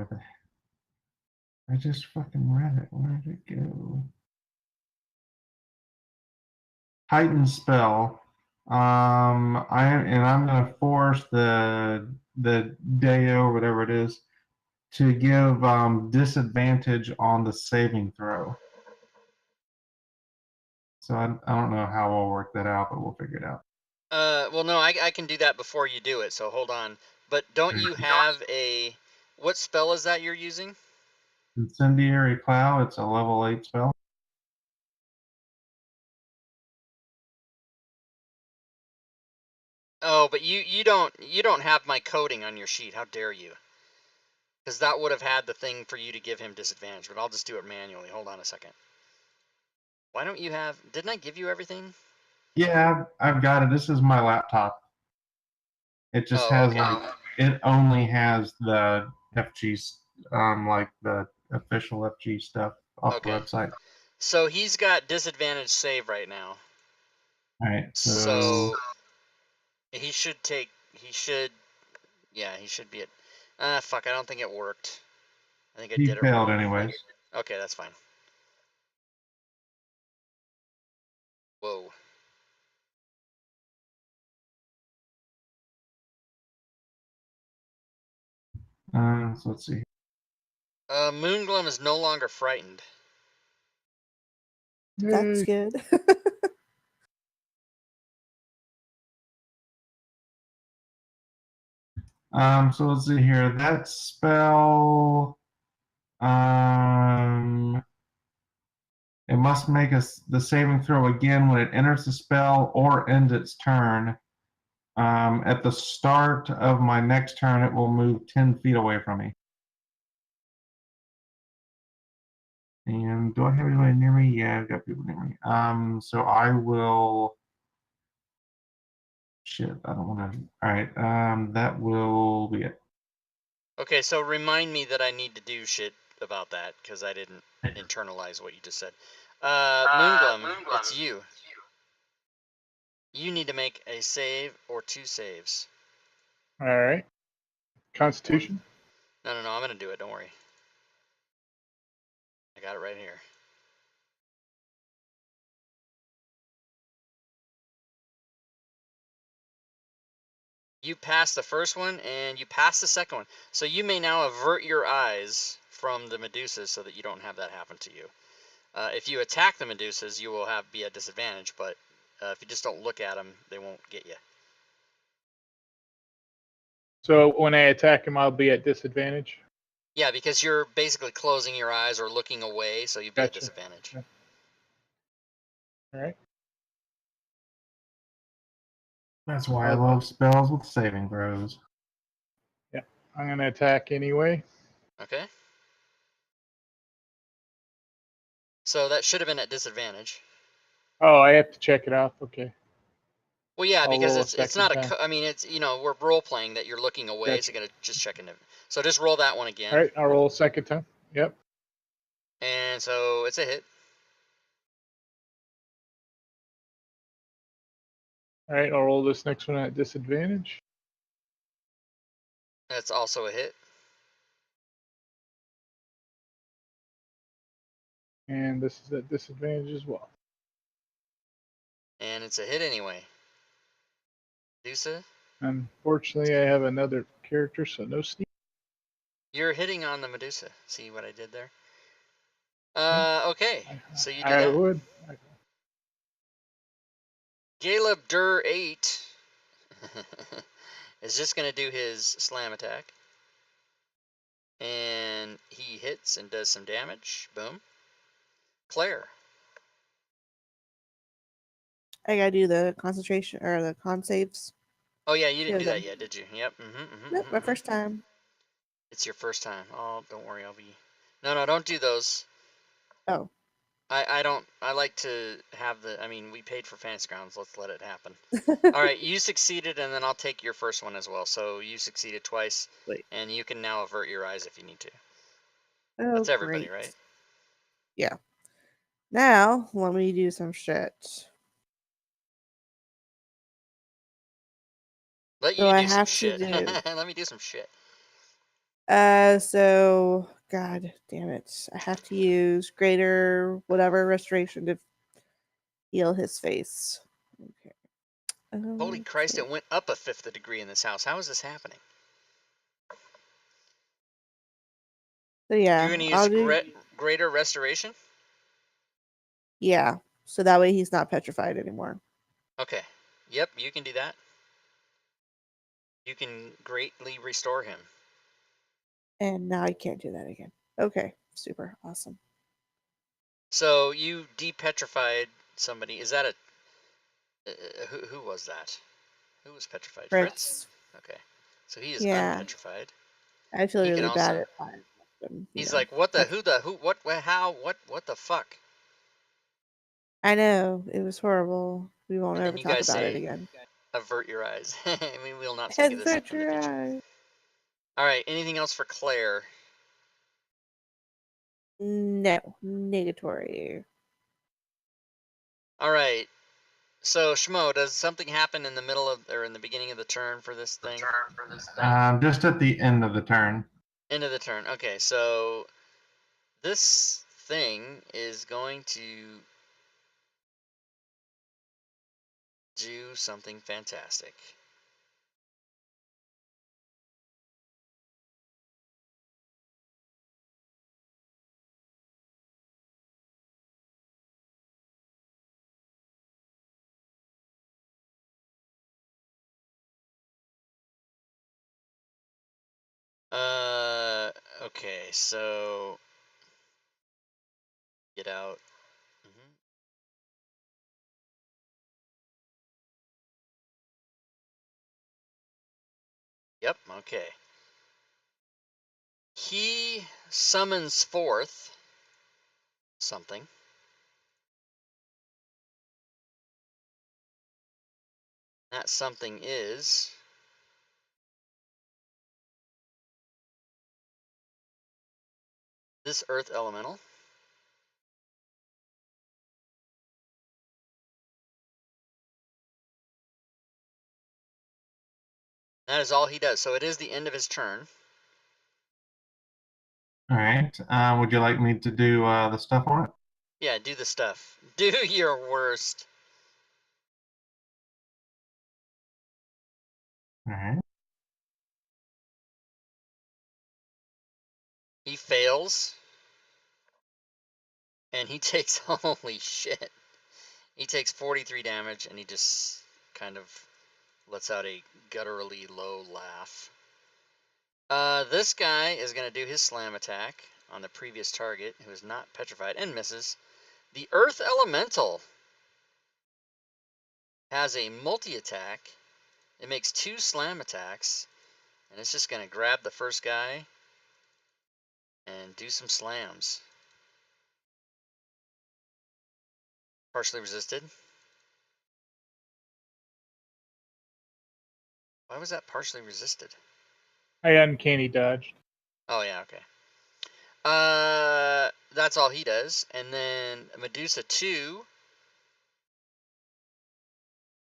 the? I just fucking read it. Where did it go? Titan spell. I'm gonna force the Deo, whatever it is, to give disadvantage on the saving throw. So I don't know how we'll work that out, but we'll figure it out. Well, no, I can do that before you do it. So hold on. But don't you have what spell is that you're using? Incendiary Cloud. It's a level 8 spell. Oh, but you don't have my coding on your sheet. How dare you? Because that would have had the thing for you to give him disadvantage, but I'll just do it manually. Hold on a second. Why don't you have... Didn't I give you everything? Yeah, I've got it. This is my laptop. It just has it only has the FG, like the official FG stuff off the website. So he's got disadvantage save right now. All right. So he should be at... fuck, I don't think it worked. I think I did it failed wrong. anyways. Okay, that's fine. Whoa. So let's see. Moongloom is no longer frightened. That's good. So let's see here. That spell, it must make the saving throw again when it enters the spell or ends its turn. At the start of my next turn, it will move 10 feet away from me. And do I have anybody near me? Yeah, I've got people near me. So I will. Shit, I don't want to. All right, that will be it. Okay, so remind me that I need to do shit about that, because I didn't internalize what you just said. Moongloom, it's you. You need to make a save or 2 saves. All right. Constitution? No, I'm going to do it. Don't worry. I got it right here. You passed the first one, and you passed the second one. So you may now avert your eyes from the Medusas so that you don't have that happen to you. If you attack the Medusas, you will be at disadvantage, but if you just don't look at them, they won't get you. So when I attack him, I'll be at disadvantage? Yeah, because you're basically closing your eyes or looking away, so you'd be at disadvantage. Okay. All right. That's why I love spells with saving throws. Yeah, I'm going to attack anyway. Okay. So that should have been at disadvantage. Oh, I have to check it off. Okay. Well, yeah, because it's not time. I mean, it's, we're role playing that you're looking away, so you gotta just check it. So just roll that one again. All right, I'll roll a second time. Yep. And so it's a hit. All right, I'll roll this next one at disadvantage. That's also a hit. And this is at disadvantage as well. And it's a hit anyway. Medusa, Unfortunately, I have another character, so no sneak. you're hitting on the Medusa. See what I did there? Okay, so you do I that. would. Caleb Dur 8 is just going to do his slam attack. And he hits and does some damage. Boom. Claire. I gotta do the concentration or the con saves. Oh, yeah, you didn't do Yeah, that yet, did you? Yep. Nope, my first time. It's your first time. Oh, don't worry, I'll be... No, don't do those. Oh. I don't... I like to have the... I mean, we paid for Fantasy Grounds. Let's let it happen. All right, you succeeded, and then I'll take your first one as well. So you succeeded twice, Wait. and you can now avert your eyes if you need to. Oh, That's everybody, great. right? Yeah. Now, let me do some shit. Let So you I do some have to shit. do. Let me do some shit. So God damn it. I have to use greater whatever restoration to heal his face. Okay. Holy Christ, Okay. it went up a fifth of a degree in this house. How is this happening? So You're yeah, going to I'll use do greater restoration? yeah. So that way he's not petrified anymore. Okay. Yep, you can do that. You can greatly restore him. And now I can't do that again. Okay. Super awesome. So you depetrified somebody. Is that a... who was that? Who was petrified? Fritz? Fritz. Okay. So he is Yeah. unpetrified. I feel He can really bad also... at that. He's like, what the, who the, who, what, how, what the fuck? I know. It was horrible. We won't And then ever you talk guys about it say, again. avert your eyes. I mean, we will not speak of this in Avert the your future. eyes. All right, anything else for Claire? No. Negatory. All right. So, Shmo, does something happen in the middle of, or in the beginning of the turn for this thing? Just at the end of the turn. End of the turn. Okay, so this thing is going to do something fantastic. Okay, so get out. Yep, okay. He summons forth something. That something is this earth elemental. That is all he does. So it is the end of his turn. All right. Would you like me to do the stuff on it? Yeah, do the stuff. Do your worst. All right. He fails. And he takes, holy shit. He takes 43 damage and he just kind of lets out a gutturally low laugh. This guy is going to do his slam attack on the previous target who is not petrified and misses. The Earth Elemental has a multi-attack. It makes 2 slam attacks. And it's just going to grab the first guy and do some slams. Partially resisted. Why was that partially resisted? I uncanny dodged. Oh, yeah, okay. That's all he does. And then Medusa 2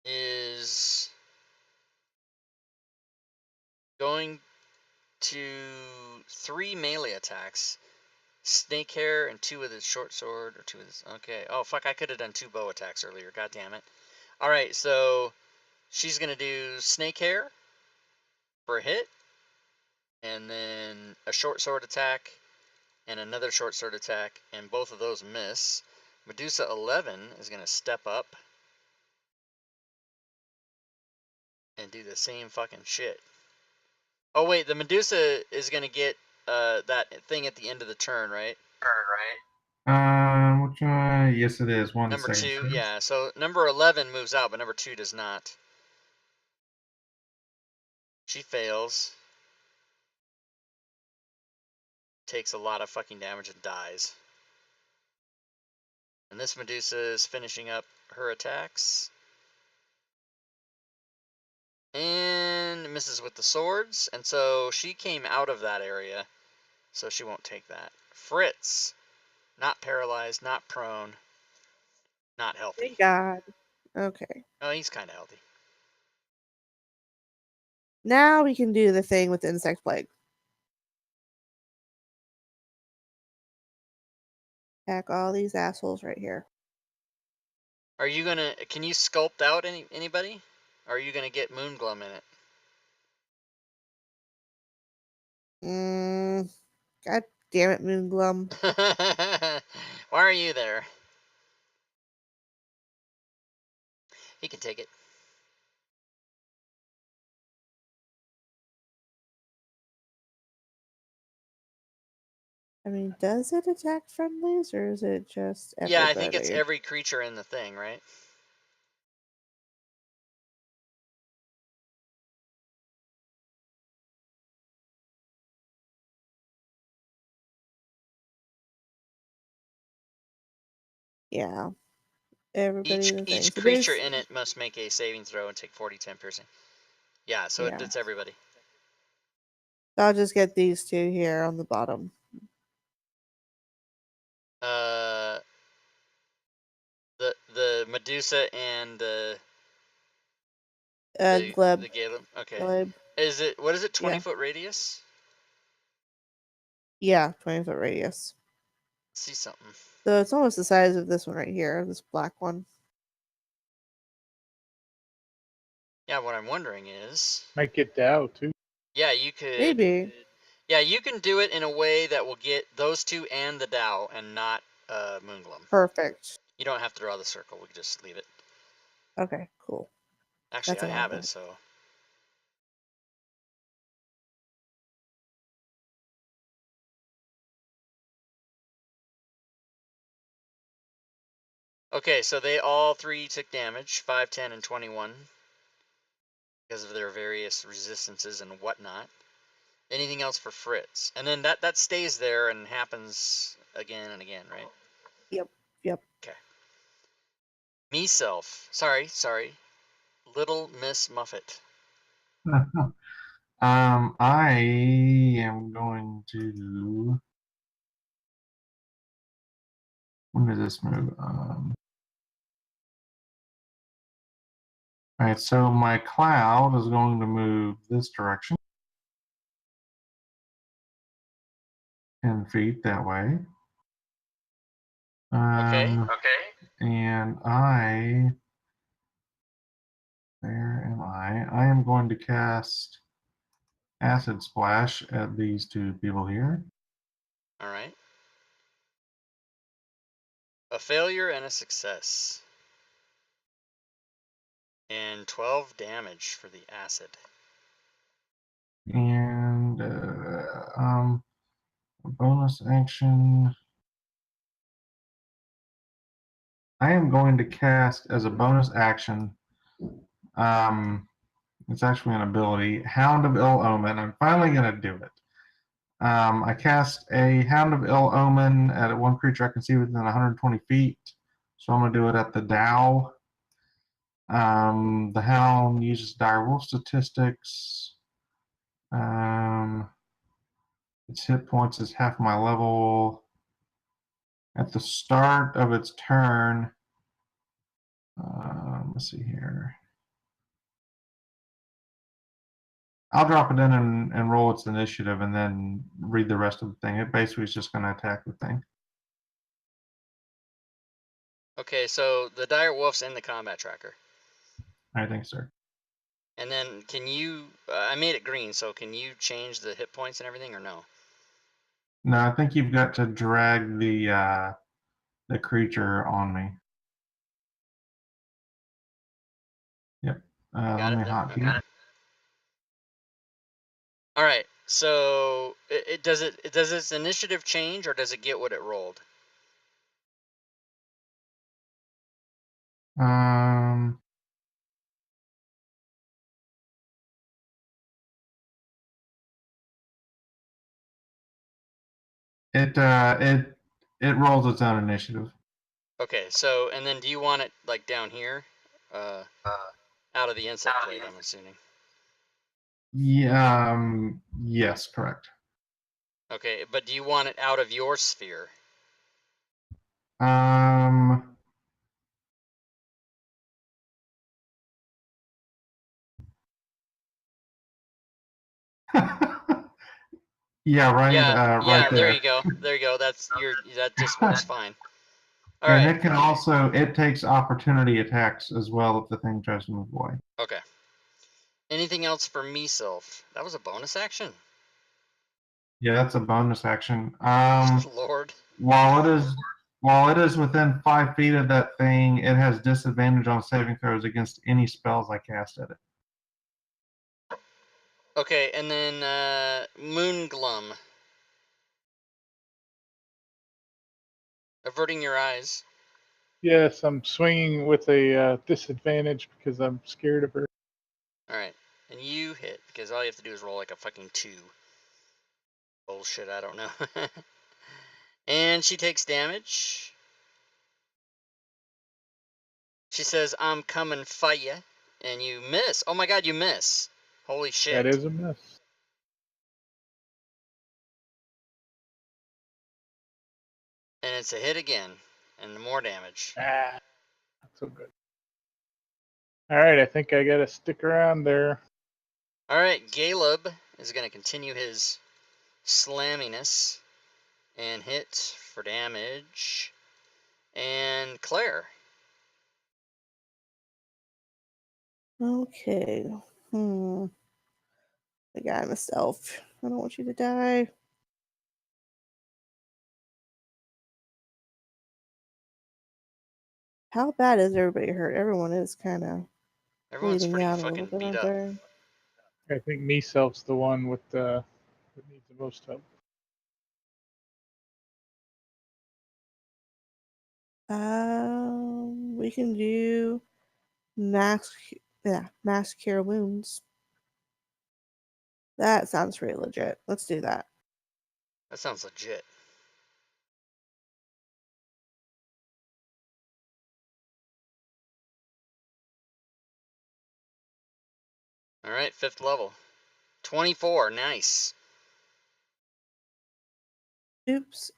is going to 3 melee attacks. Snake hair and 2 with his short sword, or 2 with his... Okay. Oh, fuck, I could have done 2 bow attacks earlier. God damn it. Alright, so she's going to do snake hair for a hit, and then a short sword attack, and another short sword attack, and both of those miss. Medusa 11 is going to step up and do the same fucking shit. Oh, wait, the Medusa is going to get that thing at the end of the turn, right? Which one? Yes, it is. One Number second. 2, yeah. So number 11 moves out, but number 2 does not. She fails. Takes a lot of fucking damage and dies. And this Medusa is finishing up her attacks. And misses with the swords. And so she came out of that area. So she won't take that. Fritz. Not paralyzed, not prone. Not healthy. Thank God. Okay. Oh, he's kind of healthy. Now we can do the thing with the insect plague. Attack all these assholes right here. Are you gonna... Can you sculpt out anybody? Or are you gonna get Moonglum in it? God damn it, Moonglum. Why are you there? He can take it. I mean, does it attack friendlies or is it just everybody? Yeah, I think it's every creature in the thing, right? Yeah. Everybody in the thing. Each So creature in it must make a saving throw and take 40/10 piercing. Yeah, so Yeah. it's everybody. I'll just get these two here on the bottom. The Medusa and the Gleb. the Galeb. Okay. Gleb. Is it, what is it, 20 Yeah. foot radius? Yeah, 20-foot radius. Let's see something. So it's almost the size of this one right here, this black one. Yeah, what I'm wondering is, Might get Dow too. yeah, you could... Maybe. Yeah, you can do it in a way that will get those two and the Dow and not Moonglum. Perfect. You don't have to draw the circle. We can just leave it. Okay, cool. Actually, That's I what I have it, want. so... Okay, so they all 3 took damage, 5, 10, and 21. Because of their various resistances and whatnot. Anything else for Fritz? And then that stays there and happens again and again, right? Yep. Okay. Me-self. Sorry. Little Miss Muffet. I am going to. When does this move? All right, so my cloud is going to move this direction. 10 feet that way. Okay. And where am I? I am going to cast Acid Splash at these two people here. All right. A failure and a success. And 12 damage for the acid. And bonus action. I am going to cast as a bonus action. It's actually an ability, Hound of Ill Omen. I'm finally going to do it. I cast a Hound of Ill Omen at one creature I can see within 120 feet. So I'm going to do it at the Dow. The Hound uses dire wolf statistics. Its hit points is half my level. At the start of its turn, let's see here. I'll drop it in and roll its initiative and then read the rest of the thing. It basically is just going to attack the thing. Okay, so the dire wolf's in the combat tracker. I think, sir. And then can you? I made it green, so can you change the hit points and everything, or no? No, I think you've got to drag the creature on me. Yep. Got Let me it there. hotkey. Okay. All right. So does its initiative change, or does it get what it rolled? It rolls its own initiative. Okay. So and then do you want it like down here, out of the insect plate? I'm assuming. Yeah. Yes, correct. Okay, but do you want it out of your sphere? Yeah, right. Yeah, Right there there. you go. There you go. That just works fine. All And right. it can also takes opportunity attacks as well if the thing tries to move away. Okay. Anything else for me, Sylph? That was a bonus action. Yeah, that's a bonus action. Lord. While it is within 5 feet of that thing, it has disadvantage on saving throws against any spells I cast at it. Okay, and then Moonglum. Averting your eyes. Yes, I'm swinging with a disadvantage because I'm scared of her. All right, and you hit because all you have to do is roll like a fucking 2. Bullshit, I don't know. And she takes damage. She says, "I'm coming fight ya," and you miss. Oh my god, you miss! Holy shit! That is a miss. And it's a hit again, and more damage. Ah, not so good. All right, I think I gotta stick around there. All right, Caleb is gonna continue his slamminess and hit for damage. And Claire. Okay. I got myself. I don't want you to die. How bad is everybody hurt? Everyone is kind of Everyone's bleeding pretty out a little fucking bit, beat aren't up. they? I think me self's the one with that needs the most help. We can do mass cure wounds. That sounds pretty legit. Let's do that. That sounds legit. All right, 5th level. 24, nice. Oops.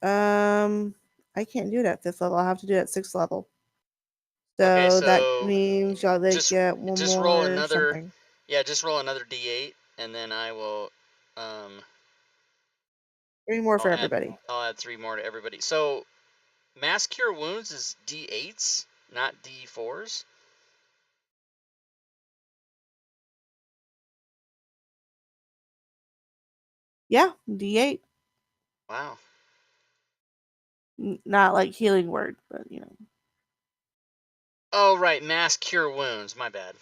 I can't do it at 5th level. I'll have to do it at 6th level. So, Okay, that so means y'all they get one just more roll another. something. Yeah, just roll another d8, and then I will. 3 more for I'll everybody. I'll add 3 more to everybody. So, mass cure wounds is d8s, not d4s. Yeah, D8. Wow. Not like healing word, but you know. Oh right, mass cure wounds. My bad.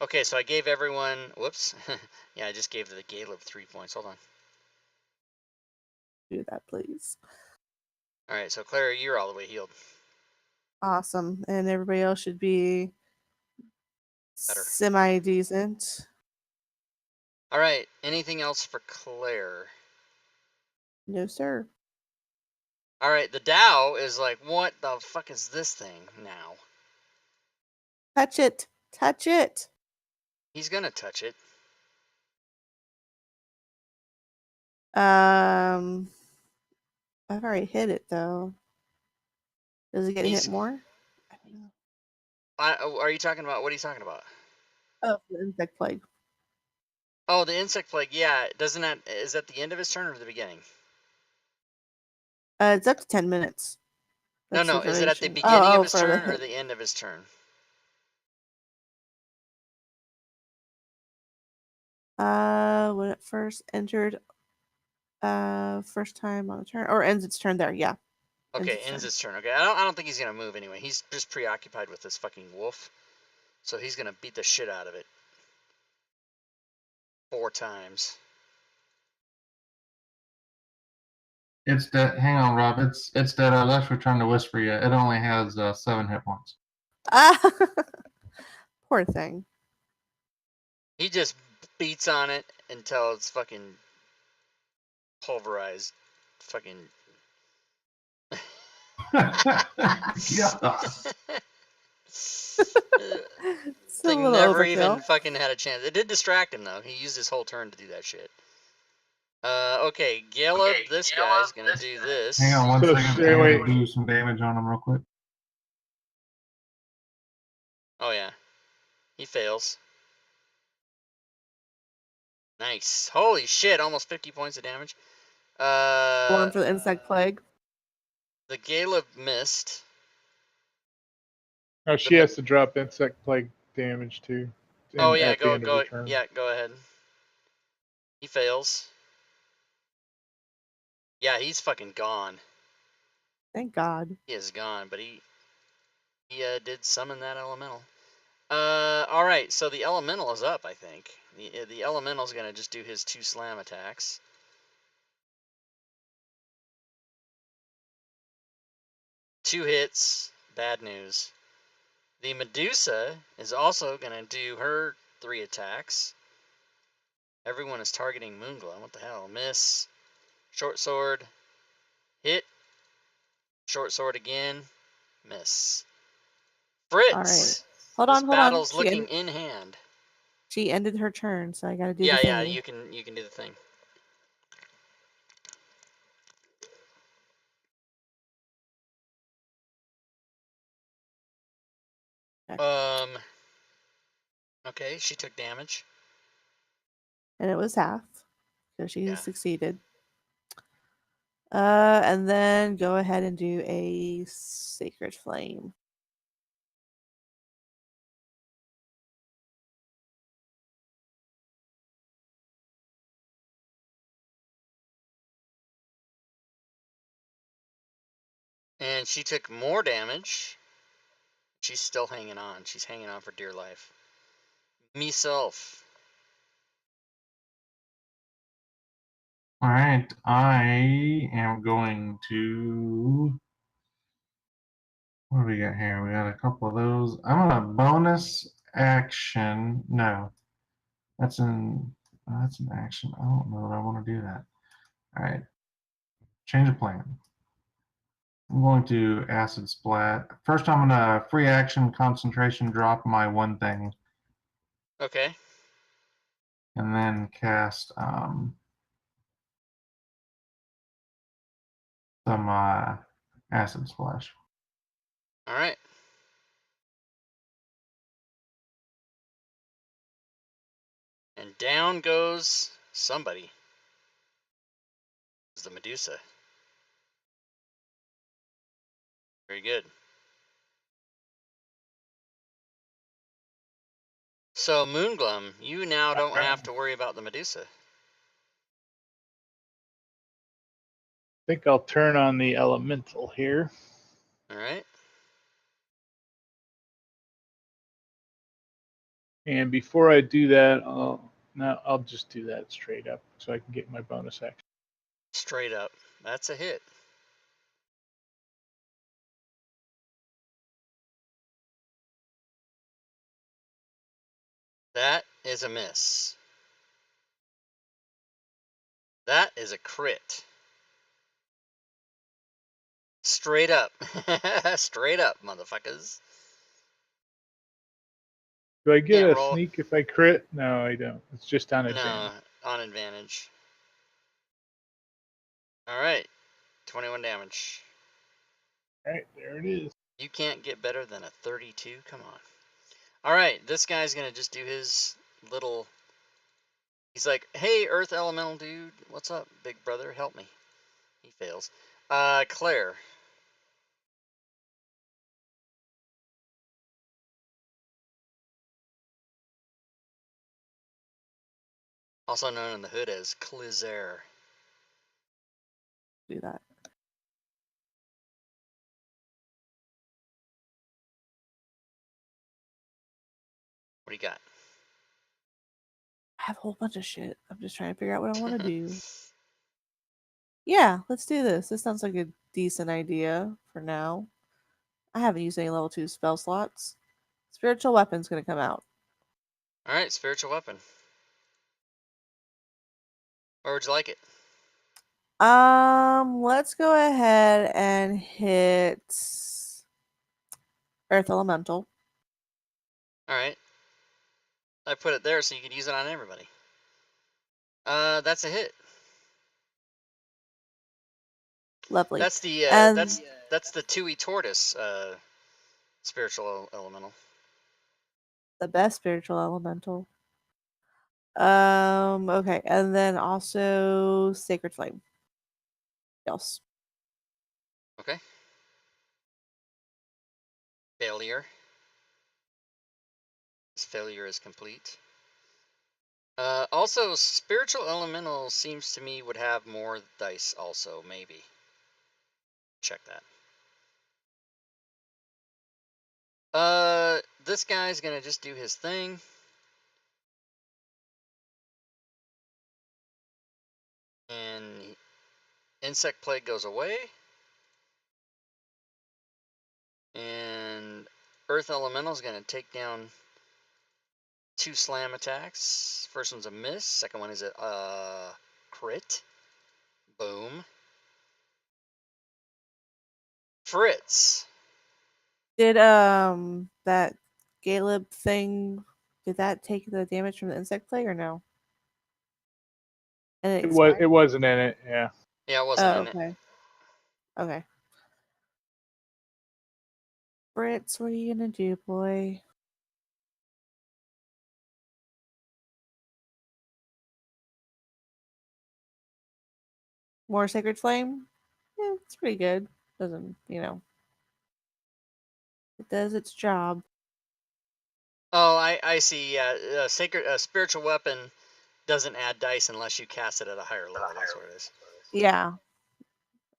Okay, so I gave everyone. Whoops. Yeah, I just gave the Caleb 3 points. Hold on. Do that, please. All right, so Clara, you're all the way healed. Awesome. And everybody else should be Better. semi-decent. All right, anything else for Claire? No, sir. All right, the Dow is like, what the fuck is this thing now? Touch it. Touch it. He's gonna touch it. I've already hit it though. Does it get hit more? Are you talking about? What are you talking about? Oh, the insect plague. Oh, the insect plague. Yeah, doesn't that is that the end of his turn or the beginning? It's up to 10 minutes. No, That's the is it at the duration. beginning of his For the turn or hit. the end of his turn? When it first entered, first time on the turn, or ends its turn there. Yeah. Okay, ends its turn. Okay, I don't think he's gonna move anyway. He's just preoccupied with this fucking wolf, so he's gonna beat the shit out of it 4 times. It's dead. Hang on, Rob. It's dead. I was actually trying to whisper you. It only has 7 hit points. Ah, poor thing. He just beats on it until it's fucking pulverized. Fucking. Yeah. It's a Thing little never overkill. even fucking had a chance. It did distract him though. He used his whole turn to do that shit. Okay, Caleb, this guy's gonna do this. Hang on one So, second. wait, I wait. gotta do some damage on him real quick. Oh yeah, he fails. Nice. Holy shit! Almost 50 points of damage. One for the insect plague. The Caleb missed. Oh, she has to drop insect plague damage too. Oh yeah, at the end of her turn. Yeah, go ahead. He fails. Yeah, he's fucking gone. Thank God. He is gone, but he did summon that elemental. All right, so the elemental is up, I think. The elemental's gonna just do his 2 slam attacks. Two hits, bad news. The Medusa is also gonna do her 3 attacks. Everyone is targeting Moonglow. What the hell? Miss. Short sword. Hit. Short sword again. Miss. Fritz. All right. Hold This on. battle's looking in hand. She ended her turn, so I gotta do the Yeah, thingy. you can do the thing. Okay, she took damage. And it was half, so she Yeah. succeeded. And then go ahead and do a Sacred Flame. And she took more damage. She's still hanging on. She's hanging on for dear life. Meself. All right, I am going to. What do we got here? We got a couple of those. I'm gonna bonus action. No, that's an action. I don't know that I want to do that. All right, change of plan. I'm going to acid splat. First, I'm gonna free action concentration drop my 1 thing, Okay. and then cast some acid splash. All right. And down goes somebody. It's the Medusa. Very good. So, Moonglum, you now don't have to worry about the Medusa. I think I'll turn on the elemental here. All right. And before I do that, I'll just do that straight up so I can get my bonus action. Straight up. That's a hit. That is a miss. That is a crit. Straight up. Straight up, motherfuckers. Do I get Can't a roll. sneak if I crit? No, I don't. It's just on advantage. No, on advantage. All right. 21 damage. All right, there it is. You can't get better than a 32. Come on. All right, this guy's gonna just do his little. He's like, "Hey, Earth Elemental dude, what's up, big brother? Help me." He fails. Claire. Also known in the hood as Clizer. Do that. What do you got? I have a whole bunch of shit. I'm just trying to figure out what I want to do. Yeah, let's do this. This sounds like a decent idea for now. I haven't used any level 2 spell slots. Spiritual weapon's gonna come out. All right, spiritual weapon. Where would you like it? Let's go ahead and hit Earth Elemental. All right. I put it there so you could use it on everybody. That's a hit. Lovely. That's the And that's the Tui tortoise spiritual elemental. the best spiritual elemental. Okay, and then also Sacred Flame. Else. Okay. Failure. This failure is complete. Also, spiritual elemental seems to me would have more dice. Also, maybe. Check that. This guy's gonna just do his thing. And insect plague goes away. And earth elemental is gonna take down 2 slam attacks. First one's a miss. Second one is a crit. Boom. Fritz. Did that Galeb thing, did that take the damage from the insect plague or no? And It wasn't in it. Yeah. Yeah, it wasn't in okay. it. Okay. Fritz, what are you gonna do, boy? More Sacred Flame? Yeah, it's pretty good. Doesn't, it does its job. Oh, I see. Yeah, spiritual weapon doesn't add dice unless you cast it at a higher level. That's what it is. Yeah.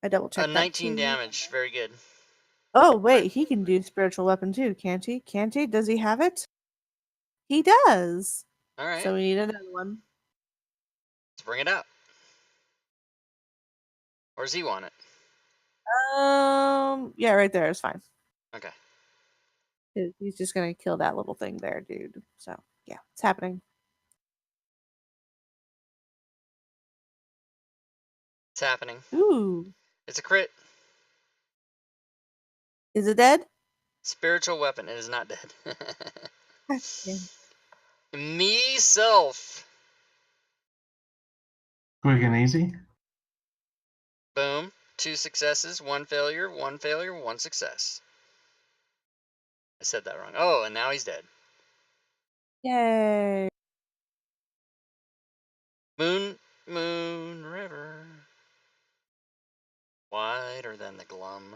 I double checked that 19 too. damage. Very good. Oh, wait, he can do Spiritual Weapon too, can't he? Can't he? Does he have it? He does. All right. So we need another one. Let's bring it out. Or does he want it? Yeah, right there is fine. Okay. He's just gonna kill that little thing there, dude. So yeah, it's happening. It's happening. Ooh, It's a crit. is it dead? Spiritual weapon. It is not dead. Yeah. Me self. Quick and easy. Boom. 2 successes, 1 failure, 1 failure, 1 success. I said that wrong. Oh, and now he's dead. Yay! Moon River. Wider than the glum.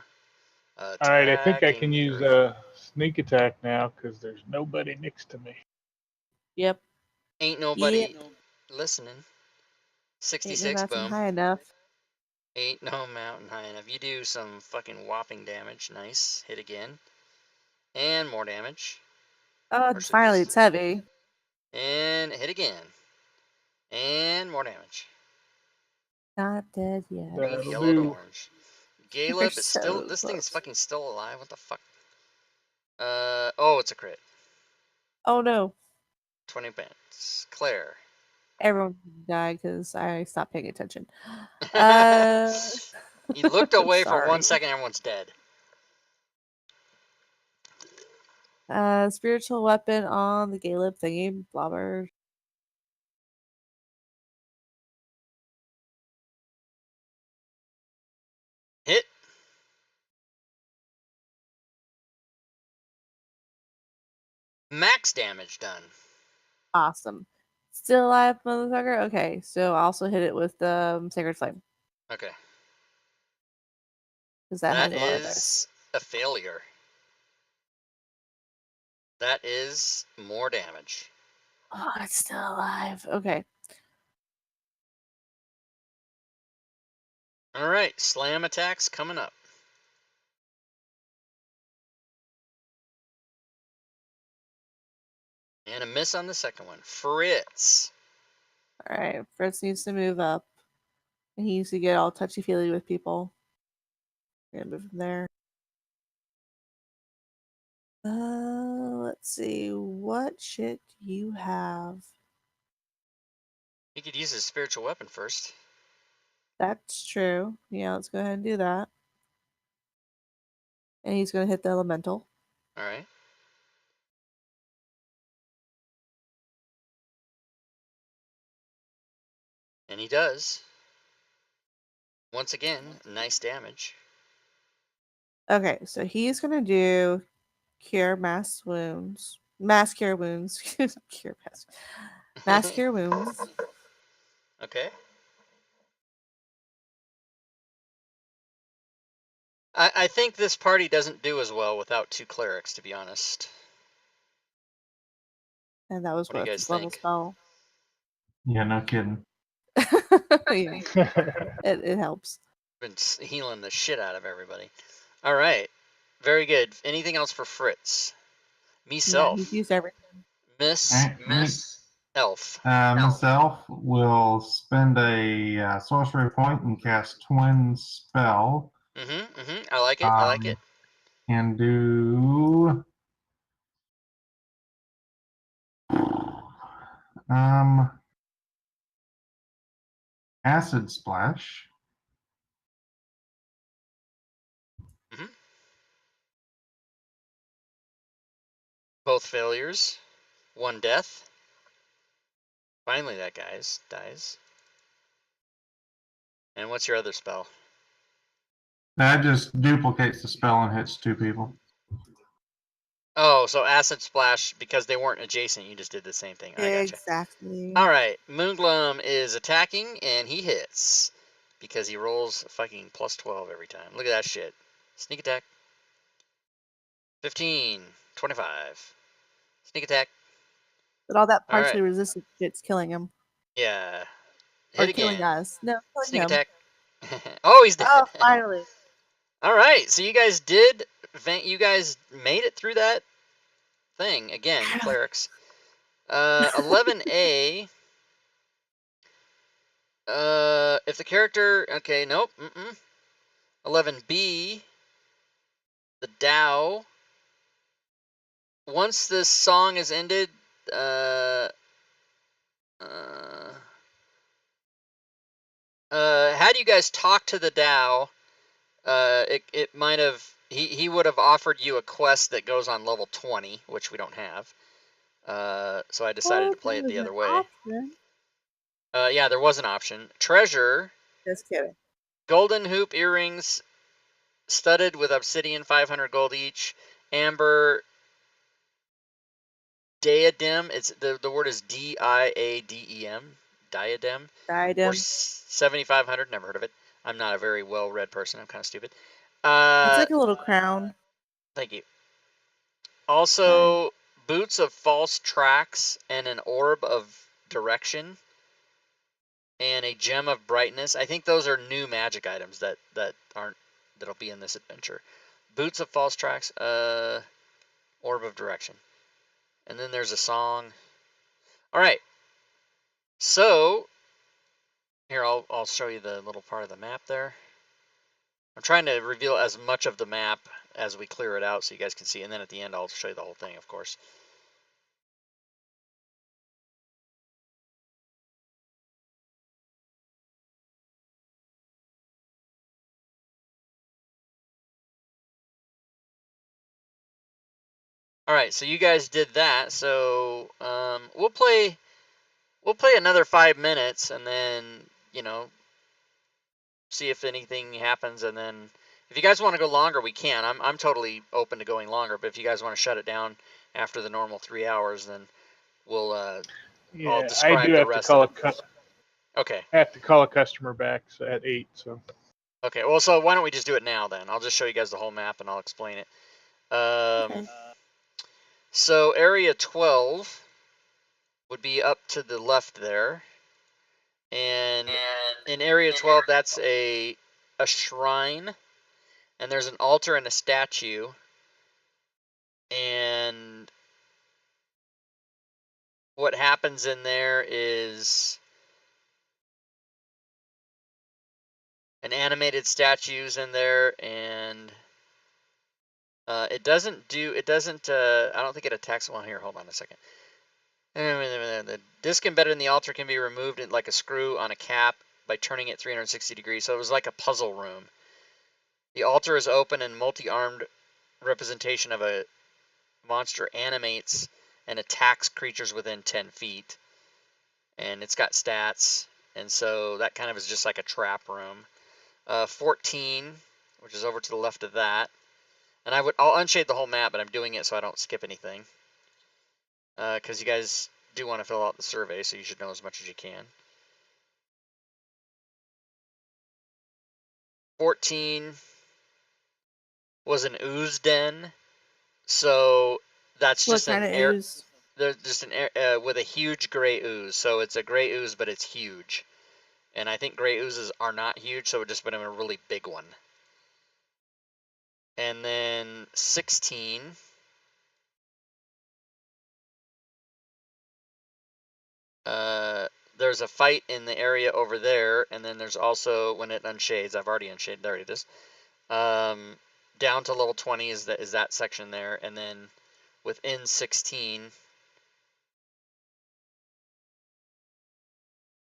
All right, I think I Attacking can the use earth. a sneak attack now because there's nobody next to me. Yep. Ain't nobody Yep. listening. Ain't no 66, mountain boom. high enough. Ain't no mountain high enough. You do some fucking whopping damage. Nice. Hit again. And more damage. Oh, Or should finally, be- it's heavy. And hit again. And more damage. Not dead yet. Green, That'll yellow to do. orange. You're Galeb is still. so This thing is close. fucking still alive. What the fuck? Oh, it's a crit. Oh no! 20 points. Claire. Everyone died because I stopped paying attention. He looked away for Sorry. 1 second. Everyone's dead. Spiritual weapon on the Galeb thingy, blobber. Hit. Max damage done. Awesome. Still alive, motherfucker? Okay, so I'll also hit it with the Sacred Flame. Okay. Because that has That a lot of dice. is a failure. That is more damage. Oh, it's still alive. Okay. All right, slam attacks coming up. And a miss on the second one. Fritz. Alright, Fritz needs to move up. And he needs to get all touchy-feely with people. We're gonna move from there. Let's see. What shit do you have? He could use his spiritual weapon first. That's true. Yeah, let's go ahead and do that. And he's gonna hit the elemental. All right. And he does. Once again, nice damage. Okay, so he's gonna do cure mass wounds. Mass cure wounds. Cure mass cure wounds. Okay. I think this party doesn't do as well without 2 clerics, to be honest. And that was What do you what guys his level think? spell. Yeah, no kidding. Yeah, it helps. Been healing the shit out of everybody. All right. Very good. Anything else for Fritz? Yeah, Meself. he's used everything. Miss Elf. Miss Elf will spend a sorcery point and cast Twin Spell. I like it. I like it. And do Acid Splash. Both failures. 1 death. Finally, that guy dies. And what's your other spell? That just duplicates the spell and hits 2 people. Oh, so Acid Splash, because they weren't adjacent, you just did the same thing. I gotcha. Exactly. All right, Moonglum is attacking, and he hits. Because he rolls fucking plus 12 every time. Look at that shit. Sneak attack. 15. 25. Sneak attack. But all that All right. partially resistant shit's killing him. Yeah. Or Hit again. killing us. No, killing Sneak him. attack. Oh, he's dead. Oh, finally. All right, so you guys made it through that thing. Again, clerics. 11A. If the character... Okay, nope. 11B. The Tao. Once this song is ended... had you guys talked to the Tao, it might have... He would have offered you a quest that goes on level 20, which we don't have. So I decided to play it the other way. Option. Yeah, there was an option. Treasure. Just kidding. Golden hoop earrings studded with obsidian, 500 gold each. Amber diadem. It's the word is D-I-A-D-E-M. Diadem. Diadem. Or 7,500. Never heard of it. I'm not a very well-read person. I'm kind of stupid. It's like a little crown. Thank you. Also, boots of false tracks and an orb of direction. And a gem of brightness. I think those are new magic items that'll be in this adventure. Boots of false tracks, orb of direction. And then there's a song. All right. So here I'll show you the little part of the map there. I'm trying to reveal as much of the map as we clear it out so you guys can see, and then at the end I'll show you the whole thing, of course. All right, so you guys did that. So we'll play another 5 minutes, and then see if anything happens, and then if you guys want to go longer, we can. I'm totally open to going longer, but if you guys want to shut it down after the normal 3 hours, then we'll Yeah, I describe do the have to rest call of a it. Okay. I have to call a customer back at 8. So. Okay. Well, so why don't we just do it now then? I'll just show you guys the whole map and I'll explain it. Okay. So area 12 would be up to the left there, and in area 12, that's a shrine, and there's an altar and a statue, and what happens in there is an animated statue's in there, and it doesn't I don't think it attacks one here. Hold on a second. The disc embedded in the altar can be removed like a screw on a cap by turning it 360 degrees. So it was like a puzzle room. The altar is open, and multi-armed representation of a monster animates and attacks creatures within 10 feet. And it's got stats, and so that kind of is just like a trap room. 14, which is over to the left of that. And I'll unshade the whole map, but I'm doing it so I don't skip anything. Because you guys do want to fill out the survey, so you should know as much as you can. 14 was an ooze den, so that's What just kind an of air. ooze? There's just an with a huge gray ooze, so it's a gray ooze, but it's huge. And I think gray oozes are not huge, so it just put in a really big one. And then 16. There's a fight in the area over there, and then there's also, when it unshades, I've already unshaded, there it is. Down to level 20 is that section there, and then within 16,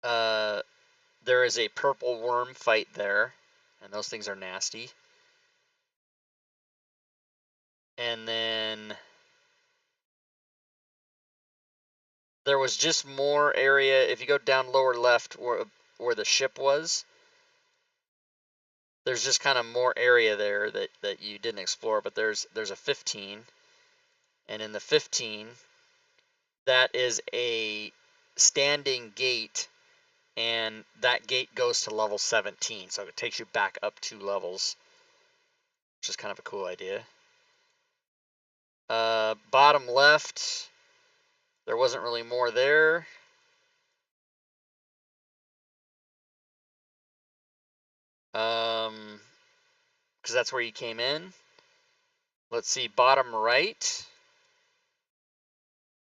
there is a purple worm fight there, and those things are nasty. And then there was just more area. If you go down lower left where the ship was, there's just kind of more area there that you didn't explore. But there's a 15, and in the 15, that is a standing gate, and that gate goes to level 17, so it takes you back up 2 levels, which is kind of a cool idea. Bottom left, there wasn't really more there. Because that's where you came in. Let's see, bottom right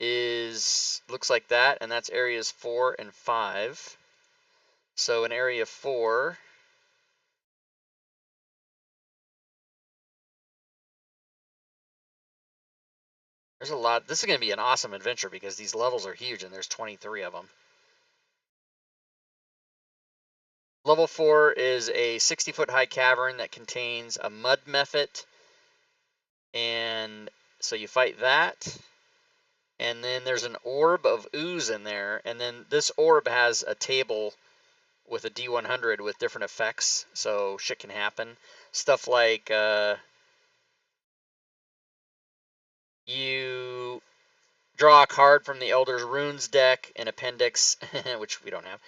looks like that, and that's areas 4 and 5. So in area 4, there's a lot. This is going to be an awesome adventure because these levels are huge, and there's 23 of them. Level 4 is a 60-foot high cavern that contains a mud mephit, and so you fight that. And then there's an orb of ooze in there, and then this orb has a table with a D100 with different effects, so shit can happen. Stuff like you draw a card from the Elder's Runes deck, an appendix, which we don't have,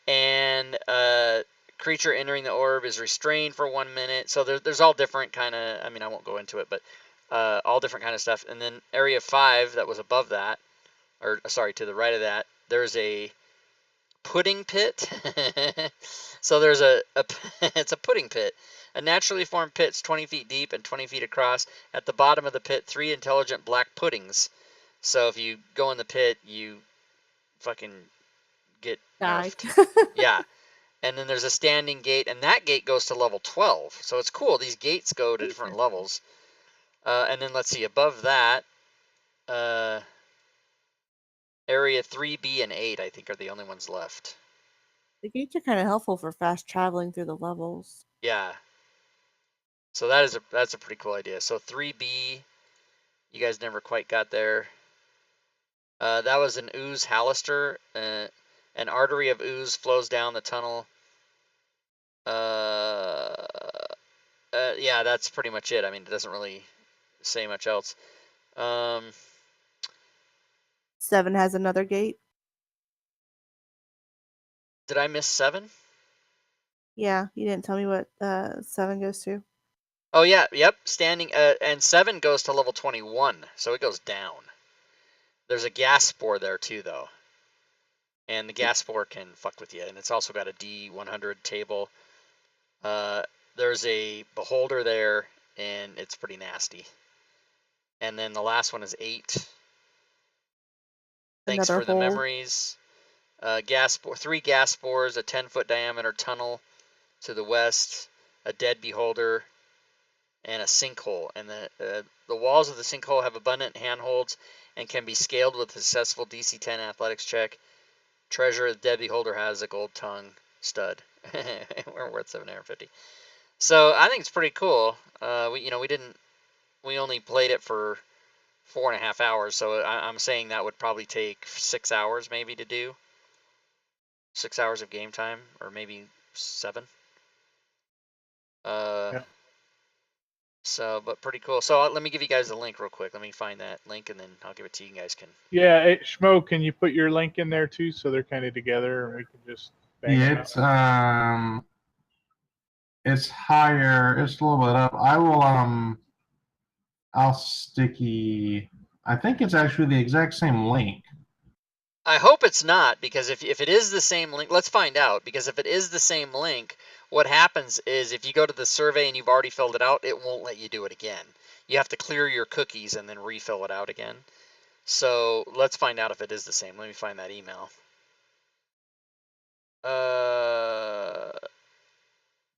and creature entering the orb is restrained for 1 minute. So there's all different kind of, I mean, I won't go into it, but all different kind of stuff. And then area 5 that was above that, or sorry, to the right of that, there's a pudding pit. So there's it's a pudding pit. A naturally formed pit's 20 feet deep and 20 feet across. At the bottom of the pit, 3 intelligent black puddings. So if you go in the pit, you fucking get Died. nerfed. Yeah. And then there's a standing gate, and that gate goes to level 12. So it's cool. These gates go to different levels. And then let's see, above that, area 3B and 8, I think, are the only ones left. The gates are kind of helpful for fast traveling through the levels. Yeah. So that's a pretty cool idea. So 3B, you guys never quite got there. That was an ooze Hallister. An artery of ooze flows down the tunnel. Yeah, that's pretty much it. I mean, it doesn't really say much else. 7 has another gate. Did I miss 7? Yeah, you didn't tell me what 7 goes to. Oh yeah, yep. Standing and 7 goes to level 21, so it goes down. There's a gas spore there too, though, and the gas spore can fuck with you. And it's also got a D100 table. There's a beholder there, and it's pretty nasty. And then the last one is 8. Thanks Another for the hole. memories. 3 gas spores, a 10-foot diameter tunnel to the west, a dead beholder, and a sinkhole. And the walls of the sinkhole have abundant handholds and can be scaled with a successful DC 10 athletics check. Treasure the dead beholder has a gold tongue stud. We're worth 750. So I think it's pretty cool. We only played it for 4.5 hours, so I'm saying that would probably take 6 hours maybe to do. 6 hours of game time, or maybe 7. Yeah. So, but pretty cool. So let me give you guys the link real quick. Let me find that link, and then I'll give it to you. You guys can. Yeah, Schmo, can you put your link in there too, so they're kind of together, and we can just bang Yeah, them out? it's higher. It's a little bit up. I'll sticky. I think it's actually the exact same link. I hope it's not, because if it is the same link, let's find out. Because if it is the same link, what happens is if you go to the survey and you've already filled it out, it won't let you do it again. You have to clear your cookies and then refill it out again. So let's find out if it is the same. Let me find that email.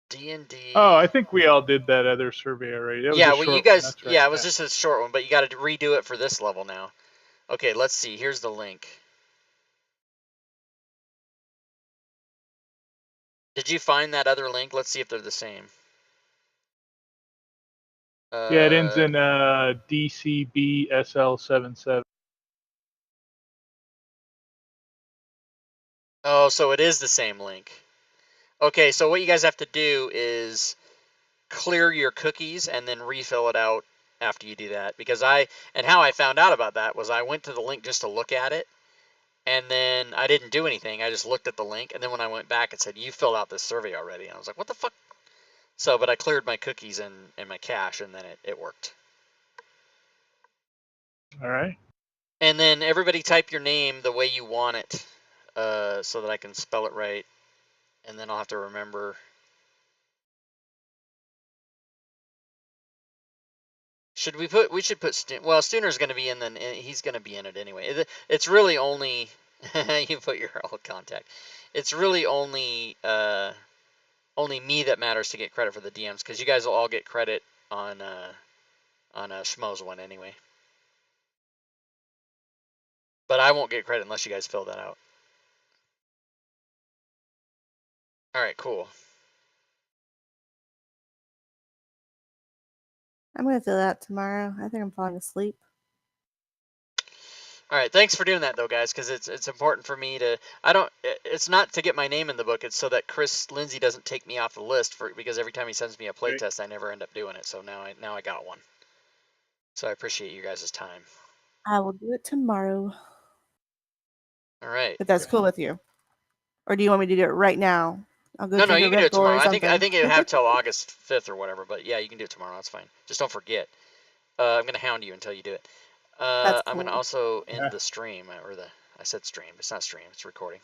D&D. Oh, I think we all did that other survey already. That was Yeah, a well, short you guys. one. That's right. Yeah, it was just a short one, but you got to redo it for this level now. Okay, let's see. Here's the link. Did you find that other link? Let's see if they're the same. Yeah, it ends in DCBSL77. Oh, so it is the same link. Okay, so what you guys have to do is clear your cookies and then refill it out after you do that. Because how I found out about that was I went to the link just to look at it, and then I didn't do anything. I just looked at the link, and then when I went back, it said, you filled out this survey already. And I was like, what the fuck? So, but I cleared my cookies and my cache, and then it worked. All right. And then everybody type your name the way you want it, so that I can spell it right, and then I'll have to remember. We should put well, Stooner's going to be in he's going to be in it anyway. It's really only you put your old contact. It's really only me that matters to get credit for the DMs, because you guys will all get credit on Schmo's one anyway. But I won't get credit unless you guys fill that out. All right, cool. I'm gonna fill that tomorrow. I think I'm falling asleep. All right, thanks for doing that though, guys, because it's important for me to. It's not to get my name in the book. It's so that Chris Lindsay doesn't take me off the list because every time he sends me a playtest, I never end up doing it. So now I got one. So I appreciate you guys' time. I will do it tomorrow. All right. If that's cool with you, or do you want me to do it right now? I'll go. No, you can do it tomorrow. I think you have have till August 5th or whatever. But yeah, you can do it tomorrow. That's fine. Just don't forget. I'm gonna hound you until you do it. That's cool. I'm gonna also end the stream I said stream. It's not stream. It's recording.